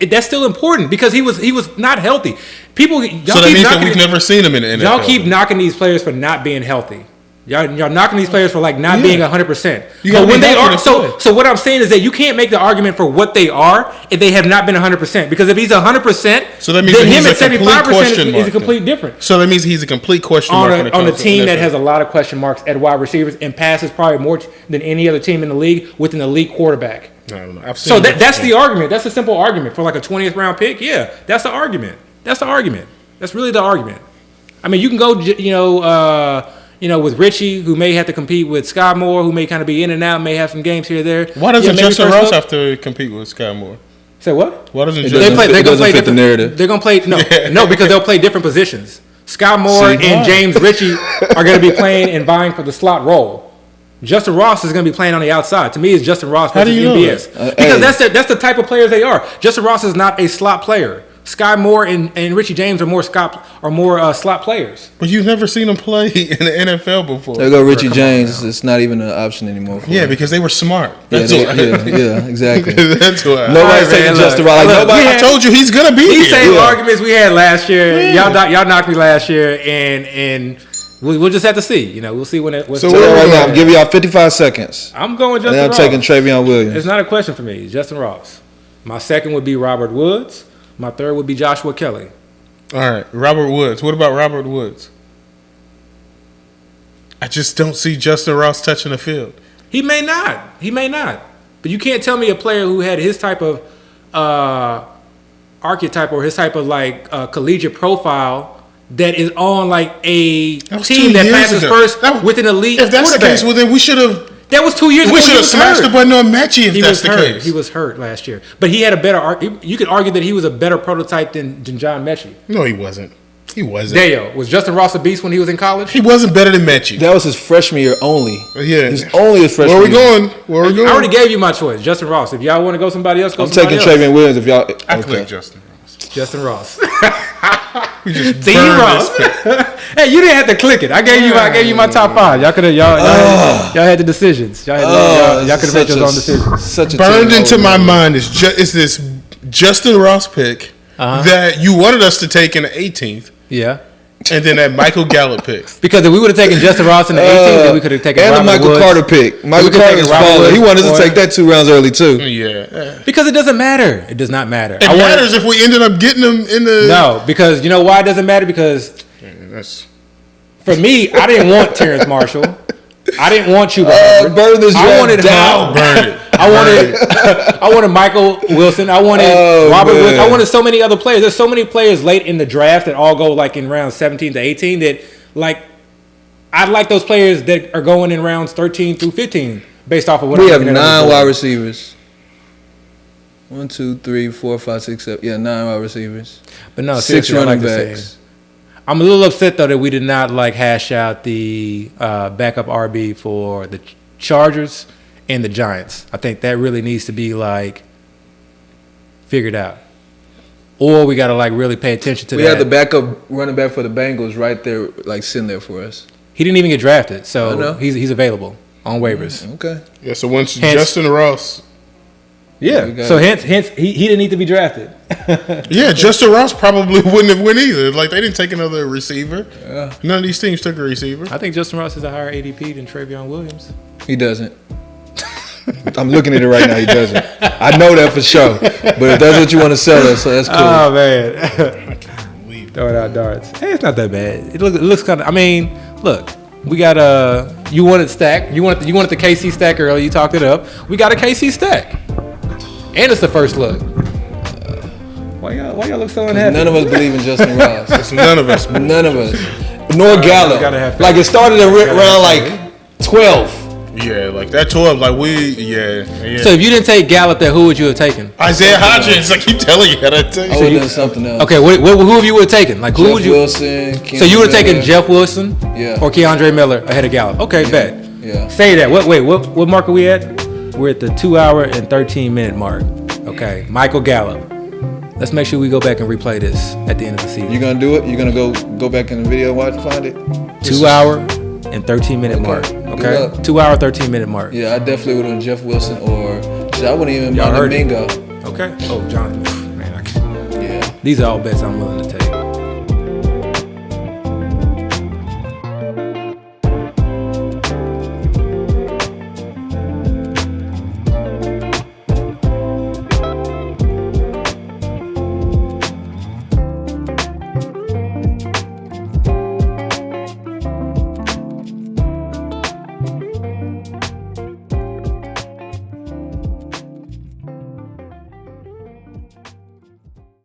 That's still important because he was not healthy. People, so that means that we've never seen him in the NFL. Y'all keep knocking these players for not being healthy. Y'all knocking these players for not being 100%. But when they are, so what I'm saying is that you can't make the argument for what they are if they have not been 100%. Because if he's 100%, so that means then him at 75% is a complete different. So that means he's a complete question mark on a team that has a lot of question marks at wide receivers and passes probably more than any other team in the league with an elite quarterback. I don't know. So that's the argument. That's a simple argument for a 20th round pick. Yeah, that's the argument. That's really the argument. I mean, you can go, with Richie, who may have to compete with Sky Moore, who may kind of be in and out, may have some games here or there. Why doesn't Justin Ross have to compete with Sky Moore? Say what? Why doesn't they're going to play different narrative? They're going to play no, because they'll play different positions. Sky Moore and James Richie are going to be playing and vying for the slot role. Justin Ross is going to be playing on the outside. To me, it's Justin Ross versus MBS. Because that's the type of players they are. Justin Ross is not a slot player. Sky Moore and Richie James are more slot players. But you've never seen them play in the NFL before. There go Richie James. It's not even an option anymore. Because they were smart. That's yeah, exactly. That's why. Nobody's taking Justin Ross. I told you he's gonna be here. These same arguments we had last year. Yeah. Y'all knocked me last year, and we'll just have to see. We'll see when it. So right now, I'm giving y'all 55 seconds. I'm going Justin Ross. I'm taking Travion Williams. It's not a question for me. Justin Ross. My second would be Robert Woods. My third would be Joshua Kelly. All right, Robert Woods. What about Robert Woods? I just don't see Justin Ross touching the field. He may not. But you can't tell me a player who had his type of archetype or his type of collegiate profile that is on a team that passes first with an elite quarterback. If that's the case, well then we should have. That was 2 years ago. We should have smashed the button on Mechie if that's the case. He was hurt last year. But he had a better... You could argue that he was a better prototype than John Mechie. No, he wasn't. Was Justin Ross a beast when he was in college? He wasn't better than Mechie. That was his freshman year only. Yeah. He's only his freshman year. Where are we going? I already gave you my choice. Justin Ross. If y'all want to go somebody else, I'm taking Travion Williams if y'all... I click Justin Ross. Justin Ross. We just See you, Ross. Hey, you didn't have to click it. I gave you my top 5. Y'all could have y'all had the decisions. Y'all could have made your own decisions. Burned into my mind is this Justin Ross pick that you wanted us to take in the 18th. Yeah. And then that Michael Gallup pick. Because if we would have taken Justin Ross in the 18th, then we could have taken and Robert the Michael Woods. Carter pick. Michael Carter's falling. He wanted us to take that 2 rounds early too. Yeah. Because it doesn't matter. It does not matter. It matters if we ended up getting him in the... No, because you know why it doesn't matter? Because for me, I didn't want Terrence Marshall. I didn't want Chuba Hubbard. Burn this I down. Burn it. I wanted Michael Wilson. I wanted Robert Woods. I wanted so many other players. There's so many players late in the draft that all go in rounds 17 to 18 that I'd like those players that are going in rounds 13 through 15 based off of what we have 9 wide receivers. 1, 2, 3, 4, 5, 6, 7. Yeah, 9 wide receivers. But no, 6 running backs. I'm a little upset though that we did not hash out the backup RB for the Chargers and the Giants. I think that really needs to be figured out. Or we got to really pay attention to that. We had the backup running back for the Bengals right there, sitting there for us. He didn't even get drafted, so he's available on waivers. Okay. Yeah. So once Justin Ross. Yeah. So hence he didn't need to be drafted. Yeah, Justin Ross probably wouldn't have went either. They didn't take another receiver. Yeah. None of these teams took a receiver. I think Justin Ross is a higher ADP than Travion Williams. He doesn't. I'm looking at it right now. He doesn't. I know that for sure. But if that's what you want to sell us, so that's cool. Oh man. I can't believe throwing out darts. Hey, it's not that bad. It looks kind of. I mean, look. We got you wanted stack. You wanted the KC stack earlier. You talked it up. We got a KC stack, and it's the first look. Why y'all look so unhappy? None of us believe in Justin Ross. It's none of us. None of us. Nor Gallup. It started around 12. Yeah, like that 12, like yeah. So if you didn't take Gallup there, who would you have taken? Isaiah Hodgins. I keep telling you. I would have done something else. Okay, who have you would have taken? Like who Jeff would you? Wilson. So you would have taken Jeff Wilson? Yeah. Or Keandre Miller ahead of Gallup? Okay, bet. Yeah. Say that. What mark are we at? We're at the 2 hour and 13 minute mark. Okay, Michael Gallup. Let's make sure we go back and replay this at the end of the season. You gonna do it? You gonna go back in the video and watch, find it? 2 hour and 13 minute mark. Okay, 2 hour 13 minute mark. Yeah, I definitely would have done Jeff Wilson or I wouldn't even mind Mingo. Okay. Oh, Jonathan. Man, yeah. These are all bets I'm willing to take.